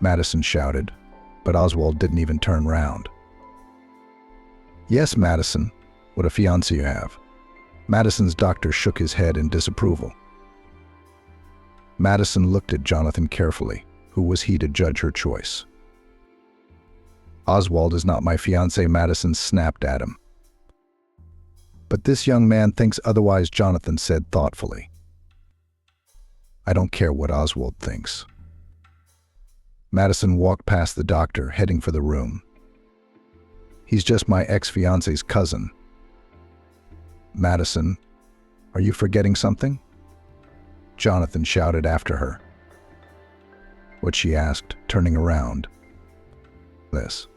Madison shouted, but Oswald didn't even turn round. "Yes, Madison, what a fiancé you have." Madison's doctor shook his head in disapproval. Madison looked at Jonathan carefully. Who was he to judge her choice? "Oswald is not my fiancé," Madison snapped at him. "But this young man thinks otherwise," Jonathan said thoughtfully. "I don't care what Oswald thinks." Madison walked past the doctor, heading for the room. "He's just my ex-fiancé's cousin." "Madison, are you forgetting something?" Jonathan shouted after her. What, she asked, turning around. This.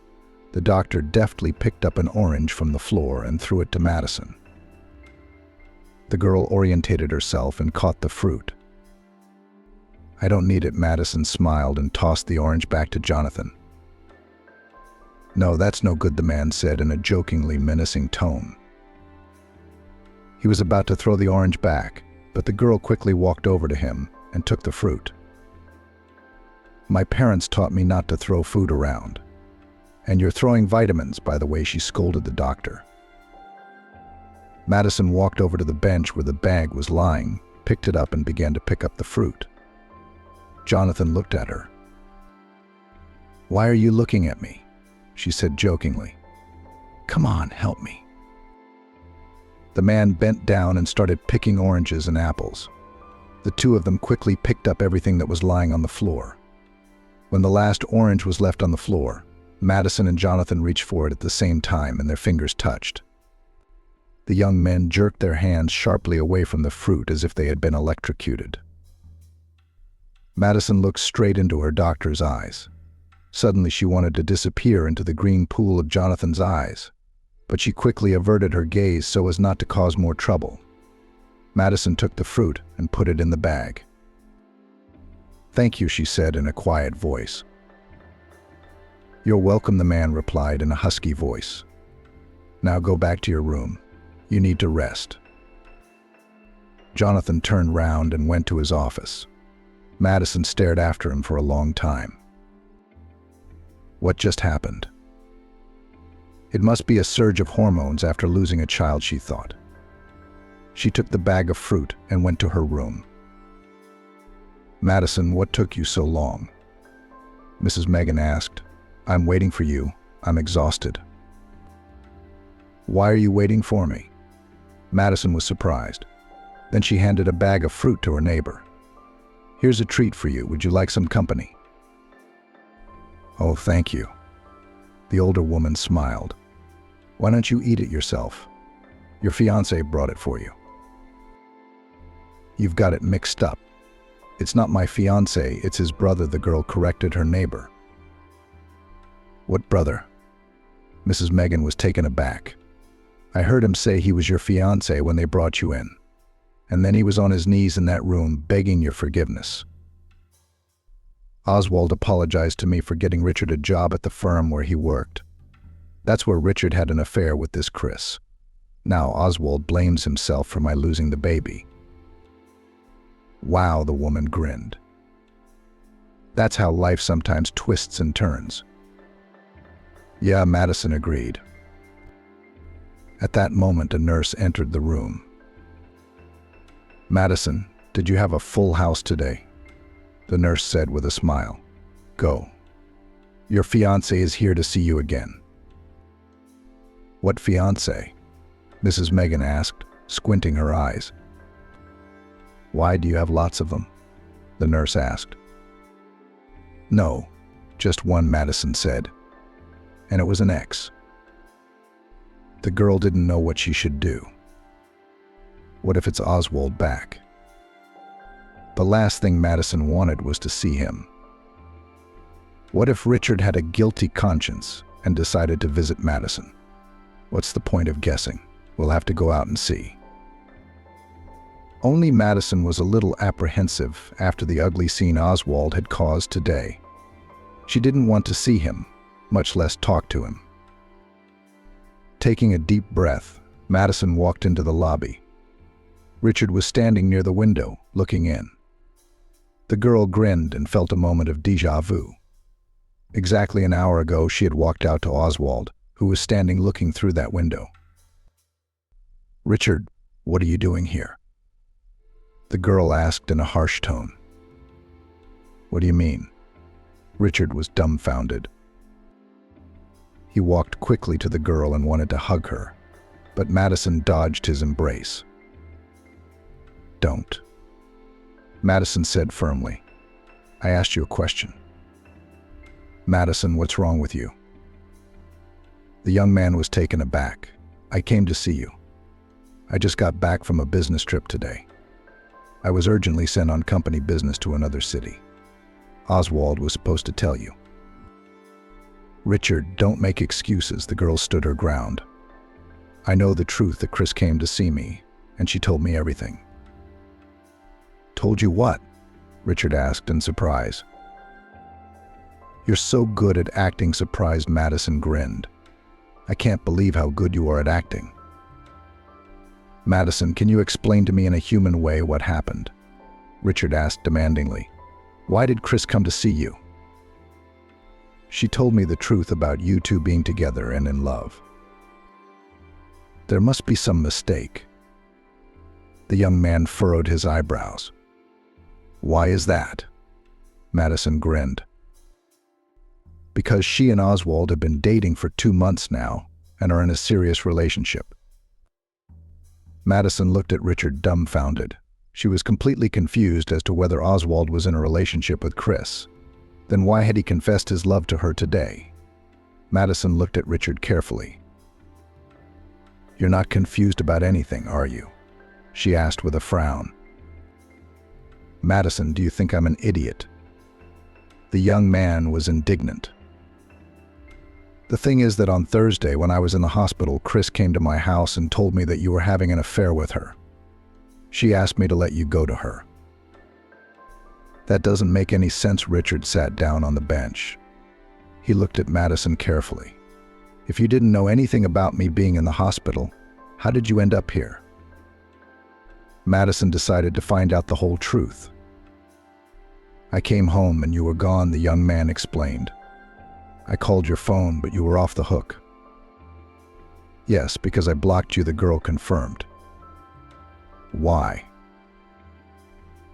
The doctor deftly picked up an orange from the floor and threw it to Madison. The girl orientated herself and caught the fruit. "I don't need it," Madison smiled and tossed the orange back to Jonathan. "No, that's no good," the man said in a jokingly menacing tone. He was about to throw the orange back, but the girl quickly walked over to him and took the fruit. My parents taught me not to throw food around. And you're throwing vitamins, by the way, she scolded the doctor. Madison walked over to the bench where the bag was lying, picked it up and began to pick up the fruit. Jonathan looked at her. "Why are you looking at me?" she said jokingly. "Come on, help me." The man bent down and started picking oranges and apples. The two of them quickly picked up everything that was lying on the floor. When the last orange was left on the floor, Madison and Jonathan reached for it at the same time and their fingers touched. The young men jerked their hands sharply away from the fruit as if they had been electrocuted. Madison looked straight into her doctor's eyes. Suddenly she wanted to disappear into the green pool of Jonathan's eyes, but she quickly averted her gaze so as not to cause more trouble. Madison took the fruit and put it in the bag. "Thank you," she said in a quiet voice. "You're welcome," the man replied in a husky voice. "Now go back to your room. You need to rest." Jonathan turned round and went to his office. Madison stared after him for a long time. What just happened? It must be a surge of hormones after losing a child, she thought. She took the bag of fruit and went to her room. "Madison, what took you so long?" Mrs. Megan asked. "I'm waiting for you. I'm exhausted." "Why are you waiting for me?" Madison was surprised. Then she handed a bag of fruit to her neighbor. "Here's a treat for you. Would you like some company?" "Oh, thank you." The older woman smiled. "Why don't you eat it yourself? Your fiancé brought it for you." "You've got it mixed up. It's not my fiancé, it's his brother," the girl corrected her neighbor. "What brother?" Mrs. Megan was taken aback. "I heard him say he was your fiancé when they brought you in. And then he was on his knees in that room begging your forgiveness. Oswald apologized to me for getting Richard a job at the firm where he worked. That's where Richard had an affair with this Chris. Now Oswald blames himself for my losing the baby." "Wow," the woman grinned. "That's how life sometimes twists and turns." "Yeah," Madison agreed. At that moment, a nurse entered the room. "Madison, did you have a full house today?" The nurse said with a smile. "Go. Your fiancé is here to see you again." "What fiancé?" Mrs. Megan asked, squinting her eyes. "Why, do you have lots of them?" the nurse asked. "No, just one," Madison said. "And it was an ex." The girl didn't know what she should do. What if it's Oswald back? The last thing Madison wanted was to see him. What if Richard had a guilty conscience and decided to visit Madison? What's the point of guessing? We'll have to go out and see. Only Madison was a little apprehensive after the ugly scene Oswald had caused today. She didn't want to see him, much less talk to him. Taking a deep breath, Madison walked into the lobby. Richard was standing near the window, looking in. The girl grinned and felt a moment of déjà vu. Exactly an hour ago, she had walked out to Oswald, who was standing looking through that window. "Richard, what are you doing here?" the girl asked in a harsh tone. "What do you mean?" Richard was dumbfounded. He walked quickly to the girl and wanted to hug her, but Madison dodged his embrace. "Don't," Madison said firmly. "I asked you a question." "Madison, what's wrong with you?" The young man was taken aback. "I came to see you. I just got back from a business trip today. I was urgently sent on company business to another city. Oswald was supposed to tell you." "Richard, don't make excuses," the girl stood her ground. "I know the truth that Chris came to see me, and she told me everything." "Told you what?" Richard asked in surprise. "You're so good at acting," surprised Madison grinned. "I can't believe how good you are at acting." "Madison, can you explain to me in a human way what happened?" Richard asked demandingly. "Why did Chris come to see you? She told me the truth about you two being together and in love. There must be some mistake. The young man furrowed his eyebrows. Why is that? Madison grinned. Because she and Oswald have been dating for 2 months now and are in a serious relationship. Madison looked at Richard dumbfounded. She was completely confused as to whether Oswald was in a relationship with Chris. Then why had he confessed his love to her today? Madison looked at Richard carefully. You're not confused about anything, are you? She asked with a frown. Madison, do you think I'm an idiot? The young man was indignant. The thing is that on Thursday, when I was in the hospital, Chris came to my house and told me that you were having an affair with her. She asked me to let you go to her. That doesn't make any sense. Richard sat down on the bench. He looked at Madison carefully. If you didn't know anything about me being in the hospital, how did you end up here? Madison decided to find out the whole truth. I came home and you were gone, the young man explained. I called your phone, but you were off the hook. Yes, because I blocked you, the girl confirmed. Why?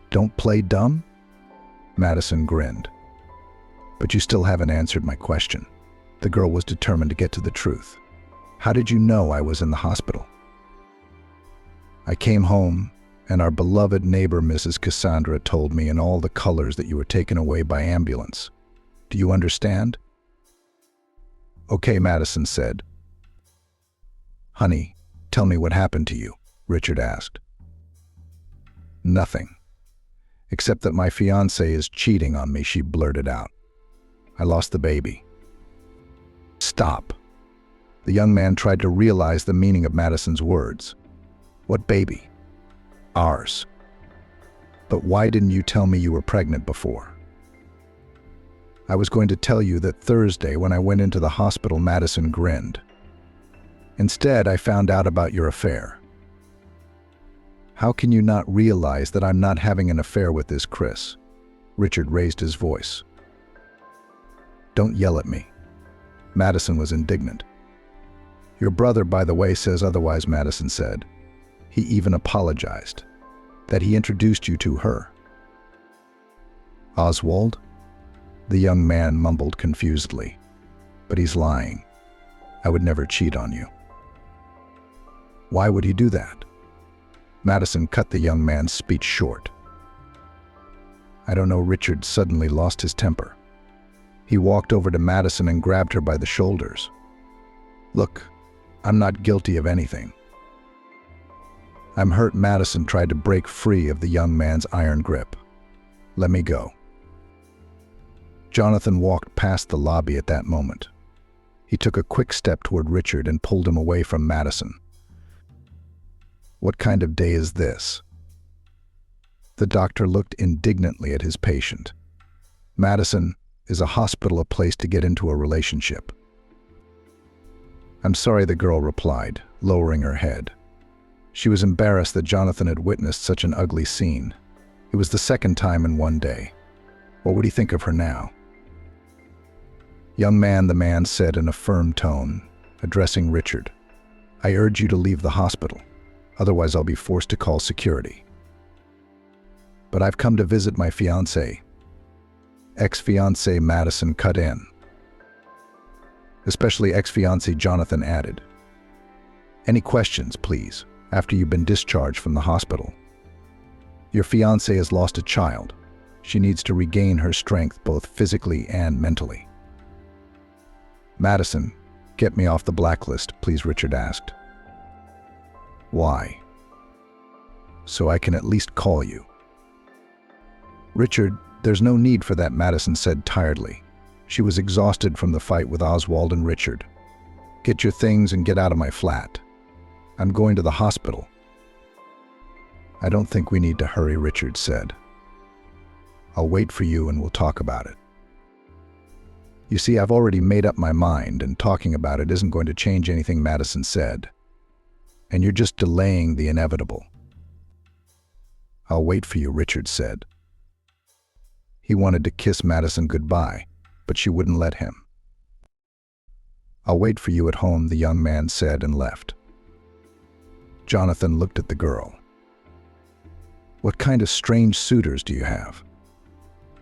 Don't play dumb? Madison grinned. But you still haven't answered my question. The girl was determined to get to the truth. How did you know I was in the hospital? I came home, and our beloved neighbor, Mrs. Cassandra, told me in all the colors that you were taken away by ambulance. Do you understand? Okay, Madison said. Honey, tell me what happened to you, Richard asked. Nothing. Except that my fiancé is cheating on me, she blurted out. I lost the baby. Stop. The young man tried to realize the meaning of Madison's words. What baby? Ours. But why didn't you tell me you were pregnant before? I was going to tell you that Thursday when I went into the hospital, Madison grinned. Instead, I found out about your affair. How can you not realize that I'm not having an affair with this Chris? Richard raised his voice. Don't yell at me. Madison was indignant. Your brother, by the way, says otherwise, Madison said. He even apologized. That he introduced you to her. Oswald? The young man mumbled confusedly. But he's lying. I would never cheat on you. Why would he do that? Madison cut the young man's speech short. I don't know. Richard suddenly lost his temper. He walked over to Madison and grabbed her by the shoulders. Look, I'm not guilty of anything. I'm hurt. Madison tried to break free of the young man's iron grip. Let me go. Jonathan walked past the lobby at that moment. He took a quick step toward Richard and pulled him away from Madison. What kind of day is this? The doctor looked indignantly at his patient. Madison, is a hospital a place to get into a relationship? I'm sorry, the girl replied, lowering her head. She was embarrassed that Jonathan had witnessed such an ugly scene. It was the second time in one day. What would he think of her now? Young man, the man said in a firm tone, addressing Richard. I urge you to leave the hospital. Otherwise, I'll be forced to call security. But I've come to visit my fiancé. Ex-fiancé, Madison cut in. Especially ex-fiancé, Jonathan added. Any questions, please, after you've been discharged from the hospital. Your fiancé has lost a child. She needs to regain her strength both physically and mentally. Madison, get me off the blacklist, please, Richard asked. Why? So I can at least call you. Richard, there's no need for that, Madison said tiredly. She was exhausted from the fight with Oswald and Richard. Get your things and get out of my flat. I'm going to the hospital. I don't think we need to hurry, Richard said. I'll wait for you and we'll talk about it. You see, I've already made up my mind, and talking about it isn't going to change anything, Madison said. And you're just delaying the inevitable. I'll wait for you, Richard said. He wanted to kiss Madison goodbye, but she wouldn't let him. "I'll wait for you at home," the young man said and left. Jonathan looked at the girl. "What kind of strange suitors do you have?"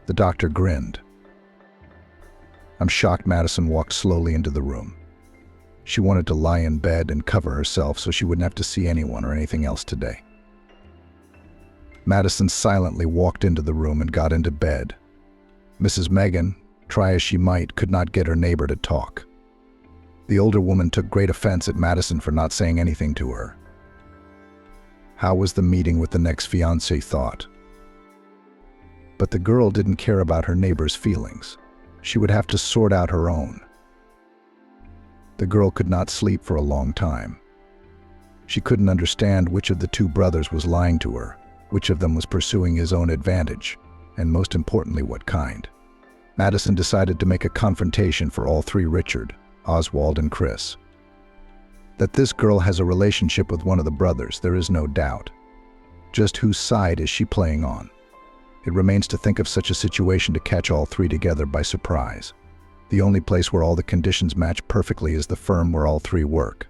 The doctor grinned. "I'm shocked." Madison walked slowly into the room. She wanted to lie in bed and cover herself so she wouldn't have to see anyone or anything else today. Madison silently walked into the room and got into bed. Mrs. Megan, try as she might, could not get her neighbor to talk. The older woman took great offense at Madison for not saying anything to her. How was the meeting with the next fiancé thought? But the girl didn't care about her neighbor's feelings. She would have to sort out her own. The girl could not sleep for a long time. She couldn't understand which of the two brothers was lying to her, which of them was pursuing his own advantage, and most importantly, what kind. Madison decided to make a confrontation for all three: Richard, Oswald, and Chris. That this girl has a relationship with one of the brothers, there is no doubt. Just whose side is she playing on? It remains to think of such a situation to catch all three together by surprise. The only place where all the conditions match perfectly is the firm where all three work.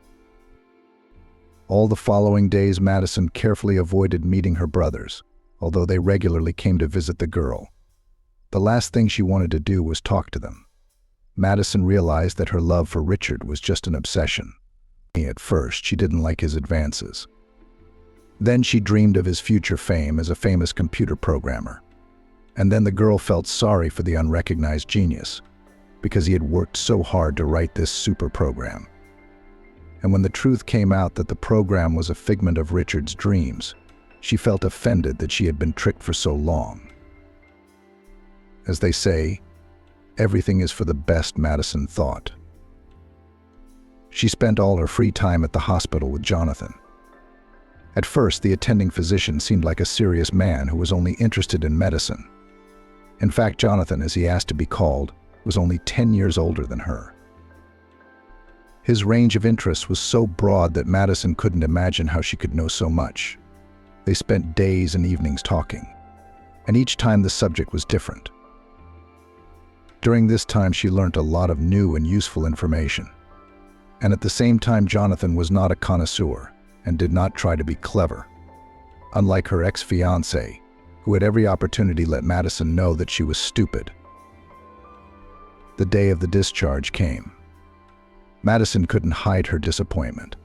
All the following days, Madison carefully avoided meeting her brothers, although they regularly came to visit the girl. The last thing she wanted to do was talk to them. Madison realized that her love for Richard was just an obsession. At first, she didn't like his advances. Then she dreamed of his future fame as a famous computer programmer. And then the girl felt sorry for the unrecognized genius, because he had worked so hard to write this super program. And when the truth came out that the program was a figment of Richard's dreams, she felt offended that she had been tricked for so long. As they say, everything is for the best, Madison thought. She spent all her free time at the hospital with Jonathan. At first, the attending physician seemed like a serious man who was only interested in medicine. In fact, Jonathan, as he asked to be called, was only 10 years older than her. His range of interests was so broad that Madison couldn't imagine how she could know so much. They spent days and evenings talking, and each time the subject was different. During this time, she learned a lot of new and useful information. And at the same time, Jonathan was not a connoisseur and did not try to be clever. Unlike her ex-fiancé, who at every opportunity let Madison know that she was stupid. The day of the discharge came. Madison couldn't hide her disappointment.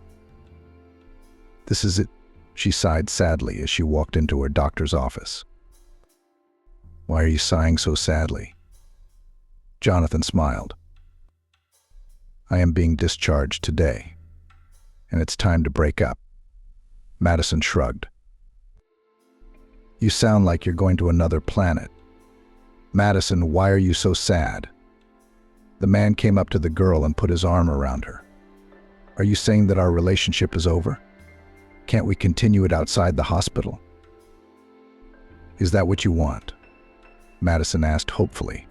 "This is it," she sighed sadly as she walked into her doctor's office. "Why are you sighing so sadly?" Jonathan smiled. "I am being discharged today, and it's time to break up." Madison shrugged. "You sound like you're going to another planet." "Madison, why are you so sad?" The man came up to the girl and put his arm around her. "Are you saying that our relationship is over? Can't we continue it outside the hospital?" "Is that what you want?" Madison asked hopefully.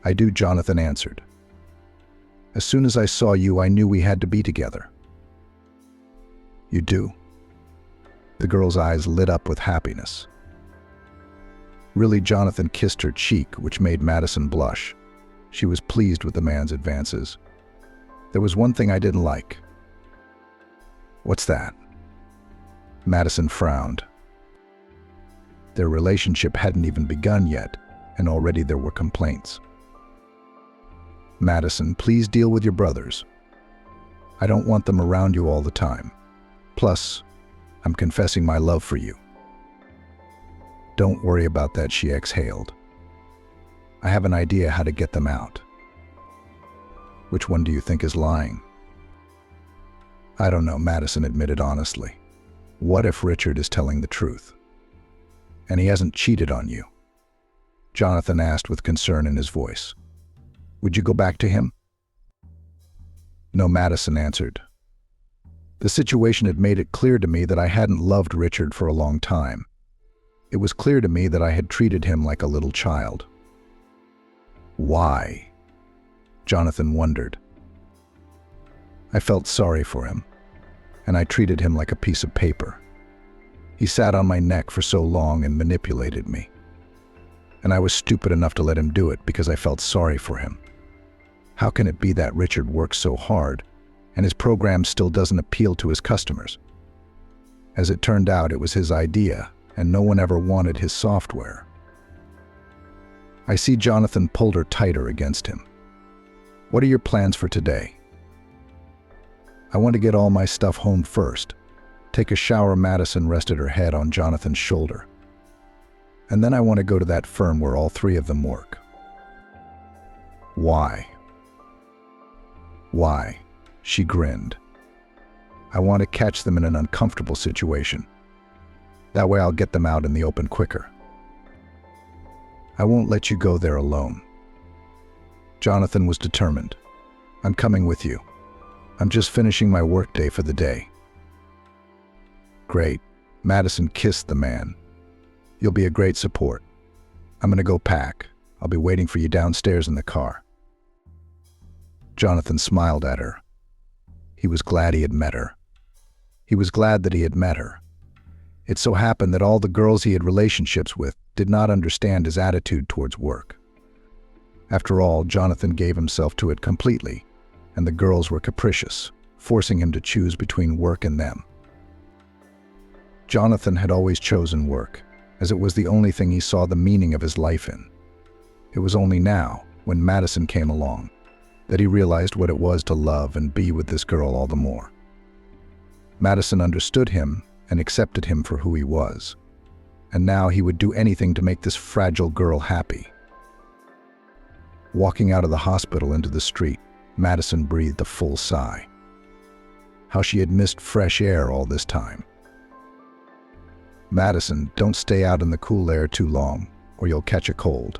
"I do," Jonathan answered. "As soon as I saw you, I knew we had to be together." "You do?" The girl's eyes lit up with happiness. Really, Jonathan kissed her cheek, which made Madison blush. She was pleased with the man's advances. "There was one thing I didn't like." "What's that?" Madison frowned. Their relationship hadn't even begun yet, and already there were complaints. "Madison, please deal with your brothers. I don't want them around you all the time. Plus, I'm confessing my love for you." "Don't worry about that," she exhaled. "I have an idea how to get them out." "Which one do you think is lying?" "I don't know," Madison admitted honestly. "What if Richard is telling the truth? And he hasn't cheated on you?" Jonathan asked with concern in his voice. "Would you go back to him?" "No," Madison answered. "The situation had made it clear to me that I hadn't loved Richard for a long time. It was clear to me that I had treated him like a little child." "Why?" Jonathan wondered. "I felt sorry for him, and I treated him like a piece of paper. He sat on my neck for so long and manipulated me. and I was stupid enough to let him do it because I felt sorry for him. How can it be that Richard works so hard and his program still doesn't appeal to his customers? As it turned out, it was his idea, and no one ever wanted his software. I see Jonathan pulled her tighter against him. What are your plans for today? I want to get all my stuff home first. Take a shower. Madison rested her head on Jonathan's shoulder. And then I want to go to that firm where all three of them work. Why? Why? She grinned. I want to catch them in an uncomfortable situation. That way I'll get them out in the open quicker. I won't let you go there alone. Jonathan was determined. I'm coming with you. I'm just finishing my workday for the day. Great. Madison kissed the man. You'll be a great support. I'm going to go pack. I'll be waiting for you downstairs in the car. Jonathan smiled at her. He was glad he had met her. He was glad that he had met her. It so happened that all the girls he had relationships with did not understand his attitude towards work. After all, Jonathan gave himself to it completely, and the girls were capricious, forcing him to choose between work and them. Jonathan had always chosen work, as it was the only thing he saw the meaning of his life in. It was only now, when Madison came along, that he realized what it was to love and be with this girl all the more. Madison understood him and accepted him for who he was, and now he would do anything to make this fragile girl happy. Walking out of the hospital into the street, Madison breathed a full sigh. How she had missed fresh air all this time. Madison, don't stay out in the cool air too long, or you'll catch a cold.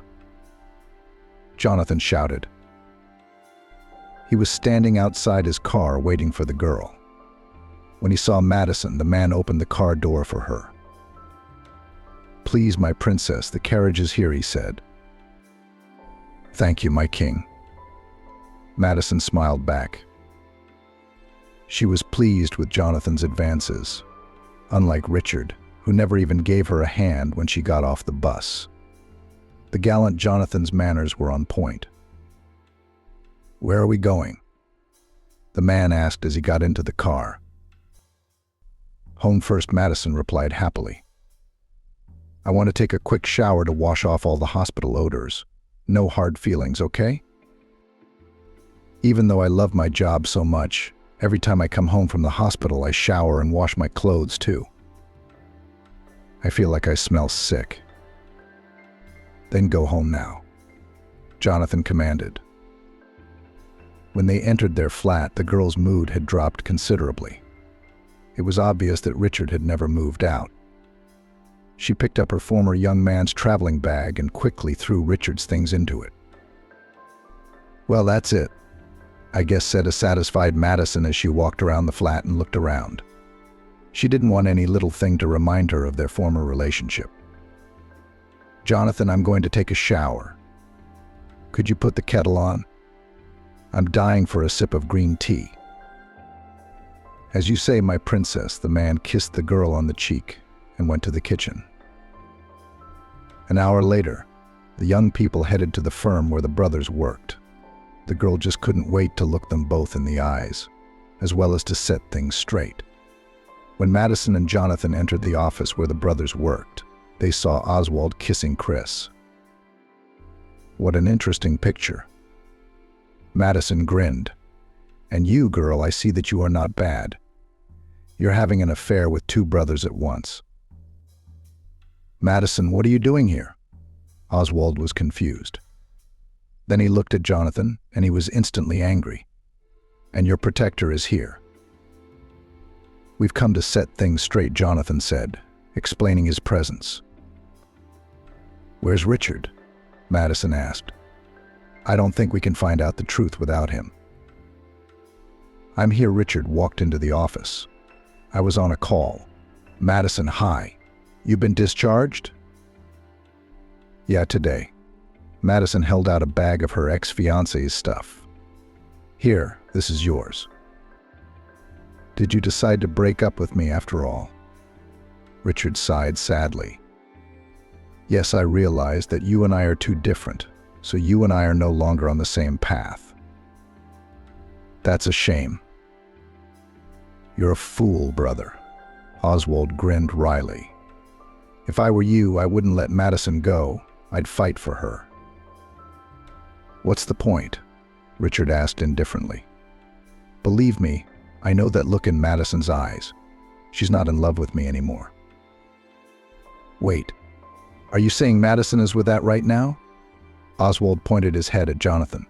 Jonathan shouted. He was standing outside his car waiting for the girl. When he saw Madison, the man opened the car door for her. Please, my princess, the carriage is here, he said. Thank you, my king. Madison smiled back. She was pleased with Jonathan's advances, unlike Richard, who never even gave her a hand when she got off the bus. The gallant Jonathan's manners were on point. Where are we going? The man asked as he got into the car. Home first, Madison replied happily. I want to take a quick shower to wash off all the hospital odors. No hard feelings, okay? Even though I love my job so much, every time I come home from the hospital, I shower and wash my clothes too. I feel like I smell sick. Then go home now, Jonathan commanded. When they entered their flat, the girl's mood had dropped considerably. It was obvious that Richard had never moved out. She picked up her former young man's traveling bag and quickly threw Richard's things into it. Well, that's it, I guess, said a satisfied Madison as she walked around the flat and looked around. She didn't want any little thing to remind her of their former relationship. Jonathan, I'm going to take a shower. Could you put the kettle on? I'm dying for a sip of green tea. As you say, my princess, the man kissed the girl on the cheek and went to the kitchen. An hour later, the young people headed to the firm where the brothers worked. The girl just couldn't wait to look them both in the eyes, as well as to set things straight. When Madison and Jonathan entered the office where the brothers worked, they saw Oswald kissing Chris. What an interesting picture. Madison grinned. And you, girl, I see that you are not bad. You're having an affair with two brothers at once. Madison, what are you doing here? Oswald was confused. Then he looked at Jonathan, and he was instantly angry. And your protector is here. We've come to set things straight, Jonathan said, explaining his presence. Where's Richard? Madison asked. I don't think we can find out the truth without him. I'm here. Richard walked into the office. I was on a call. Madison, hi. You been discharged? Yeah, today. Madison held out a bag of her ex-fiance's stuff. Here, this is yours. Did you decide to break up with me after all? Richard sighed sadly. Yes, I realize that you and I are too different, so you and I are no longer on the same path. That's a shame. You're a fool, brother. Oswald grinned wryly. If I were you, I wouldn't let Madison go. I'd fight for her. What's the point? Richard asked indifferently. Believe me, I know that look in Madison's eyes. She's not in love with me anymore. Wait, are you saying Madison is with that right now? Oswald pointed his head at Jonathan.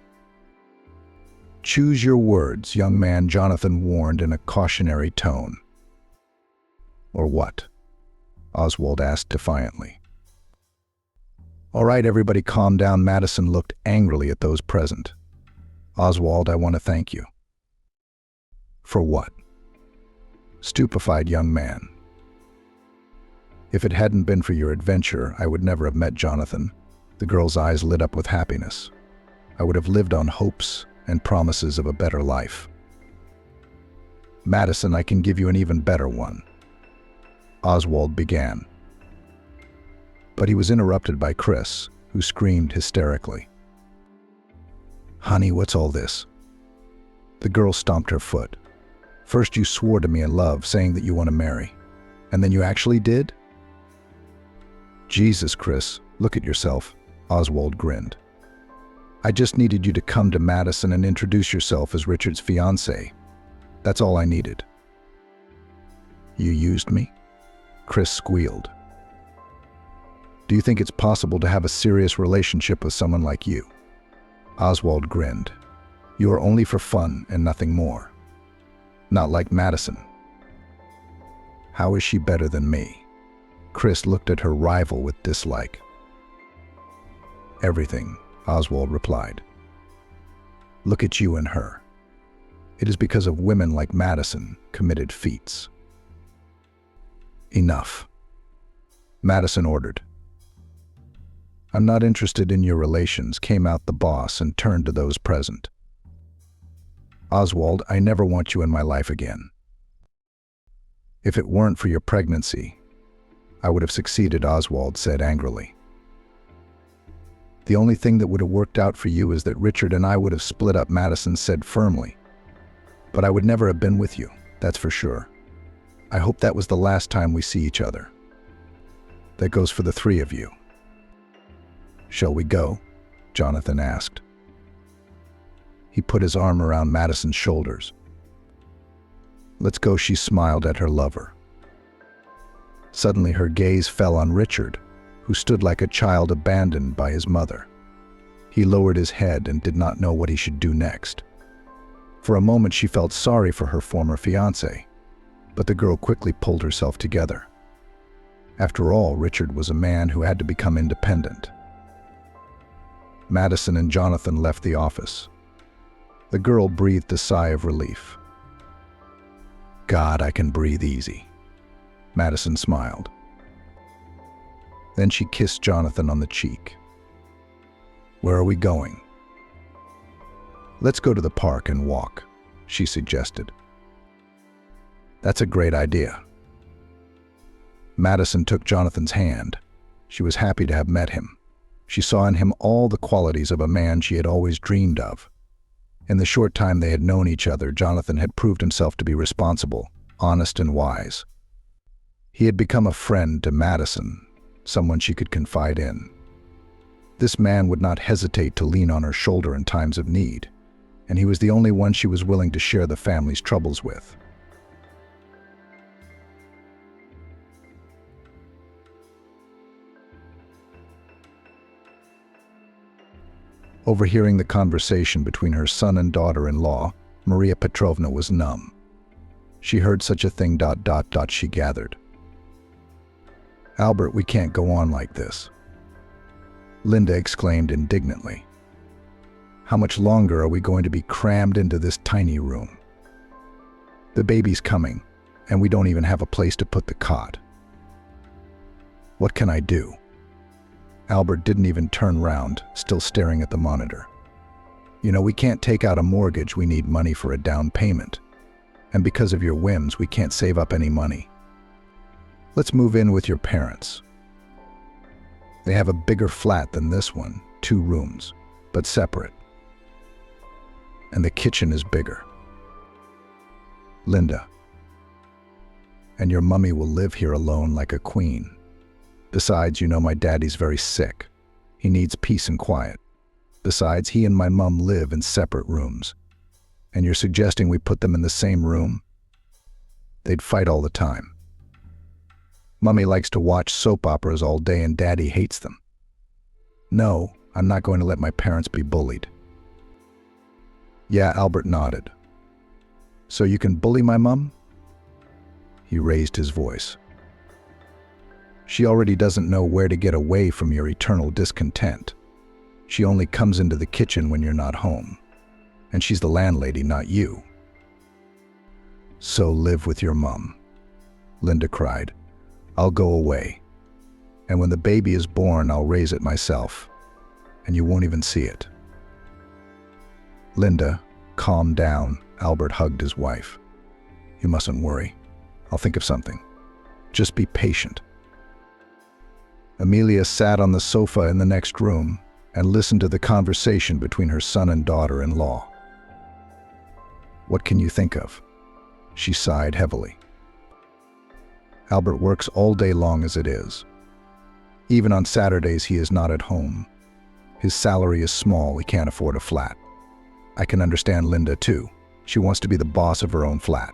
Choose your words, young man, Jonathan warned in a cautionary tone. Or what? Oswald asked defiantly. All right, everybody calm down. Madison looked angrily at those present. Oswald, I want to thank you. For what? Stupefied young man. If it hadn't been for your adventure, I would never have met Jonathan. The girl's eyes lit up with happiness. I would have lived on hopes and promises of a better life. Madison, I can give you an even better one. Oswald began. But he was interrupted by Chris, who screamed hysterically. Honey, what's all this? The girl stomped her foot. First you swore to me in love, saying that you want to marry. And then you actually did? Jesus, Chris, look at yourself. Oswald grinned. I just needed you to come to Madison and introduce yourself as Richard's fiancée. That's all I needed. You used me? Chris squealed. Do you think it's possible to have a serious relationship with someone like you? Oswald grinned. You are only for fun and nothing more. Not like Madison. How is she better than me? Chris looked at her rival with dislike. Everything, Oswald replied. Look at you and her. It is because of women like Madison committed feats. Enough. Madison ordered. I'm not interested in your relations, came out the boss and turned to those present. Oswald, I never want you in my life again. If it weren't for your pregnancy, I would have succeeded, Oswald said angrily. The only thing that would have worked out for you is that Richard and I would have split up, Madison said firmly. But I would never have been with you, that's for sure. I hope that was the last time we see each other. That goes for the three of you. Shall we go? Jonathan asked. He put his arm around Madison's shoulders. Let's go, she smiled at her lover. Suddenly her gaze fell on Richard, who stood like a child abandoned by his mother. He lowered his head and did not know what he should do next. For a moment she felt sorry for her former fiancé, but the girl quickly pulled herself together. After all, Richard was a man who had to become independent. Madison and Jonathan left the office. The girl breathed a sigh of relief. God, I can breathe easy. Madison smiled. Then she kissed Jonathan on the cheek. Where are we going? Let's go to the park and walk, she suggested. That's a great idea. Madison took Jonathan's hand. She was happy to have met him. She saw in him all the qualities of a man she had always dreamed of. In the short time they had known each other, Jonathan had proved himself to be responsible, honest, and wise. He had become a friend to Madison, someone she could confide in. This man would not hesitate to lean on her shoulder in times of need, and he was the only one she was willing to share the family's troubles with. Overhearing the conversation between her son and daughter-in-law, Maria Petrovna was numb. She heard such a thing, she gathered. Albert, we can't go on like this. Linda exclaimed indignantly. How much longer are we going to be crammed into this tiny room? The baby's coming, and we don't even have a place to put the cot. What can I do? Albert didn't even turn round, still staring at the monitor. You know, we can't take out a mortgage, we need money for a down payment. And because of your whims, we can't save up any money. Let's move in with your parents. They have a bigger flat than this one, 2 rooms, but separate. And the kitchen is bigger. Linda. And your mummy will live here alone like a queen. Besides, you know my daddy's very sick. He needs peace and quiet. Besides, he and my mum live in separate rooms. And you're suggesting we put them in the same room? They'd fight all the time. Mummy likes to watch soap operas all day and Daddy hates them. No, I'm not going to let my parents be bullied. Yeah, Albert nodded. So you can bully my mum? He raised his voice. She already doesn't know where to get away from your eternal discontent. She only comes into the kitchen when you're not home. And she's the landlady, not you. So live with your mum, Linda cried. I'll go away. And when the baby is born, I'll raise it myself. And you won't even see it. Linda, calm down, Albert hugged his wife. You mustn't worry. I'll think of something. Just be patient. Amelia sat on the sofa in the next room and listened to the conversation between her son and daughter-in-law. What can you think of? She sighed heavily. Albert works all day long as it is. Even on Saturdays he is not at home. His salary is small, he can't afford a flat. I can understand Linda too. She wants to be the boss of her own flat.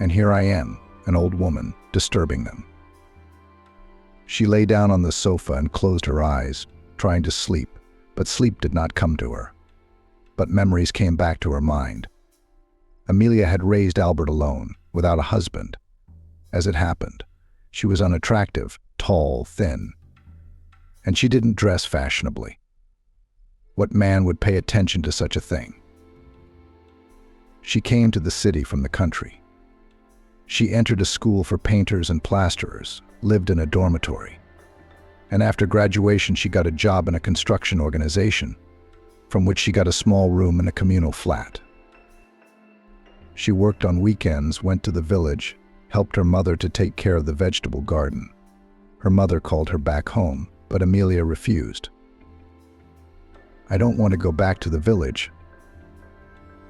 And here I am, an old woman, disturbing them. She lay down on the sofa and closed her eyes, trying to sleep, but sleep did not come to her. But memories came back to her mind. Amelia had raised Albert alone, without a husband. As it happened, she was unattractive, tall, thin. And she didn't dress fashionably. What man would pay attention to such a thing? She came to the city from the country. She entered a school for painters and plasterers, lived in a dormitory. And after graduation, she got a job in a construction organization, from which she got a small room in a communal flat. She worked on weekends, went to the village, helped her mother to take care of the vegetable garden. Her mother called her back home, but Amelia refused. I don't want to go back to the village.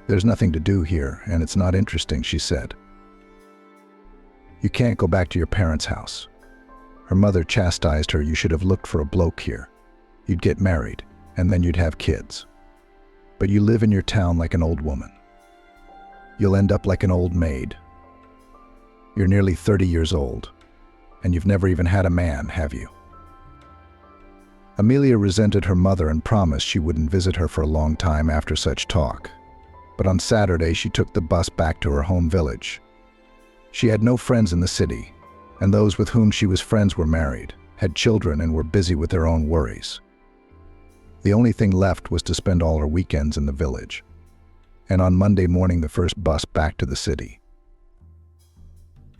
There's nothing to do here, and it's not interesting, she said. You can't go back to your parents' house. Her mother chastised her. You should have looked for a bloke here. You'd get married, and then you'd have kids. But you live in your town like an old woman. You'll end up like an old maid. You're nearly 30 years old, and you've never even had a man, have you? Amelia resented her mother and promised she wouldn't visit her for a long time after such talk. But on Saturday, she took the bus back to her home village. She had no friends in the city, and those with whom she was friends were married, had children, and were busy with their own worries. The only thing left was to spend all her weekends in the village. And on Monday morning, the first bus back to the city.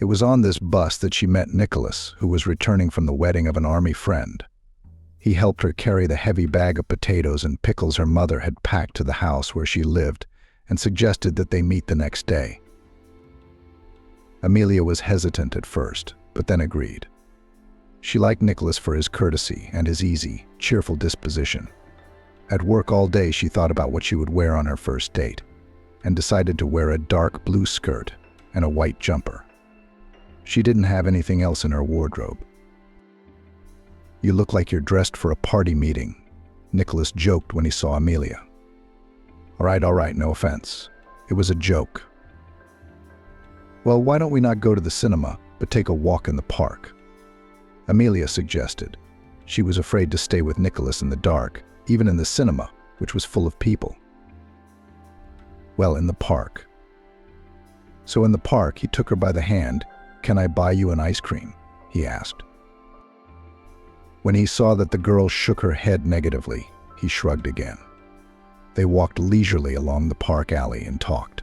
It was on this bus that she met Nicholas, who was returning from the wedding of an army friend. He helped her carry the heavy bag of potatoes and pickles her mother had packed to the house where she lived, and suggested that they meet the next day. Amelia was hesitant at first, but then agreed. She liked Nicholas for his courtesy and his easy, cheerful disposition. At work all day, she thought about what she would wear on her first date, and decided to wear a dark blue skirt and a white jumper. She didn't have anything else in her wardrobe. You look like you're dressed for a party meeting, Nicholas joked when he saw Amelia. All right, no offense. It was a joke. Well, why don't we not go to the cinema, but take a walk in the park? Amelia suggested. She was afraid to stay with Nicholas in the dark, even in the cinema, which was full of people. Well, in the park. So in the park, he took her by the hand. Can I buy you an ice cream? He asked. When he saw that the girl shook her head negatively, he shrugged again. They walked leisurely along the park alley and talked.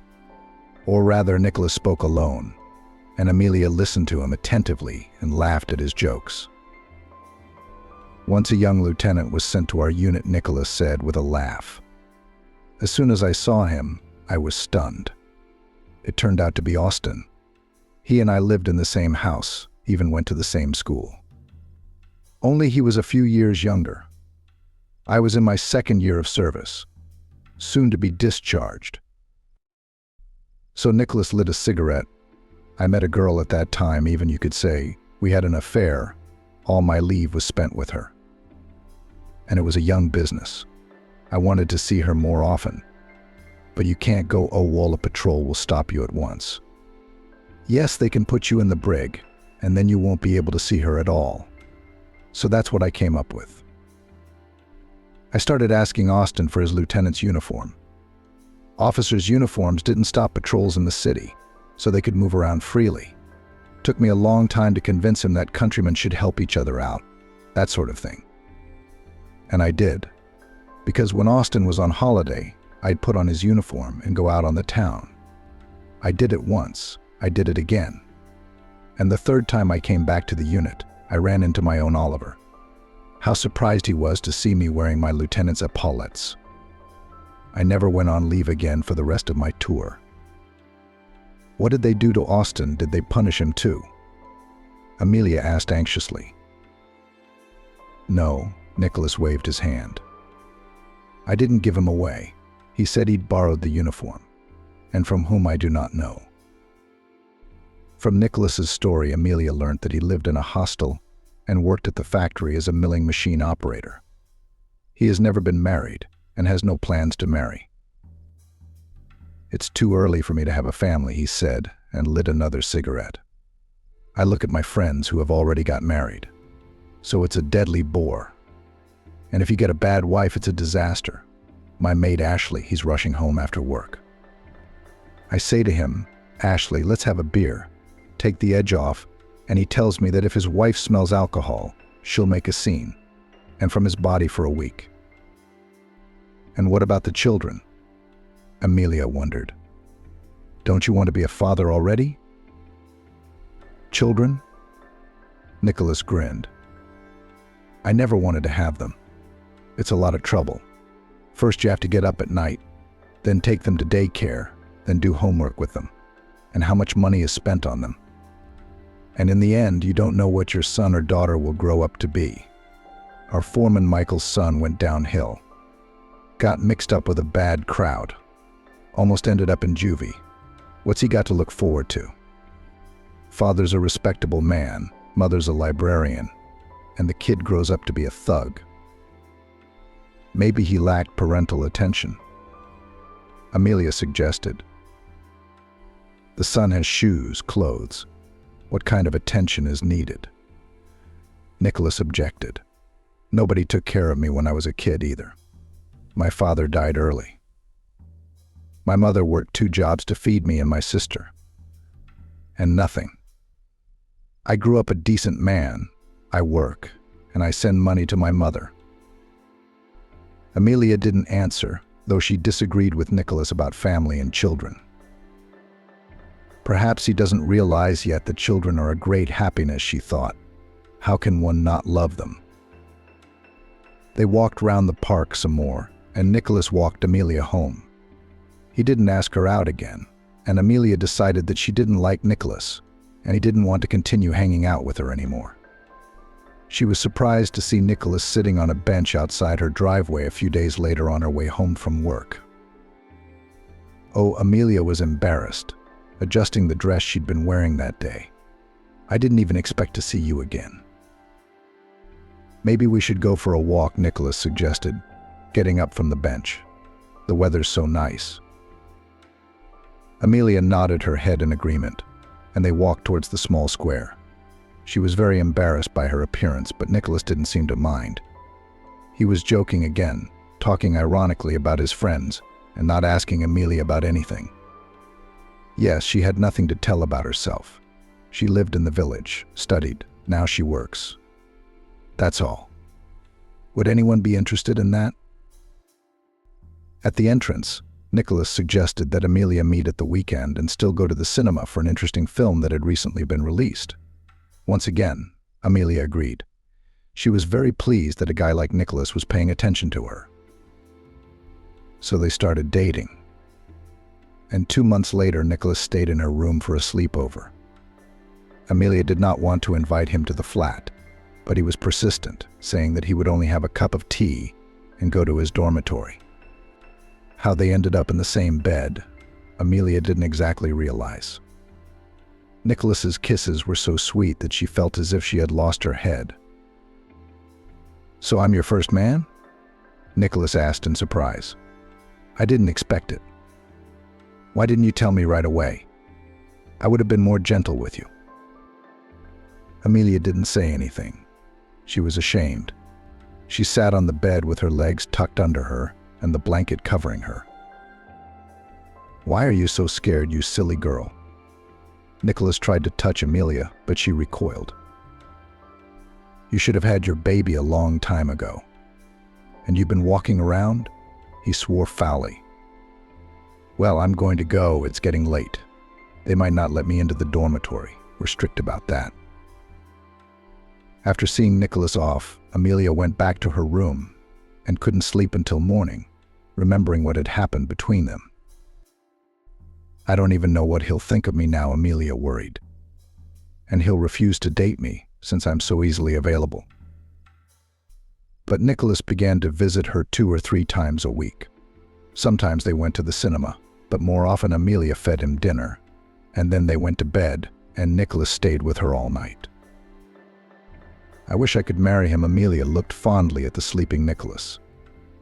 Or rather, Nicholas spoke alone, and Amelia listened to him attentively and laughed at his jokes. Once a young lieutenant was sent to our unit, Nicholas said with a laugh. As soon as I saw him, I was stunned. It turned out to be Austin. He and I lived in the same house, even went to the same school. Only he was a few years younger. I was in my second year of service, soon to be discharged. So Nicholas lit a cigarette. I met a girl at that time, even you could say. We had an affair. All my leave was spent with her. And it was a young business. I wanted to see her more often. But you can't go, oh, Walla Patrol will stop you at once. Yes, they can put you in the brig, and then you won't be able to see her at all. So that's what I came up with. I started asking Austin for his lieutenant's uniform. Officers' uniforms didn't stop patrols in the city, so they could move around freely. Took me a long time to convince him that countrymen should help each other out, that sort of thing. And I did, because when Austin was on holiday, I'd put on his uniform and go out on the town. I did it once, I did it again. And the third time I came back to the unit, I ran into my own Oliver. How surprised he was to see me wearing my lieutenant's epaulettes. I never went on leave again for the rest of my tour. What did they do to Austin? Did they punish him too? Amelia asked anxiously. No, Nicholas waved his hand. I didn't give him away. He said he'd borrowed the uniform, and from whom I do not know. From Nicholas's story, Amelia learned that he lived in a hostel and worked at the factory as a milling machine operator. He has never been married and has no plans to marry. It's too early for me to have a family, he said, and lit another cigarette. I look at my friends who have already got married. So it's a deadly bore. And if you get a bad wife, it's a disaster. My mate Ashley, he's rushing home after work. I say to him, Ashley, let's have a beer. Take the edge off, and he tells me that if his wife smells alcohol, she'll make a scene, and from his body for a week. And what about the children? Amelia wondered. Don't you want to be a father already? Children? Nicholas grinned. I never wanted to have them. It's a lot of trouble. First you have to get up at night, then take them to daycare, then do homework with them, and how much money is spent on them. And in the end, you don't know what your son or daughter will grow up to be. Our foreman Michael's son went downhill. Got mixed up with a bad crowd. Almost ended up in juvie. What's he got to look forward to? Father's a respectable man, mother's a librarian, and the kid grows up to be a thug. Maybe he lacked parental attention. Amelia suggested. The son has shoes, clothes. What kind of attention is needed? Nicholas objected. Nobody took care of me when I was a kid either. My father died early. My mother worked 2 jobs to feed me and my sister. And nothing. I grew up a decent man. I work, and I send money to my mother. Amelia didn't answer, though she disagreed with Nicholas about family and children. Perhaps he doesn't realize yet that children are a great happiness, she thought. How can one not love them? They walked round the park some more, and Nicholas walked Amelia home. He didn't ask her out again, and Amelia decided that she didn't like Nicholas, and he didn't want to continue hanging out with her anymore. She was surprised to see Nicholas sitting on a bench outside her driveway a few days later on her way home from work. Oh, Amelia was embarrassed, adjusting the dress she'd been wearing that day. I didn't even expect to see you again. Maybe we should go for a walk, Nicholas suggested, getting up from the bench. The weather's so nice. Amelia nodded her head in agreement, and they walked towards the small square. She was very embarrassed by her appearance, but Nicholas didn't seem to mind. He was joking again, talking ironically about his friends, and not asking Amelia about anything. Yes, she had nothing to tell about herself. She lived in the village, studied, now she works. That's all. Would anyone be interested in that? At the entrance, Nicholas suggested that Amelia meet at the weekend and still go to the cinema for an interesting film that had recently been released. Once again, Amelia agreed. She was very pleased that a guy like Nicholas was paying attention to her. So they started dating. And 2 months later, Nicholas stayed in her room for a sleepover. Amelia did not want to invite him to the flat, but he was persistent, saying that he would only have a cup of tea and go to his dormitory. How they ended up in the same bed, Amelia didn't exactly realize. Nicholas's kisses were so sweet that she felt as if she had lost her head. "So I'm your first man?" Nicholas asked in surprise. "I didn't expect it. Why didn't you tell me right away? I would have been more gentle with you." Amelia didn't say anything. She was ashamed. She sat on the bed with her legs tucked under her and the blanket covering her. "Why are you so scared, you silly girl?" Nicholas tried to touch Amelia, but she recoiled. "You should have had your baby a long time ago. And you've been walking around?" He swore foully. "Well, I'm going to go. It's getting late. They might not let me into the dormitory. We're strict about that." After seeing Nicholas off, Amelia went back to her room and couldn't sleep until morning, remembering what had happened between them. "I don't even know what he'll think of me now," Amelia worried. "And he'll refuse to date me since I'm so easily available." But Nicholas began to visit her 2 or 3 times a week. Sometimes they went to the cinema, but more often Amelia fed him dinner, and then they went to bed, and Nicholas stayed with her all night. "I wish I could marry him," Amelia looked fondly at the sleeping Nicholas.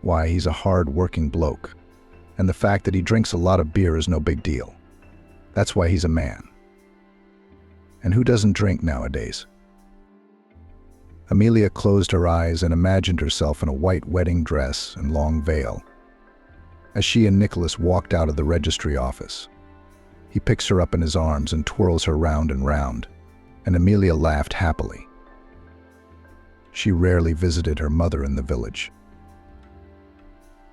"Why, he's a hard-working bloke, and the fact that he drinks a lot of beer is no big deal. That's why he's a man. And who doesn't drink nowadays?" Amelia closed her eyes and imagined herself in a white wedding dress and long veil. As she and Nicholas walked out of the registry office, he picks her up in his arms and twirls her round and round, and Amelia laughed happily. She rarely visited her mother in the village.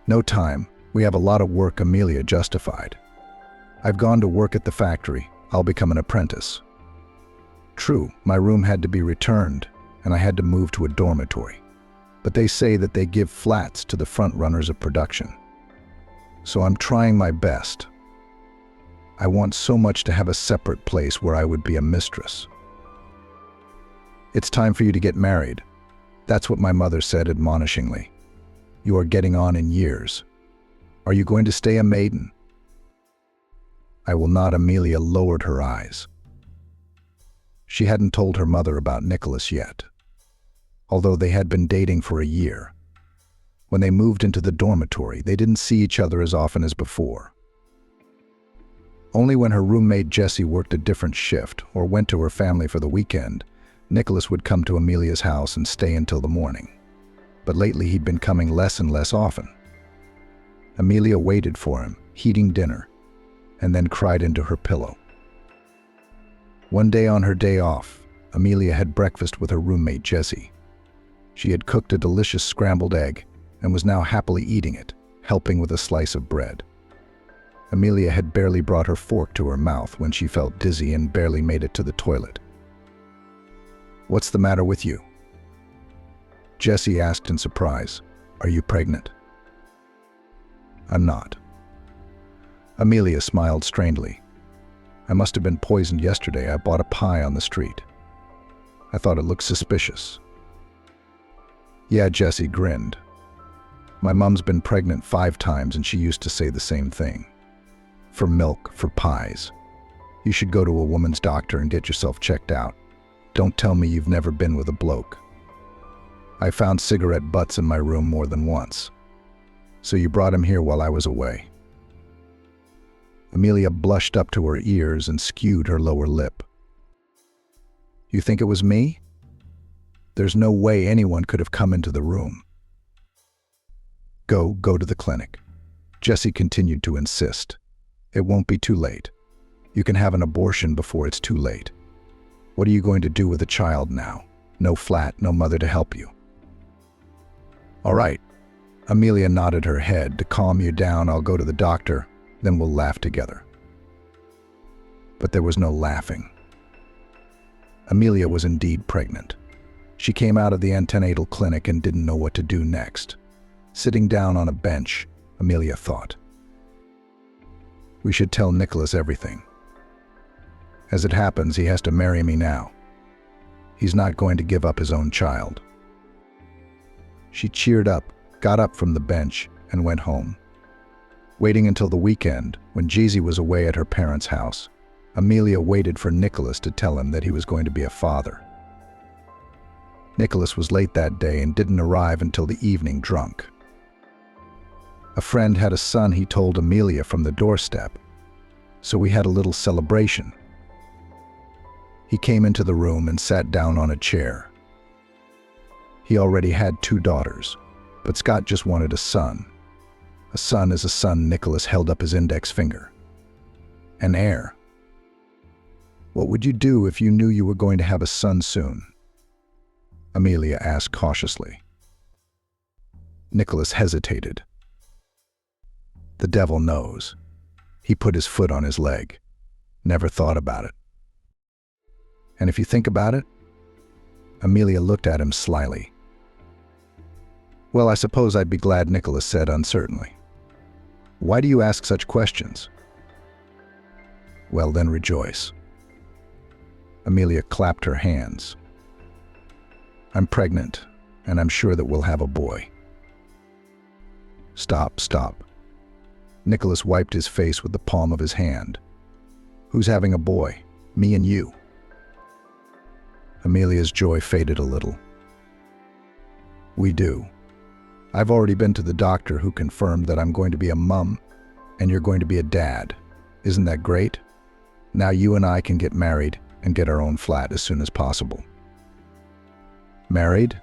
"No time. We have a lot of work," Amelia justified. "I've gone to work at the factory. I'll become an apprentice." "True, my room had to be returned, and I had to move to a dormitory. But they say that they give flats to the front runners of production. So I'm trying my best. I want so much to have a separate place where I would be a mistress." "It's time for you to get married. That's what my mother said admonishingly. You are getting on in years. Are you going to stay a maiden?" "I will not." Amelia lowered her eyes. She hadn't told her mother about Nicholas yet, although they had been dating for a year. When they moved into the dormitory, they didn't see each other as often as before. Only when her roommate Jessie worked a different shift or went to her family for the weekend, Nicholas would come to Amelia's house and stay until the morning. But lately he'd been coming less and less often. Amelia waited for him, heating dinner, and then cried into her pillow. One day on her day off, Amelia had breakfast with her roommate Jessie. She had cooked a delicious scrambled egg and was now happily eating it, helping with a slice of bread. Amelia had barely brought her fork to her mouth when she felt dizzy and barely made it to the toilet. "What's the matter with you?" Jessie asked in surprise. "Are you pregnant?" "I'm not." Amelia smiled strangely. "I must have been poisoned yesterday. I bought a pie on the street. I thought it looked suspicious." "Yeah," Jessie grinned. "My mom's been pregnant 5 times and she used to say the same thing. For milk, for pies. You should go to a woman's doctor and get yourself checked out. Don't tell me you've never been with a bloke. I found cigarette butts in my room more than once. So you brought him here while I was away." Amelia blushed up to her ears and skewed her lower lip. "You think it was me? There's no way anyone could have come into the room." Go to the clinic." Jessie continued to insist. "It won't be too late. You can have an abortion before it's too late. What are you going to do with a child now? No flat, no mother to help you." "All right." Amelia nodded her head. "To calm you down, I'll go to the doctor, then we'll laugh together." But there was no laughing. Amelia was indeed pregnant. She came out of the antenatal clinic and didn't know what to do next. Sitting down on a bench, Amelia thought, "We should tell Nicholas everything. As it happens, he has to marry me now. He's not going to give up his own child. She cheered up, got up from the bench, and went home. Waiting until the weekend, when Jeezy was away at her parents' house, Amelia waited for Nicholas to tell him that he was going to be a father. Nicholas was late that day and didn't arrive until the evening drunk. A friend had a son, he told Amelia from the doorstep, so we had a little celebration. He came into the room and sat down on a chair. He already had 2 daughters, but Scott just wanted a son. A son is a son. Nicholas held up his index finger. An heir. What would you do if you knew you were going to have a son soon? Amelia asked cautiously. Nicholas hesitated. The devil knows. He put his foot on his leg. Never thought about it. And if you think about it? Amelia looked at him slyly. Well, I suppose I'd be glad, Nicholas said uncertainly. Why do you ask such questions? Well, then rejoice. Amelia clapped her hands. I'm pregnant, and I'm sure that we'll have a boy. Stop. Nicholas wiped his face with the palm of his hand. Who's having a boy? Me and you. Amelia's joy faded a little. We do. I've already been to the doctor, who confirmed that I'm going to be a mum and you're going to be a dad. Isn't that great? Now you and I can get married and get our own flat as soon as possible. Married?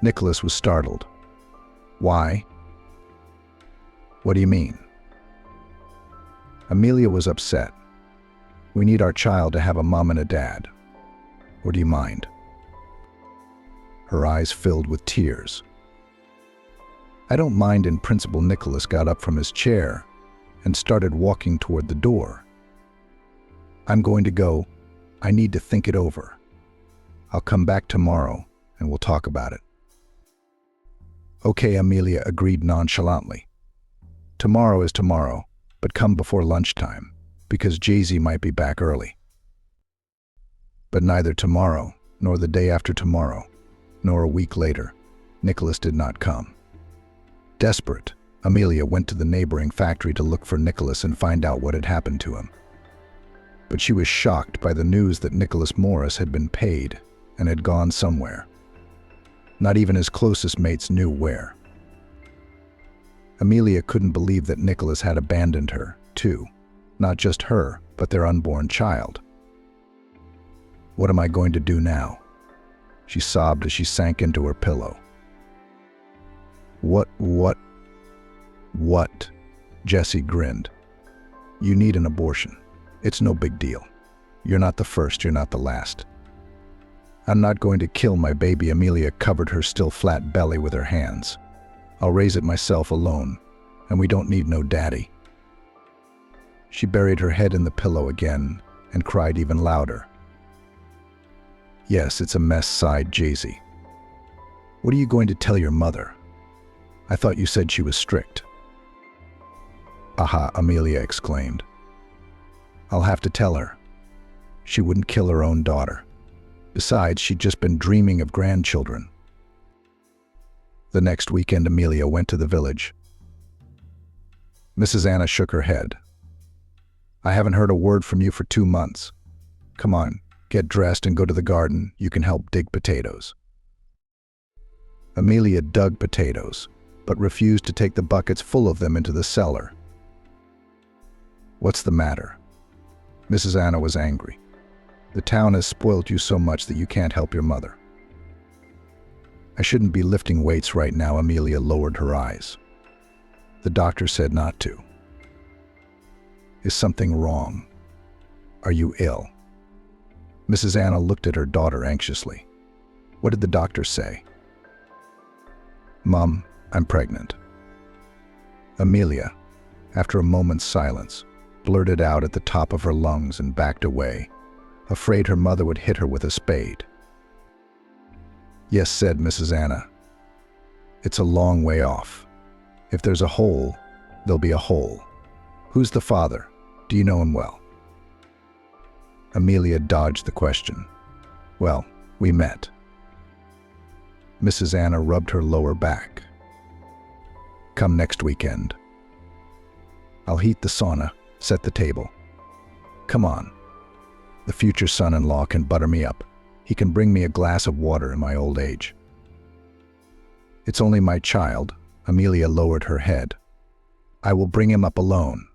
Nicholas was startled. Why? What do you mean? Amelia was upset. We need our child to have a mom and a dad. Or do you mind? Her eyes filled with tears. I don't mind in principle. Nicholas got up from his chair and started walking toward the door. I'm going to go. I need to think it over. I'll come back tomorrow and we'll talk about it. Okay, Amelia agreed nonchalantly. Tomorrow is tomorrow, but come before lunchtime, because Jeezy might be back early. But neither tomorrow, nor the day after tomorrow, nor a week later, Nicholas did not come. Desperate, Amelia went to the neighboring factory to look for Nicholas and find out what had happened to him. But she was shocked by the news that Nicholas Morris had been paid and had gone somewhere. Not even his closest mates knew where. Amelia couldn't believe that Nicholas had abandoned her, too. Not just her, but their unborn child. What am I going to do now? She sobbed as she sank into her pillow. What? Jesse grinned. You need an abortion. It's no big deal. You're not the first, you're not the last. I'm not going to kill my baby. Amelia covered her still flat belly with her hands. I'll raise it myself alone, and we don't need no daddy. She buried her head in the pillow again and cried even louder. Yes, it's a mess, sighed Jeezy. What are you going to tell your mother? I thought you said she was strict. Aha, Amelia exclaimed. I'll have to tell her. She wouldn't kill her own daughter. Besides, she'd just been dreaming of grandchildren. The next weekend, Amelia went to the village. Mrs. Anna shook her head. I haven't heard a word from you for 2 months. Come on, get dressed and go to the garden. You can help dig potatoes. Amelia dug potatoes, but refused to take the buckets full of them into the cellar. What's the matter? Mrs. Anna was angry. The town has spoilt you so much that you can't help your mother. I shouldn't be lifting weights right now. Amelia lowered her eyes. The doctor said not to. Is something wrong? Are you ill? Mrs. Anna looked at her daughter anxiously. What did the doctor say? Mom, I'm pregnant. Amelia, after a moment's silence, blurted out at the top of her lungs and backed away, afraid her mother would hit her with a spade. Yes, said Mrs. Anna. It's a long way off. If there's a hole, there'll be a hole. Who's the father? Do you know him well? Amelia dodged the question. Well, We met. Mrs. Anna rubbed her lower back. Come next weekend. I'll heat the sauna, set the table. Come on. The future son-in-law can butter me up. He can bring me a glass of water in my old age. It's only my child. Amelia lowered her head. I will bring him up alone.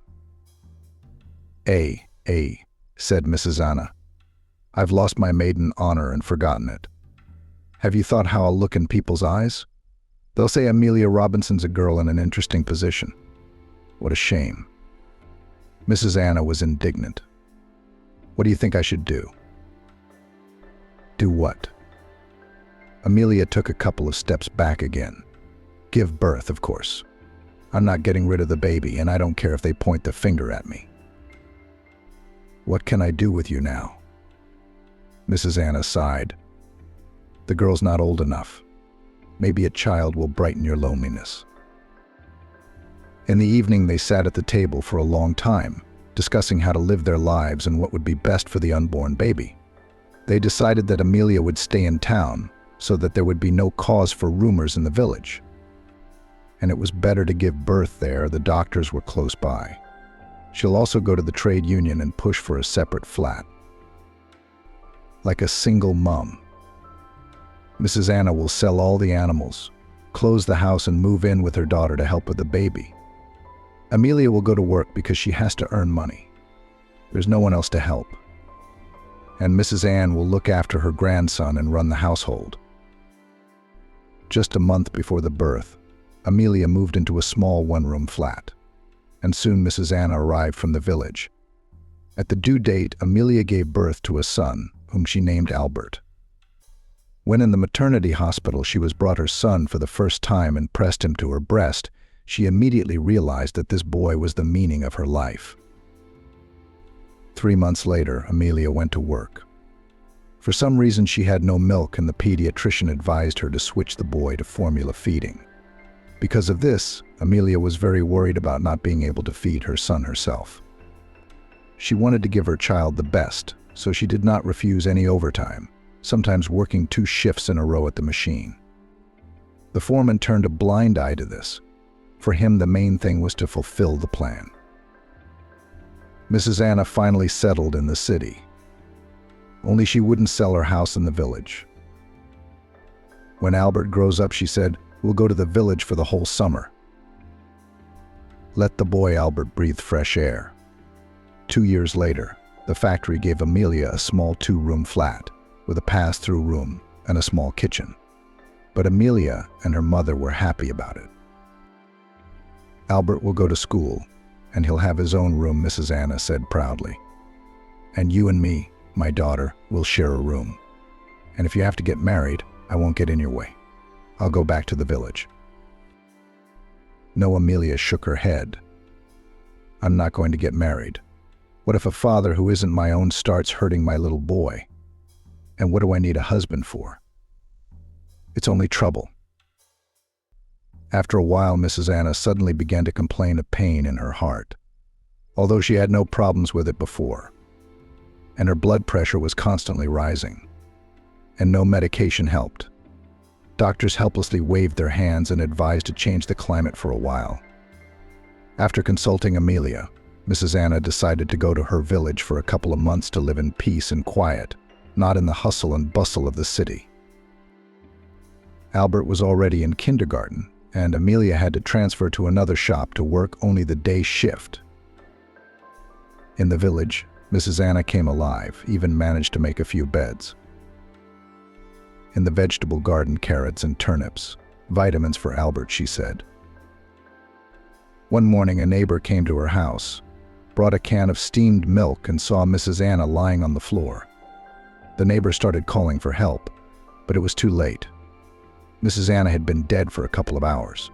Said Mrs. Anna. I've lost my maiden honor and forgotten it. Have you thought how I'll look in people's eyes? They'll say Amelia Robinson's a girl in an interesting position. What a shame. Mrs. Anna was indignant. What do you think I should do? Do what? Amelia took a couple of steps back again. Give birth, of course. I'm not getting rid of the baby, and I don't care if they point the finger at me. What can I do with you now? Mrs. Anna sighed. The girl's not old enough. Maybe a child will brighten your loneliness. In the evening, they sat at the table for a long time, discussing how to live their lives and what would be best for the unborn baby. They decided that Amelia would stay in town so that there would be no cause for rumors in the village. And it was better to give birth there. The doctors were close by. She'll also go to the trade union and push for a separate flat. Like a single mom. Mrs. Anna will sell all the animals, close the house, and move in with her daughter to help with the baby. Amelia will go to work because she has to earn money. There's no one else to help. And Mrs. Ann will look after her grandson and run the household. Just a month before the birth, Amelia moved into a small one-room flat, and soon Mrs. Anna arrived from the village. At the due date, Amelia gave birth to a son, whom she named Albert. When in the maternity hospital she was brought her son for the first time and pressed him to her breast, she immediately realized that this boy was the meaning of her life. 3 months later, Amelia went to work. For some reason, she had no milk, and the pediatrician advised her to switch the boy to formula feeding. Because of this, Amelia was very worried about not being able to feed her son herself. She wanted to give her child the best, so she did not refuse any overtime, sometimes working 2 shifts in a row at the machine. The foreman turned a blind eye to this. For him, the main thing was to fulfill the plan. Mrs. Anna finally settled in the city. Only she wouldn't sell her house in the village. When Albert grows up, she said, we'll go to the village for the whole summer. Let the boy Albert breathe fresh air. 2 years later, the factory gave Amelia a small 2-room flat with a pass-through room and a small kitchen. But Amelia and her mother were happy about it. Albert will go to school, and he'll have his own room, Mrs. Anna said proudly. And you and me, my daughter, will share a room. And if you have to get married, I won't get in your way. I'll go back to the village. No, Amelia shook her head. I'm not going to get married. What if a father who isn't my own starts hurting my little boy? And what do I need a husband for? It's only trouble. After a while, Mrs. Anna suddenly began to complain of pain in her heart, although she had no problems with it before. And her blood pressure was constantly rising, and no medication helped. Doctors helplessly waved their hands and advised to change the climate for a while. After consulting Amelia, Mrs. Anna decided to go to her village for a couple of months to live in peace and quiet, not in the hustle and bustle of the city. Albert was already in kindergarten, and Amelia had to transfer to another shop to work only the day shift. In the village, Mrs. Anna came alive, even managed to make a few beds. In the vegetable garden, carrots and turnips, vitamins for Albert, she said. One morning, a neighbor came to her house, brought a can of steamed milk, and saw Mrs. Anna lying on the floor. The neighbor started calling for help, but it was too late. Mrs. Anna had been dead for a couple of hours.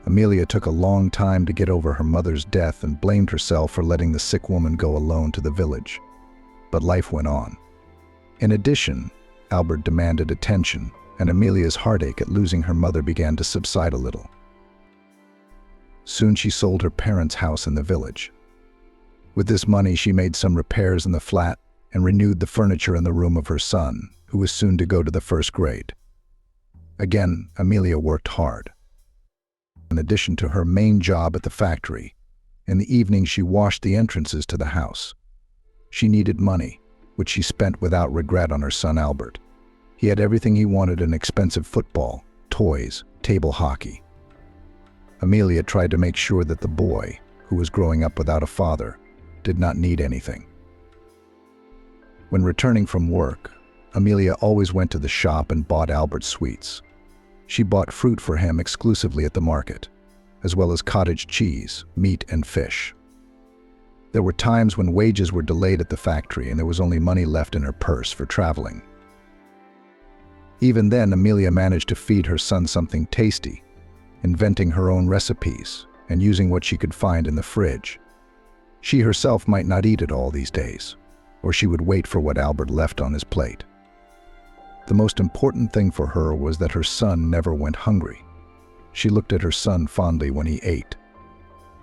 Amelia took a long time to get over her mother's death and blamed herself for letting the sick woman go alone to the village. But life went on. In addition, Albert demanded attention, and Amelia's heartache at losing her mother began to subside a little. Soon she sold her parents' house in the village. With this money, she made some repairs in the flat and renewed the furniture in the room of her son, who was soon to go to the first grade. Again, Amelia worked hard. In addition to her main job at the factory, in the evening she washed the entrances to the house. She needed money, which she spent without regret on her son Albert. He had everything he wanted: an expensive football, toys, table hockey. Amelia tried to make sure that the boy, who was growing up without a father, did not need anything. When returning from work, Amelia always went to the shop and bought Albert sweets. She bought fruit for him exclusively at the market, as well as cottage cheese, meat, and fish. There were times when wages were delayed at the factory and there was only money left in her purse for traveling. Even then, Amelia managed to feed her son something tasty, inventing her own recipes and using what she could find in the fridge. She herself might not eat it all these days, or she would wait for what Albert left on his plate. The most important thing for her was that her son never went hungry. She looked at her son fondly when he ate,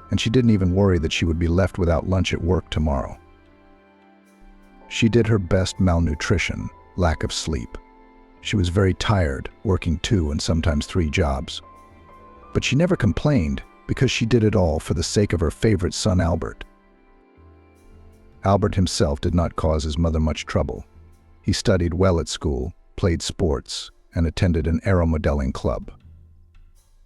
and she didn't even worry that she would be left without lunch at work tomorrow. She did her best malnutrition, lack of sleep. She was very tired, working 2 and sometimes 3 jobs. But she never complained because she did it all for the sake of her favorite son Albert. Albert himself did not cause his mother much trouble. He studied well at school, played sports, and attended an aeromodeling club.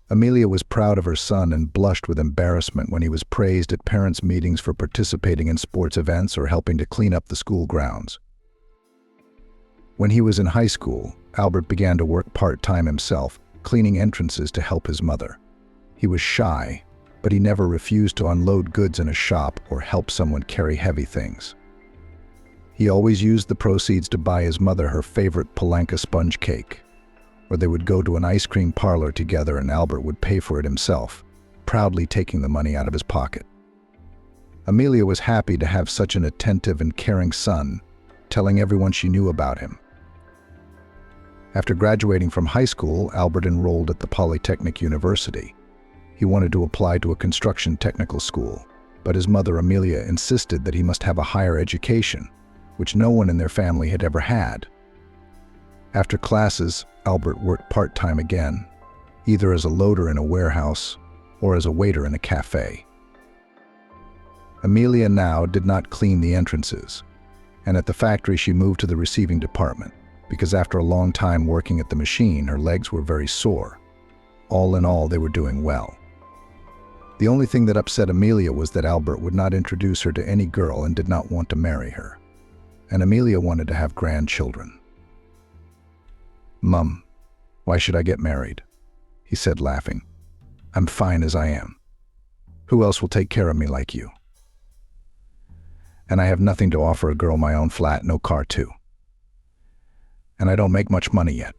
Amelia was proud of her son and blushed with embarrassment when he was praised at parents' meetings for participating in sports events or helping to clean up the school grounds. When he was in high school, Albert began to work part-time himself, cleaning entrances to help his mother. He was shy, but he never refused to unload goods in a shop or help someone carry heavy things. He always used the proceeds to buy his mother her favorite Palanca sponge cake, or they would go to an ice cream parlor together and Albert would pay for it himself, proudly taking the money out of his pocket. Amelia was happy to have such an attentive and caring son, telling everyone she knew about him. After graduating from high school, Albert enrolled at the Polytechnic University. He wanted to apply to a construction technical school, but his mother Amelia insisted that he must have a higher education, which no one in their family had ever had. After classes, Albert worked part-time again, either as a loader in a warehouse or as a waiter in a cafe. Amelia now did not clean the entrances, and at the factory she moved to the receiving department, because after a long time working at the machine, her legs were very sore. All in all, they were doing well. The only thing that upset Amelia was that Albert would not introduce her to any girl and did not want to marry her. And Amelia wanted to have grandchildren. "Mum, why should I get married?" he said, laughing. "I'm fine as I am. Who else will take care of me like you? And I have nothing to offer a girl my own flat, no car too. And I don't make much money yet.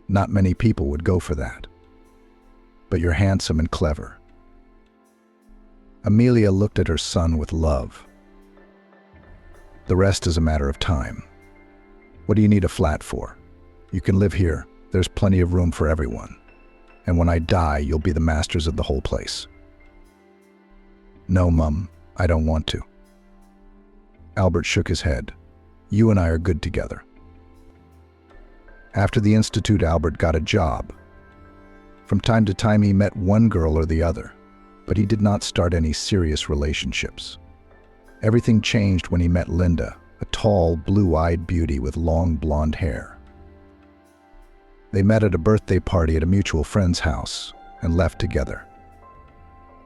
Not many people would go for that. But you're handsome and clever." Amelia looked at her son with love. "The rest is a matter of time. What do you need a flat for? You can live here. There's plenty of room for everyone. And when I die, you'll be the masters of the whole place." "No, Mum, I don't want to." Albert shook his head. "You and I are good together." After the institute, Albert got a job. From time to time, he met one girl or the other, but he did not start any serious relationships. Everything changed when he met Linda, a tall, blue-eyed beauty with long blonde hair. They met at a birthday party at a mutual friend's house and left together.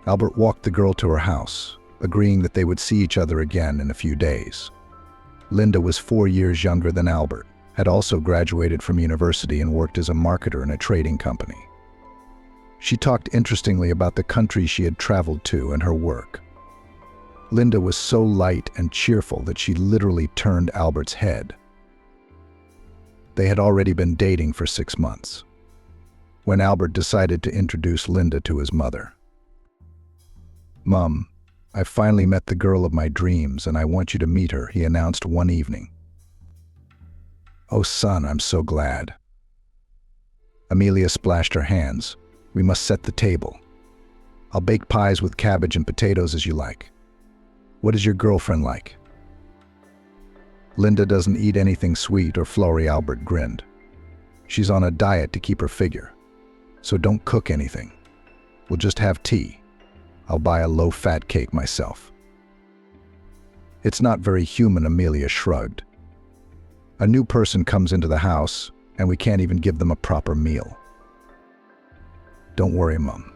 Albert walked the girl to her house, agreeing that they would see each other again in a few days. Linda was 4 years younger than Albert, had also graduated from university and worked as a marketer in a trading company. She talked interestingly about the countries she had traveled to and her work. Linda was so light and cheerful that she literally turned Albert's head. They had already been dating for 6 months, when Albert decided to introduce Linda to his mother. "Mum, I finally met the girl of my dreams and I want you to meet her," he announced one evening. "Oh, son, I'm so glad." Amelia splashed her hands. "We must set the table. I'll bake pies with cabbage and potatoes as you like. What is your girlfriend like?" Linda doesn't eat anything sweet or flowery, Albert grinned. She's on a diet to keep her figure. So don't cook anything. We'll just have tea. I'll buy a low-fat cake myself. It's not very human, Amelia shrugged. A new person comes into the house, and we can't even give them a proper meal. Don't worry, Mum.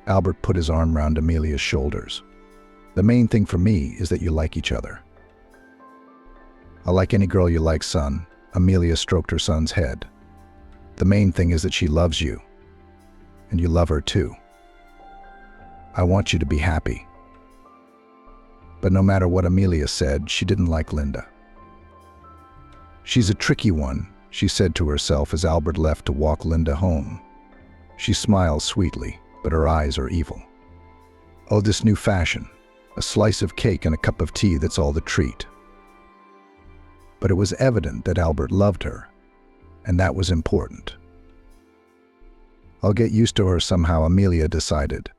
Albert put his arm round Amelia's shoulders. The main thing for me is that you like each other. I like any girl you like, son. Amelia stroked her son's head. The main thing is that she loves you. And you love her too. I want you to be happy. But no matter what Amelia said, she didn't like Linda. She's a tricky one, she said to herself as Albert left to walk Linda home. She smiles sweetly, but her eyes are evil. Oh, this new fashion. A slice of cake and a cup of tea, that's all the treat. But it was evident that Albert loved her, and that was important. I'll get used to her somehow, Amelia decided.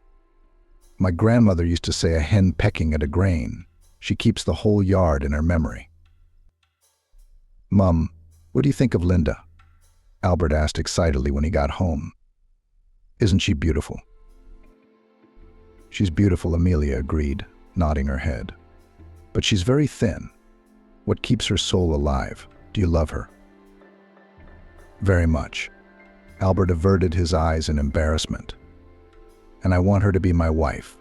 My grandmother used to say a hen pecking at a grain. She keeps the whole yard in her memory. Mum, what do you think of Linda? Albert asked excitedly when he got home. Isn't she beautiful? She's beautiful, Amelia agreed, nodding her head. But she's very thin. What keeps her soul alive? Do you love her? Very much. Albert averted his eyes in embarrassment. And I want her to be my wife.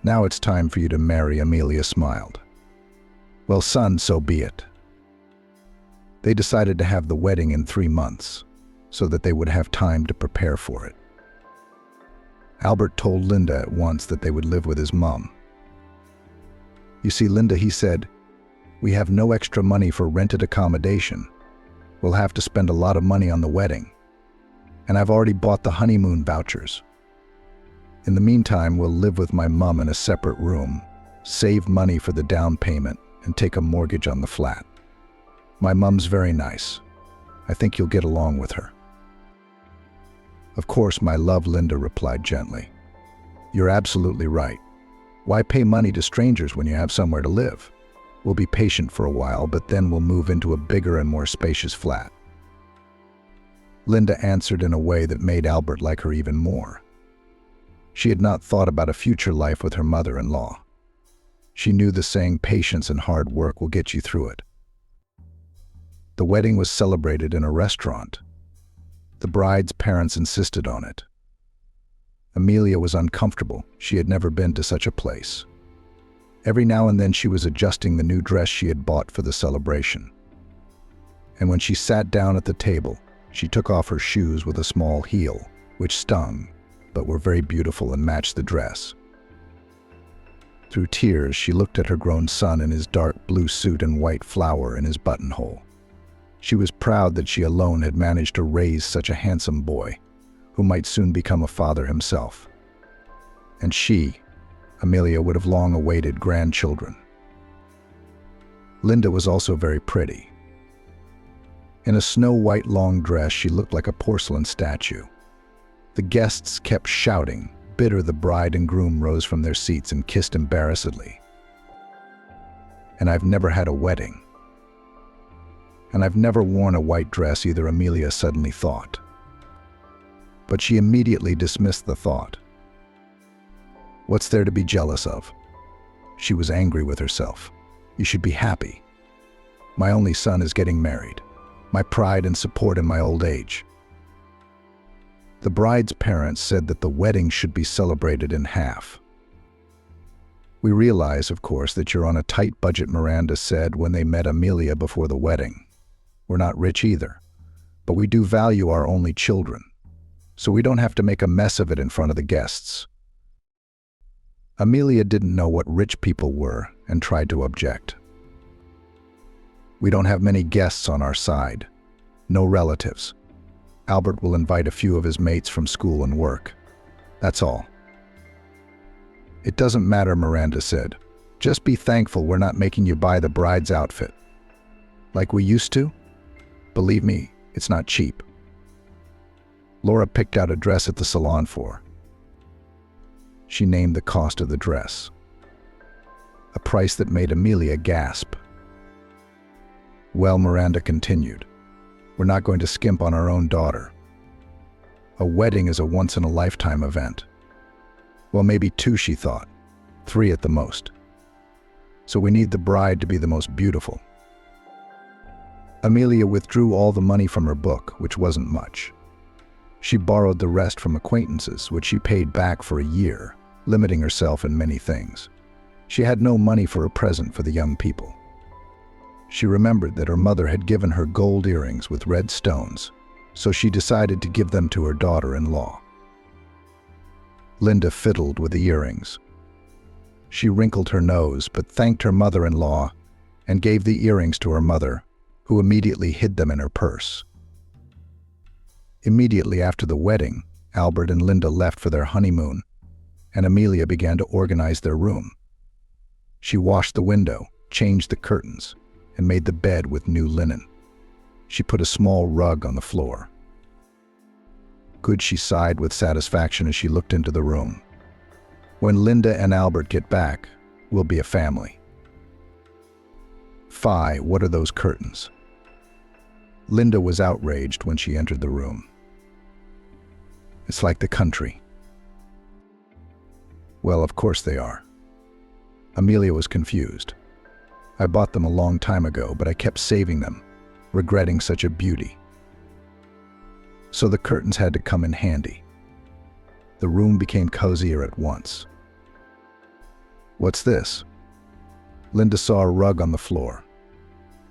Now it's time for you to marry, Amelia smiled. Well, son, so be it. They decided to have the wedding in 3 months, so that they would have time to prepare for it. Albert told Linda at once that they would live with his mom. You see, Linda, he said, we have no extra money for rented accommodation. We'll have to spend a lot of money on the wedding. And I've already bought the honeymoon vouchers. In the meantime, we'll live with my mom in a separate room, save money for the down payment, and take a mortgage on the flat. My mom's very nice. I think you'll get along with her. Of course, my love, Linda replied gently. You're absolutely right. Why pay money to strangers when you have somewhere to live? We'll be patient for a while, but then we'll move into a bigger and more spacious flat. Linda answered in a way that made Albert like her even more. She had not thought about a future life with her mother-in-law. She knew the saying, patience and hard work will get you through it. The wedding was celebrated in a restaurant. The bride's parents insisted on it. Amelia was uncomfortable. She had never been to such a place. Every now and then she was adjusting the new dress she had bought for the celebration. And when she sat down at the table, she took off her shoes with a small heel, which stung, but were very beautiful and matched the dress. Through tears, she looked at her grown son in his dark blue suit and white flower in his buttonhole. She was proud that she alone had managed to raise such a handsome boy, who might soon become a father himself. And she, Amelia, would have long awaited grandchildren. Linda was also very pretty. In a snow-white long dress, she looked like a porcelain statue. The guests kept shouting. Bitter, the bride and groom rose from their seats and kissed embarrassedly. And I've never had a wedding. And I've never worn a white dress either, Amelia suddenly thought. But she immediately dismissed the thought. What's there to be jealous of? She was angry with herself. You should be happy. My only son is getting married. My pride and support in my old age. The bride's parents said that the wedding should be celebrated in half. We realize, of course, that you're on a tight budget, Miranda said when they met Amelia before the wedding. We're not rich either, but we do value our only children, so we don't have to make a mess of it in front of the guests. Amelia didn't know what rich people were and tried to object. We don't have many guests on our side, no relatives. Albert will invite a few of his mates from school and work. That's all. It doesn't matter, Miranda said. Just be thankful we're not making you buy the bride's outfit. Like we used to? Believe me, it's not cheap. Laura picked out a dress at the salon for her. She named the cost of the dress. A price that made Amelia gasp. Well, Miranda continued, we're not going to skimp on our own daughter. A wedding is a once-in-a-lifetime event. Well, maybe 2, she thought. 3 at the most. So we need the bride to be the most beautiful. Amelia withdrew all the money from her book, which wasn't much. She borrowed the rest from acquaintances, which she paid back for a year, limiting herself in many things. She had no money for a present for the young people. She remembered that her mother had given her gold earrings with red stones, so she decided to give them to her daughter-in-law. Linda fiddled with the earrings. She wrinkled her nose, but thanked her mother-in-law and gave the earrings to her mother, who immediately hid them in her purse. Immediately after the wedding, Albert and Linda left for their honeymoon, and Amelia began to organize their room. She washed the window, changed the curtains, and made the bed with new linen. She put a small rug on the floor. Good, she sighed with satisfaction as she looked into the room. When Linda and Albert get back, we'll be a family. Fie, what are those curtains? Linda was outraged when she entered the room. It's like the country. Well, of course they are. Amelia was confused. I bought them a long time ago, but I kept saving them, regretting such a beauty. So the curtains had to come in handy. The room became cozier at once. What's this? Linda saw a rug on the floor.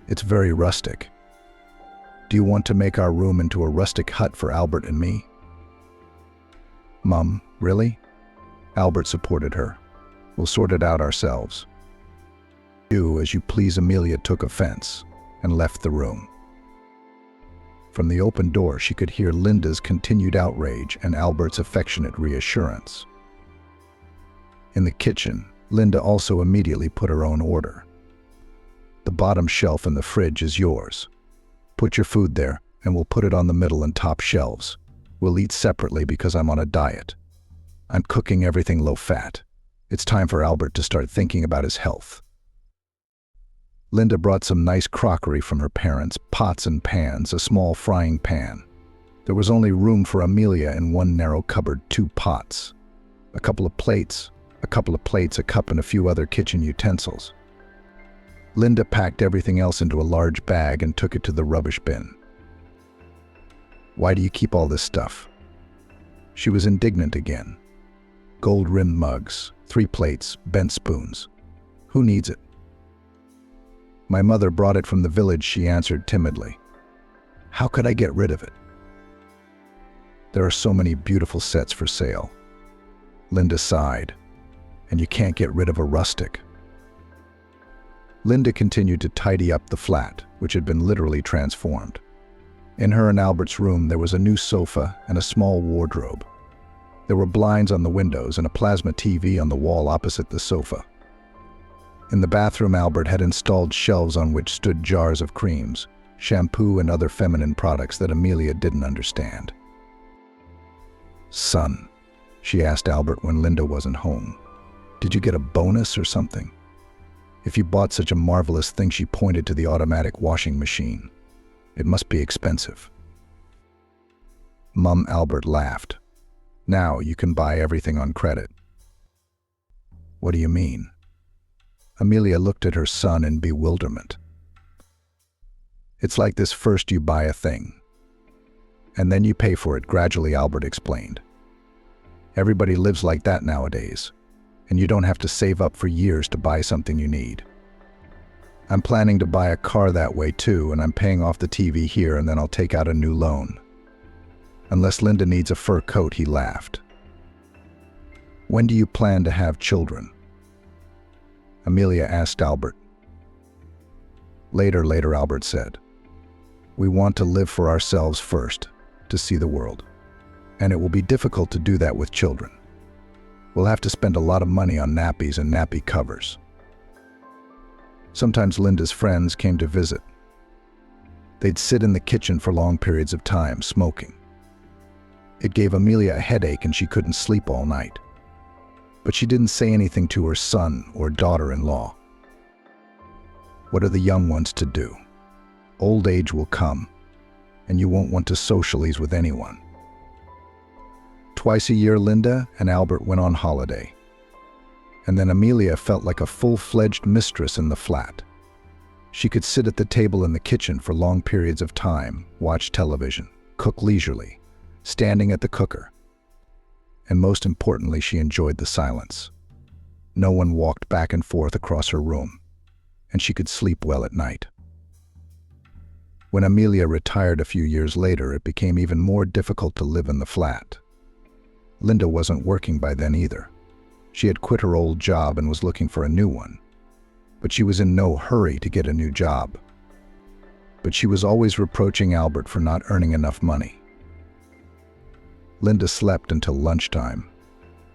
It's very rustic. Do you want to make our room into a rustic hut for Albert and me? Mum, really? Albert supported her. We'll sort it out ourselves. Do as you please. Amelia took offense and left the room. From the open door, she could hear Linda's continued outrage and Albert's affectionate reassurance. In the kitchen, Linda also immediately put her own order. The bottom shelf in the fridge is yours. Put your food there, and we'll put it on the middle and top shelves. We'll eat separately because I'm on a diet. I'm cooking everything low-fat. It's time for Albert to start thinking about his health. Linda brought some nice crockery from her parents, pots and pans, a small frying pan. There was only room for Amelia in one narrow cupboard, 2 pots, a couple of plates, a cup and a few other kitchen utensils. Linda packed everything else into a large bag and took it to the rubbish bin. Why do you keep all this stuff? She was indignant again. Gold-rimmed mugs, 3 plates, bent spoons. Who needs it? My mother brought it from the village, she answered timidly. How could I get rid of it? There are so many beautiful sets for sale. Linda sighed. And you can't get rid of a rustic. Linda continued to tidy up the flat, which had been literally transformed. In her and Albert's room, there was a new sofa and a small wardrobe. There were blinds on the windows and a plasma TV on the wall opposite the sofa. In the bathroom, Albert had installed shelves on which stood jars of creams, shampoo, and other feminine products that Amelia didn't understand. Son, she asked Albert when Linda wasn't home, did you get a bonus or something? If you bought such a marvelous thing, she pointed to the automatic washing machine. It must be expensive. Mum, Albert laughed. Now you can buy everything on credit. What do you mean? Amelia looked at her son in bewilderment. It's like this: first you buy a thing, and then you pay for it gradually, Albert explained. Everybody lives like that nowadays, and you don't have to save up for years to buy something you need. I'm planning to buy a car that way too, and I'm paying off the TV here, and then I'll take out a new loan. Unless Linda needs a fur coat, he laughed. When do you plan to have children? Amelia asked Albert. Later, Albert said. We want to live for ourselves first, to see the world. And it will be difficult to do that with children. We'll have to spend a lot of money on nappies and nappy covers. Sometimes Linda's friends came to visit. They'd sit in the kitchen for long periods of time, smoking. It gave Amelia a headache and she couldn't sleep all night. But she didn't say anything to her son or daughter-in-law. What are the young ones to do? Old age will come, and you won't want to socialize with anyone. Twice a year, Linda and Albert went on holiday. And then Amelia felt like a full-fledged mistress in the flat. She could sit at the table in the kitchen for long periods of time, watch television, cook leisurely, standing at the cooker. And most importantly, she enjoyed the silence. No one walked back and forth across her room, and she could sleep well at night. When Amelia retired a few years later, it became even more difficult to live in the flat. Linda wasn't working by then either. She had quit her old job and was looking for a new one. But she was in no hurry to get a new job. But she was always reproaching Albert for not earning enough money. Linda slept until lunchtime,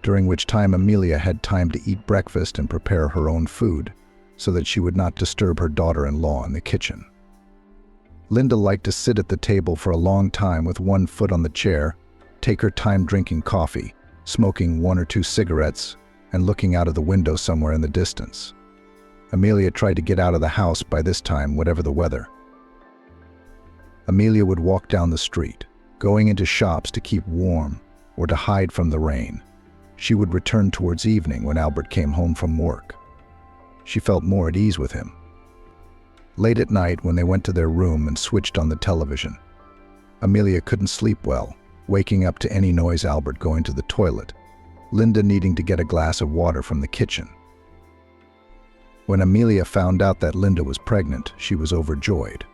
during which time Amelia had time to eat breakfast and prepare her own food so that she would not disturb her daughter-in-law in the kitchen. Linda liked to sit at the table for a long time with one foot on the chair, take her time drinking coffee, smoking 1 or 2 cigarettes, and looking out of the window somewhere in the distance. Amelia tried to get out of the house by this time, whatever the weather. Amelia would walk down the street, going into shops to keep warm or to hide from the rain. She would return towards evening when Albert came home from work. She felt more at ease with him. Late at night, when they went to their room and switched on the television, Amelia couldn't sleep well, waking up to any noise, Albert going to the toilet, Linda needing to get a glass of water from the kitchen. When Amelia found out that Linda was pregnant, she was overjoyed.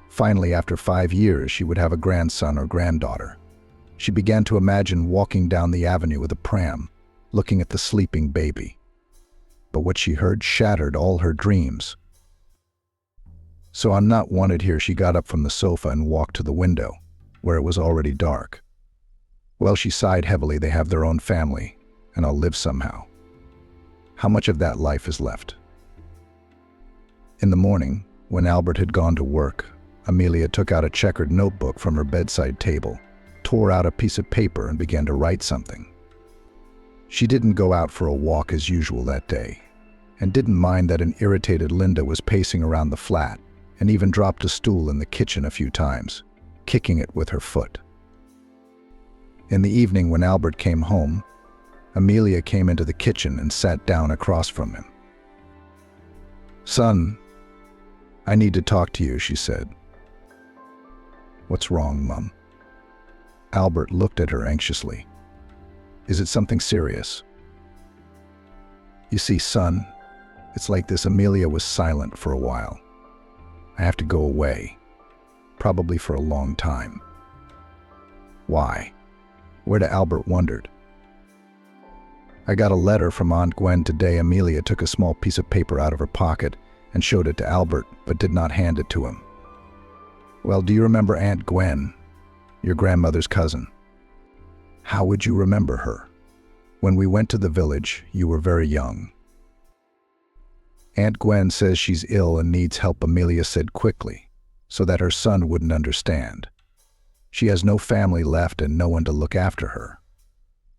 Finally, after 5 years, she would have a grandson or granddaughter. She began to imagine walking down the avenue with a pram, looking at the sleeping baby. But what she heard shattered all her dreams. "So I'm not wanted here," she got up from the sofa and walked to the window, where it was already dark. "Well," she sighed heavily, "they have their own family, and I'll live somehow. How much of that life is left?" In the morning, when Albert had gone to work, Amelia took out a checkered notebook from her bedside table, tore out a piece of paper, and began to write something. She didn't go out for a walk as usual that day, and didn't mind that an irritated Linda was pacing around the flat, and even dropped a stool in the kitchen a few times, kicking it with her foot. In the evening, when Albert came home, Amelia came into the kitchen and sat down across from him. "Son, I need to talk to you," she said. "What's wrong, Mum?" Albert looked at her anxiously. "Is it something serious?" "You see, son, it's like this." Amelia was silent for a while. "I have to go away, probably for a long time." "Why?" Where to? Albert wondered. "I got a letter from Aunt Gwen today." Amelia took a small piece of paper out of her pocket and showed it to Albert, but did not hand it to him. "Well, do you remember Aunt Gwen, your grandmother's cousin?" "How would you remember her? When we went to the village, you were very young." "Aunt Gwen says she's ill and needs help," Amelia said quickly, so that her son wouldn't understand. "She has no family left and no one to look after her.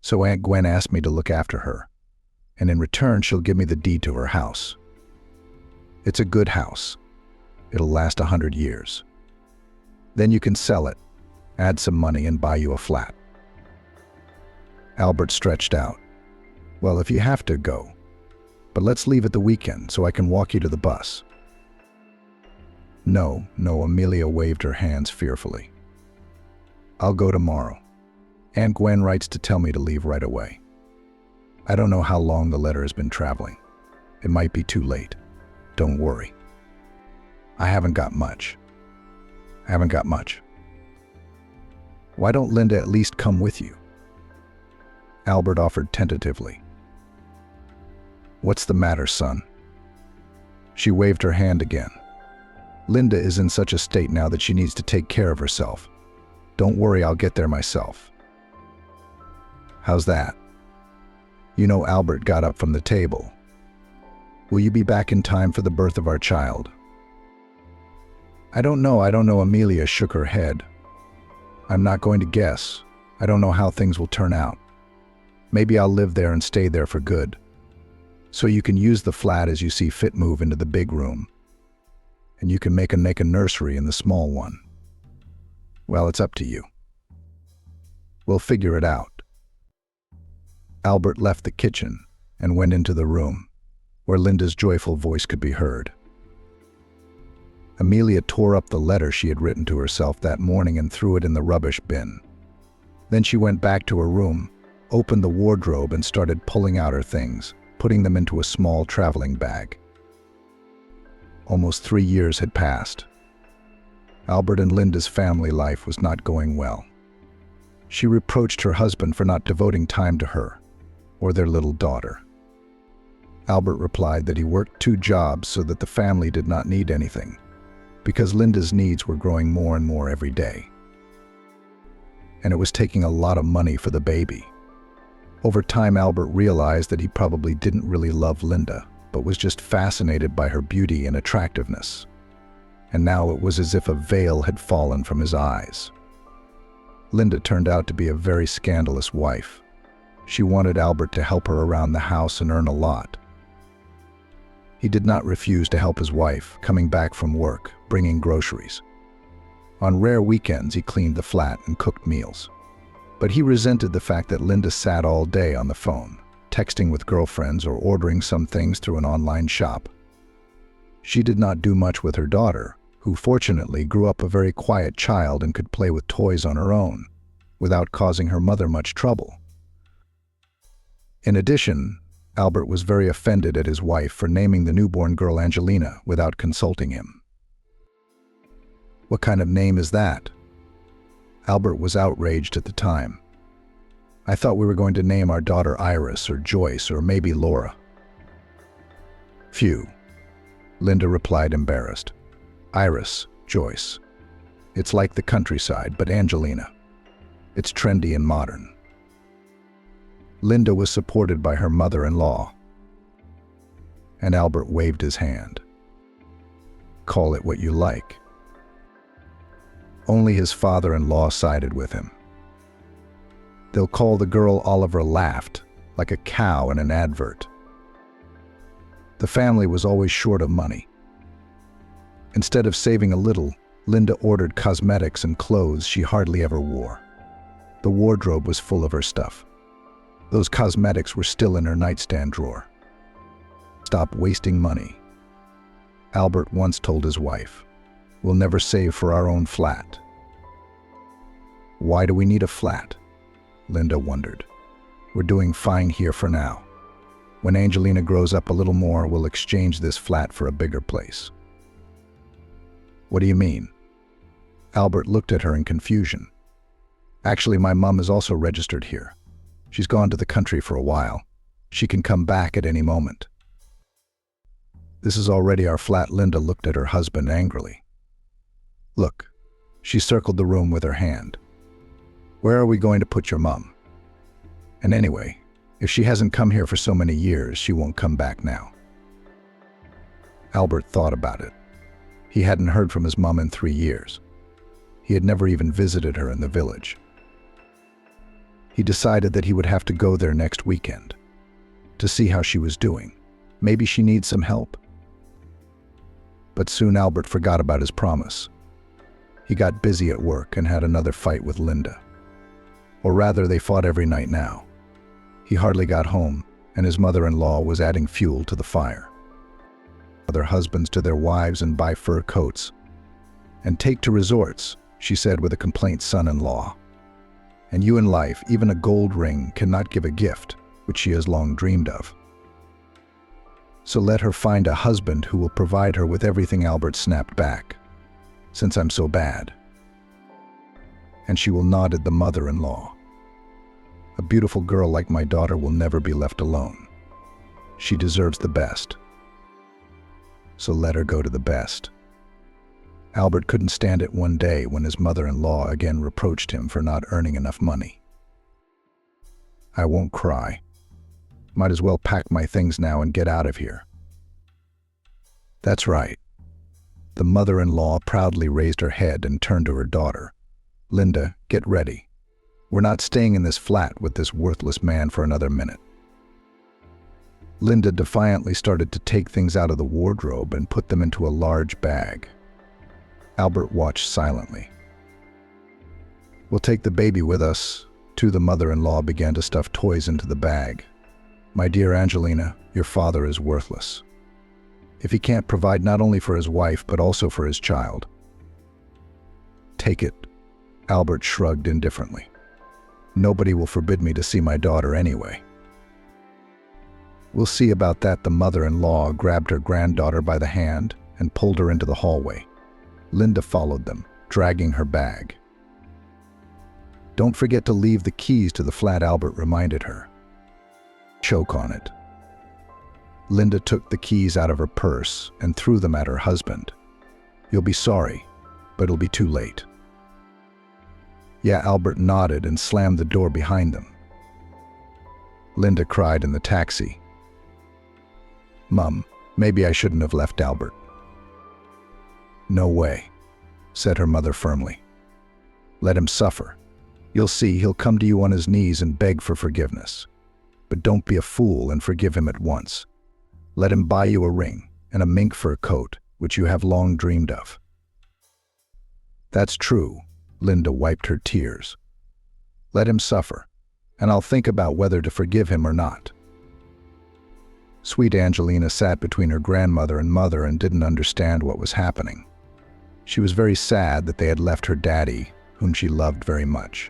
So Aunt Gwen asked me to look after her, and in return she'll give me the deed to her house. It's a good house. It'll last 100 years. Then you can sell it, add some money, and buy you a flat." Albert stretched out. "Well, if you have to, go. But let's leave at the weekend so I can walk you to the bus." No, Amelia waved her hands fearfully. "I'll go tomorrow. Aunt Gwen writes to tell me to leave right away. I don't know how long the letter has been traveling. It might be too late. Don't worry. I haven't got much. Why don't Linda at least come with you?" Albert offered tentatively. "What's the matter, son?" She waved her hand again. "Linda is in such a state now that she needs to take care of herself. Don't worry, I'll get there myself." "How's that?" "You know," Albert got up from the table. "Will you be back in time for the birth of our child?" I don't know. Amelia shook her head. "I'm not going to guess. I don't know how things will turn out. Maybe I'll live there and stay there for good. So you can use the flat as you see fit, move into the big room. and you can make a nursery in the small one. Well, it's up to you. We'll figure it out." Albert left the kitchen and went into the room, where Linda's joyful voice could be heard. Amelia tore up the letter she had written to herself that morning and threw it in the rubbish bin. Then she went back to her room, opened the wardrobe, and started pulling out her things, putting them into a small traveling bag. Almost 3 years had passed. Albert and Linda's family life was not going well. She reproached her husband for not devoting time to her or their little daughter. Albert replied that he worked 2 jobs so that the family did not need anything, because Linda's needs were growing more and more every day. And it was taking a lot of money for the baby. Over time, Albert realized that he probably didn't really love Linda, but was just fascinated by her beauty and attractiveness. And now it was as if a veil had fallen from his eyes. Linda turned out to be a very scandalous wife. She wanted Albert to help her around the house and earn a lot. He did not refuse to help his wife, coming back from work, bringing groceries. On rare weekends, he cleaned the flat and cooked meals. But he resented the fact that Linda sat all day on the phone, texting with girlfriends or ordering some things through an online shop. She did not do much with her daughter, who fortunately grew up a very quiet child and could play with toys on her own, without causing her mother much trouble. In addition, Albert was very offended at his wife for naming the newborn girl Angelina without consulting him. "What kind of name is that?" Albert was outraged at the time. "I thought we were going to name our daughter Iris or Joyce or maybe Laura." "Phew," Linda replied, embarrassed. "Iris, Joyce. It's like the countryside, but Angelina. It's trendy and modern." Linda was supported by her mother-in-law, and Albert waved his hand. "Call it what you like." Only his father-in-law sided with him. "They'll call the girl Oliver Laughed, like a cow in an advert." The family was always short of money. Instead of saving a little, Linda ordered cosmetics and clothes she hardly ever wore. The wardrobe was full of her stuff. Those cosmetics were still in her nightstand drawer. "Stop wasting money," Albert once told his wife. "We'll never save for our own flat." "Why do we need a flat?" Linda wondered. "We're doing fine here for now. When Angelina grows up a little more, we'll exchange this flat for a bigger place." "What do you mean?" Albert looked at her in confusion. "Actually, my mom is also registered here. She's gone to the country for a while. She can come back at any moment." "This is already our flat." Linda looked at her husband angrily. "Look," she circled the room with her hand. "Where are we going to put your mom? And anyway, if she hasn't come here for so many years, she won't come back now." Albert thought about it. He hadn't heard from his mom in 3 years. He had never even visited her in the village. He decided that he would have to go there next weekend to see how she was doing. Maybe she needs some help. But soon Albert forgot about his promise. He got busy at work and had another fight with Linda. Or rather, they fought every night now. He hardly got home, and his mother-in-law was adding fuel to the fire. Other husbands to their wives and buy fur coats. "And take to resorts," she said with a complaint son-in-law. "And you in life, even a gold ring cannot give a gift, which she has long dreamed of. So let her find a husband who will provide her with everything." Albert snapped back. "Since I'm so bad." And she will nod at the mother-in-law. "A beautiful girl like my daughter will never be left alone. She deserves the best. So let her go to the best." Albert couldn't stand it one day when his mother-in-law again reproached him for not earning enough money. "I won't cry. Might as well pack my things now and get out of here." "That's right." The mother-in-law proudly raised her head and turned to her daughter. "Linda, get ready. We're not staying in this flat with this worthless man for another minute." Linda defiantly started to take things out of the wardrobe and put them into a large bag. Albert watched silently. "We'll take the baby with us." The mother-in-law began to stuff toys into the bag. "My dear Angelina, your father is worthless. If he can't provide not only for his wife but also for his child." "Take it," Albert shrugged indifferently. "Nobody will forbid me to see my daughter anyway." "We'll see about that." The mother-in-law grabbed her granddaughter by the hand and pulled her into the hallway. Linda followed them, dragging her bag. "Don't forget to leave the keys to the flat," Albert reminded her. "Choke on it." Linda took the keys out of her purse and threw them at her husband. "You'll be sorry, but it'll be too late." "Yeah," Albert nodded and slammed the door behind them. Linda cried in the taxi. "Mum, maybe I shouldn't have left Albert." "No way," said her mother firmly. "Let him suffer. You'll see he'll come to you on his knees and beg for forgiveness. But don't be a fool and forgive him at once. Let him buy you a ring and a mink fur coat, which you have long dreamed of." "That's true," Linda wiped her tears. "Let him suffer, and I'll think about whether to forgive him or not." Sweet Angelina sat between her grandmother and mother and didn't understand what was happening. She was very sad that they had left her daddy, whom she loved very much.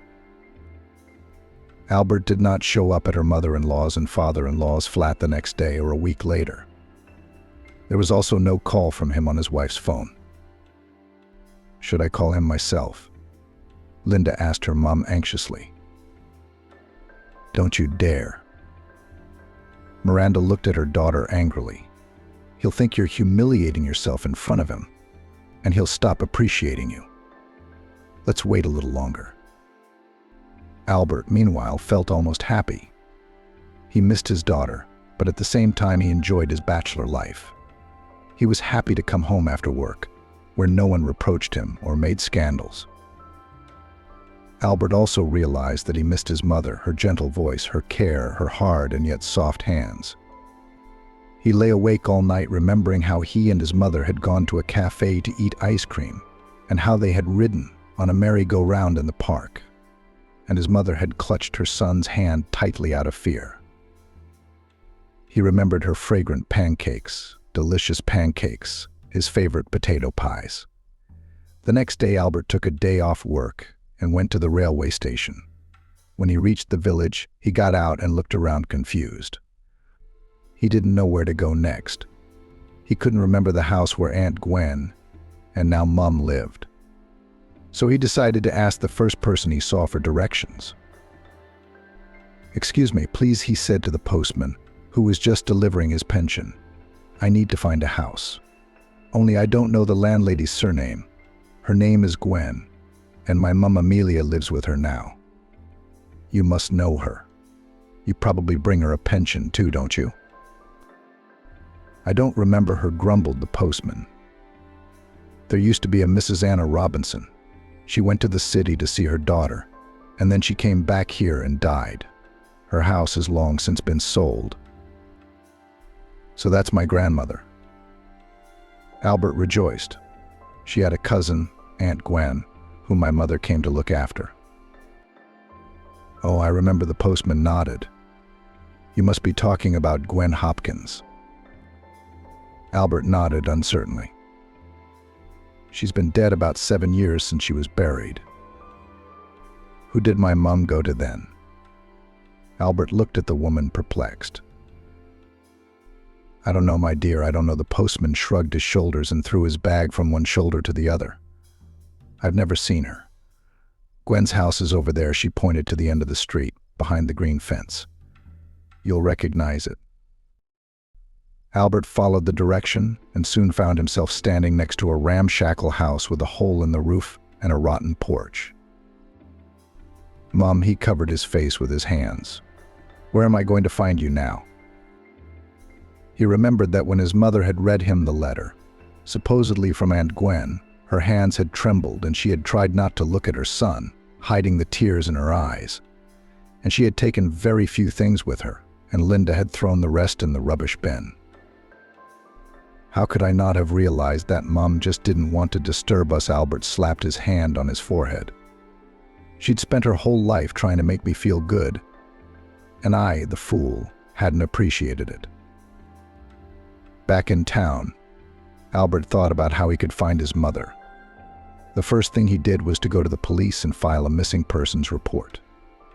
Albert did not show up at her mother-in-law's and father-in-law's flat the next day or a week later. There was also no call from him on his wife's phone. "Should I call him myself?" Linda asked her mom anxiously. "Don't you dare." Miranda looked at her daughter angrily. "He'll think you're humiliating yourself in front of him, and he'll stop appreciating you. Let's wait a little longer." Albert, meanwhile, felt almost happy. He missed his daughter, but at the same time he enjoyed his bachelor life. He was happy to come home after work, where no one reproached him or made scandals. Albert also realized that he missed his mother, her gentle voice, her care, her hard and yet soft hands. He lay awake all night remembering how he and his mother had gone to a cafe to eat ice cream, and how they had ridden on a merry-go-round in the park, and his mother had clutched her son's hand tightly out of fear. He remembered her fragrant pancakes, delicious pancakes, his favorite potato pies. The next day Albert took a day off work and went to the railway station. When he reached the village, he got out and looked around confused. He didn't know where to go next. He couldn't remember the house where Aunt Gwen and now Mum lived. So he decided to ask the first person he saw for directions. "Excuse me, please," he said to the postman, who was just delivering his pension. "I need to find a house. Only I don't know the landlady's surname. Her name is Gwen, and my mum Amelia lives with her now." "You must know her. You probably bring her a pension too, don't you?" "I don't remember her," grumbled the postman. "There used to be a Mrs. Anna Robinson. She went to the city to see her daughter, and then she came back here and died. Her house has long since been sold." "So that's my grandmother." Albert rejoiced. She had a cousin, Aunt Gwen, whom my mother came to look after. "Oh, I remember," the postman nodded. "You must be talking about Gwen Hopkins." Albert nodded uncertainly. "She's been dead about 7 years since she was buried." "Who did my mum go to then?" Albert looked at the woman perplexed. "I don't know, my dear, I don't know." The postman shrugged his shoulders and threw his bag from one shoulder to the other. "I've never seen her. Gwen's house is over there." She pointed to the end of the street, behind the green fence. "You'll recognize it." Albert followed the direction and soon found himself standing next to a ramshackle house with a hole in the roof and a rotten porch. "Mum," he covered his face with his hands. "Where am I going to find you now?" He remembered that when his mother had read him the letter, supposedly from Aunt Gwen, her hands had trembled and she had tried not to look at her son, hiding the tears in her eyes. And she had taken very few things with her, and Linda had thrown the rest in the rubbish bin. How could I not have realized that Mom just didn't want to disturb us? Albert slapped his hand on his forehead. She'd spent her whole life trying to make me feel good, and I, the fool, hadn't appreciated it. Back in town, Albert thought about how he could find his mother. The first thing he did was to go to the police and file a missing persons report.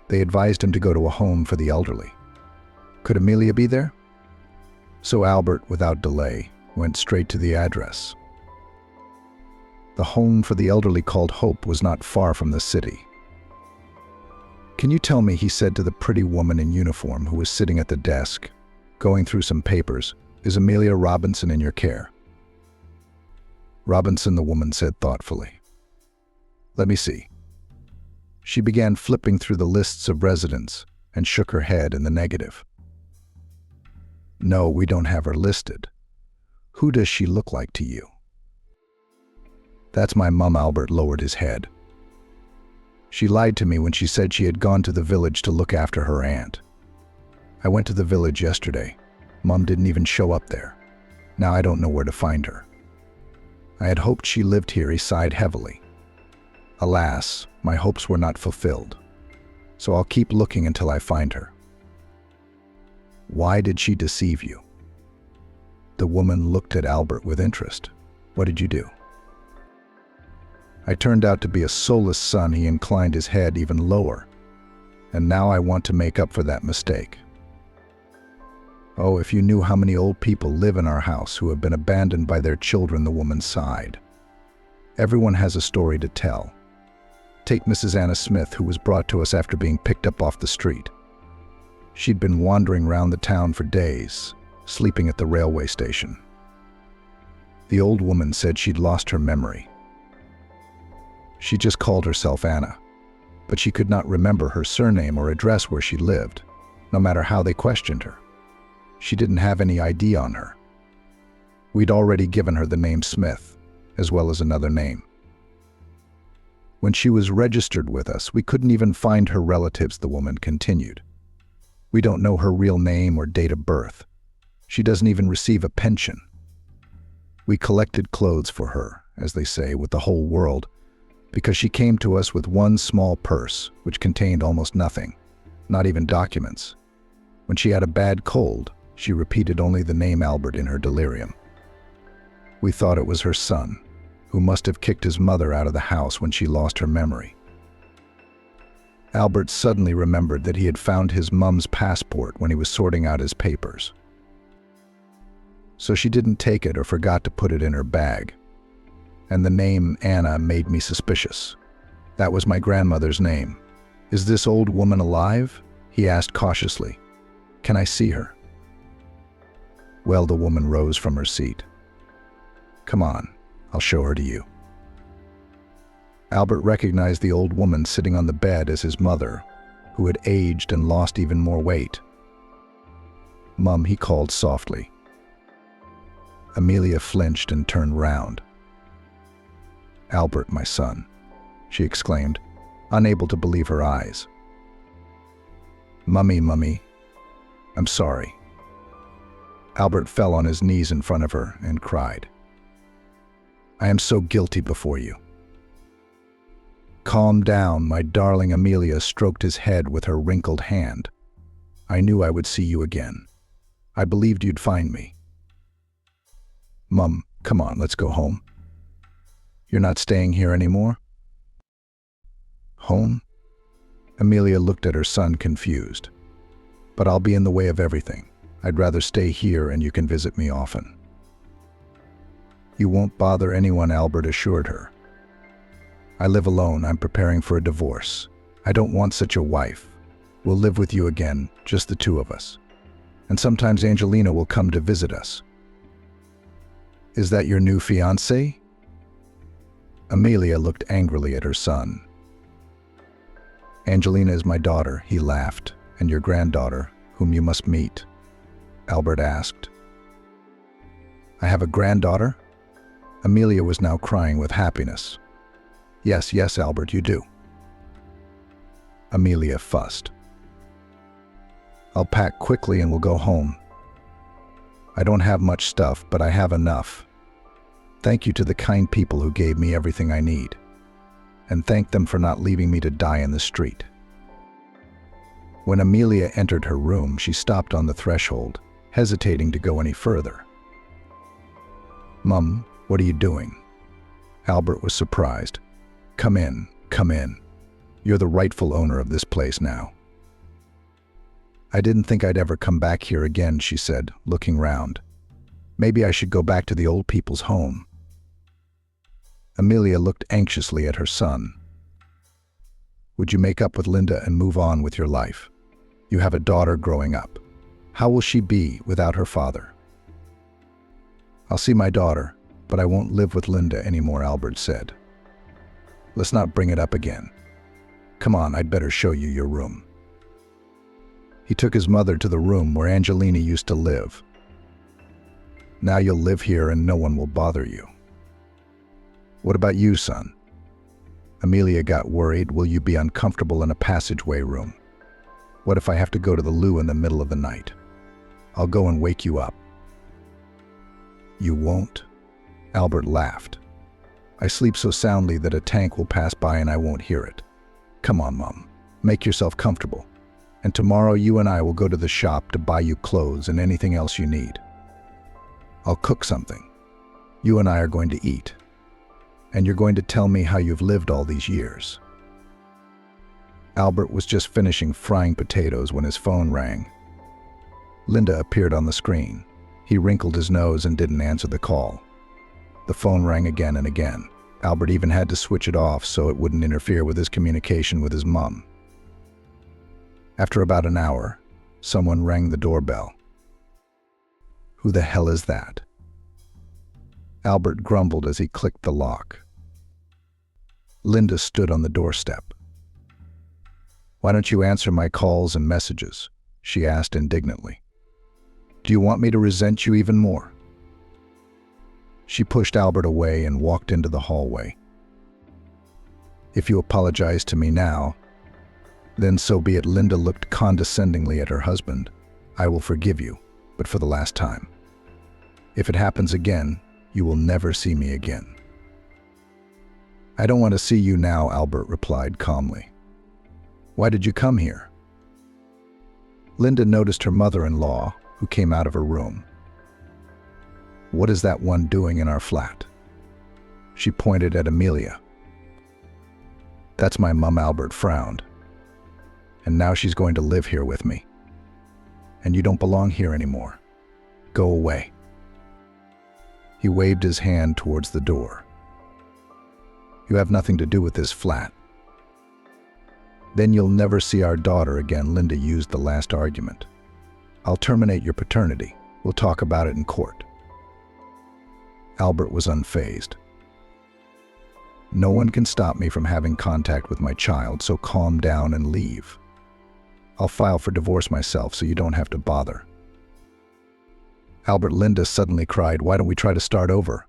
They advised him to go to a home for the elderly. Could Amelia be there? So Albert, without delay, went straight to the address. The home for the elderly called Hope was not far from the city. "Can you tell me," he said to the pretty woman in uniform who was sitting at the desk, going through some papers, "is Amelia Robinson in your care?" "Robinson," the woman said thoughtfully. "Let me see." She began flipping through the lists of residents and shook her head in the negative. "No, we don't have her listed. Who does she look like to you?" "That's my mom." Albert lowered his head. "She lied to me when she said she had gone to the village to look after her aunt. I went to the village yesterday. Mom didn't even show up there. Now I don't know where to find her. I had hoped she lived here." He sighed heavily. "Alas, my hopes were not fulfilled. So I'll keep looking until I find her." "Why did she deceive you?" The woman looked at Albert with interest. "What did you do?" "I turned out to be a soulless son." He inclined his head even lower. "And now I want to make up for that mistake." "Oh, if you knew how many old people live in our house who have been abandoned by their children," the woman sighed. "Everyone has a story to tell. Take Mrs. Anna Smith, who was brought to us after being picked up off the street. She'd been wandering round the town for days, sleeping at the railway station. The old woman said she'd lost her memory. She just called herself Anna, but she could not remember her surname or address where she lived, no matter how they questioned her. She didn't have any ID on her. We'd already given her the name Smith, as well as another name. When she was registered with us, we couldn't even find her relatives," the woman continued. "We don't know her real name or date of birth. She doesn't even receive a pension. We collected clothes for her, as they say, with the whole world, because she came to us with one small purse, which contained almost nothing, not even documents. When she had a bad cold, she repeated only the name Albert in her delirium. We thought it was her son, who must have kicked his mother out of the house when she lost her memory." Albert suddenly remembered that he had found his mom's passport when he was sorting out his papers. So she didn't take it or forgot to put it in her bag. And the name Anna made me suspicious. That was my grandmother's name. "Is this old woman alive?" he asked cautiously. "Can I see her?" Well, the woman rose from her seat. "Come on, I'll show her to you." Albert recognized the old woman sitting on the bed as his mother, who had aged and lost even more weight. "Mum," he called softly. Amelia flinched and turned round. "Albert, my son," she exclaimed, unable to believe her eyes. Mummy, I'm sorry." Albert fell on his knees in front of her and cried. "I am so guilty before you." "Calm down, my darling." Amelia stroked his head with her wrinkled hand. "I knew I would see you again. I believed you'd find me." "Mum, come on, let's go home." "You're not staying here anymore?" "Home?" Amelia looked at her son confused. "But I'll be in the way of everything. I'd rather stay here and you can visit me often." "You won't bother anyone," Albert assured her. "I live alone. I'm preparing for a divorce. I don't want such a wife. We'll live with you again, just the two of us. And sometimes Angelina will come to visit us." "Is that your new fiancé?" Amelia looked angrily at her son. "Angelina is my daughter," he laughed. "And your granddaughter, whom you must meet?" Albert asked. "I have a granddaughter?" Amelia was now crying with happiness. Yes, Albert, you do." Amelia fussed. I'll pack quickly and we'll go home. I don't have much stuff, but I have enough. Thank you to the kind people who gave me everything I need. And thank them for not leaving me to die in the street. When Amelia entered her room, she stopped on the threshold, hesitating to go any further. "Mum, what are you doing?" Albert was surprised. Come in, come in. You're the rightful owner of this place now." "I didn't think I'd ever come back here again," she said, looking round. "Maybe I should go back to the old people's home." Amelia looked anxiously at her son. "Would you make up with Linda and move on with your life? You have a daughter growing up. How will she be without her father?" "I'll see my daughter, but I won't live with Linda anymore," Albert said. "Let's not bring it up again. Come on, I'd better show you your room." He took his mother to the room where Angelina used to live. "Now you'll live here and no one will bother you." "What about you, son?" Amelia got worried. "Will you be uncomfortable in a passageway room? What if I have to go to the loo in the middle of the night? I'll go and wake you up." "You won't?" Albert laughed. "I sleep so soundly that a tank will pass by and I won't hear it. Come on, Mom. Make yourself comfortable. And tomorrow you and I will go to the shop to buy you clothes and anything else you need. I'll cook something. You and I are going to eat. And you're going to tell me how you've lived all these years." Albert was just finishing frying potatoes when his phone rang. Linda appeared on the screen. He wrinkled his nose and didn't answer the call. The phone rang again and again. Albert even had to switch it off so it wouldn't interfere with his communication with his mom. After about an hour, someone rang the doorbell. "Who the hell is that?" Albert grumbled as he clicked the lock. Linda stood on the doorstep. "Why don't you answer my calls and messages?" she asked indignantly. "Do you want me to resent you even more?" She pushed Albert away and walked into the hallway. "If you apologize to me now, then so be it." Linda looked condescendingly at her husband. "I will forgive you, but for the last time. If it happens again, you will never see me again." "I don't want to see you now," Albert replied calmly. "Why did you come here?" Linda noticed her mother-in-law, who came out of her room. "What is that one doing in our flat?" She pointed at Amelia. "That's my mum," Albert frowned. "And now she's going to live here with me. And you don't belong here anymore. Go away." He waved his hand towards the door. "You have nothing to do with this flat." "Then you'll never see our daughter again," Linda used the last argument. "I'll terminate your paternity. We'll talk about it in court." Albert was unfazed. "No one can stop me from having contact with my child, so calm down and leave. I'll file for divorce myself so you don't have to bother." Albert, Linda suddenly cried, "Why don't we try to start over?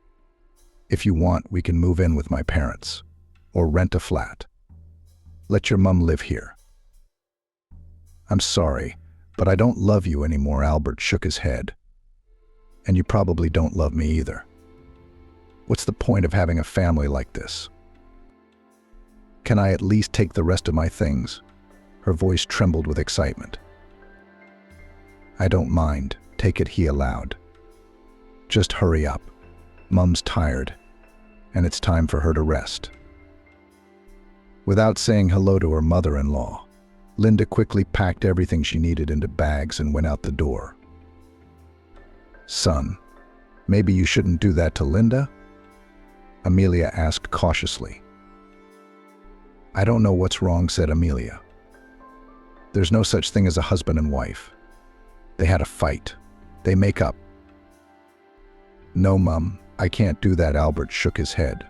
If you want, we can move in with my parents. Or rent a flat. Let your mum live here." "I'm sorry, but I don't love you anymore." Albert shook his head. "And you probably don't love me either. What's the point of having a family like this? Can I at least take the rest of my things?" Her voice trembled with excitement. "I don't mind. Take it," he allowed. "Just hurry up. Mum's tired, and it's time for her to rest." Without saying hello to her mother-in-law, Linda quickly packed everything she needed into bags and went out the door. "Son, maybe you shouldn't do that to Linda?" Amelia asked cautiously. "I don't know what's wrong," said Amelia. "There's no such thing as a husband and wife. They had a fight. They make up." "No, Mum, I can't do that." Albert shook his head.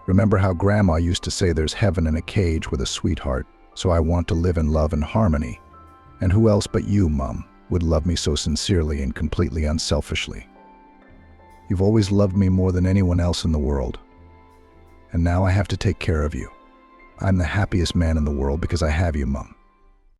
"Remember how Grandma used to say there's heaven in a cage with a sweetheart, so I want to live in love and harmony. And who else but you, Mum, would love me so sincerely and completely unselfishly? You've always loved me more than anyone else in the world. And now I have to take care of you. I'm the happiest man in the world because I have you, Mum."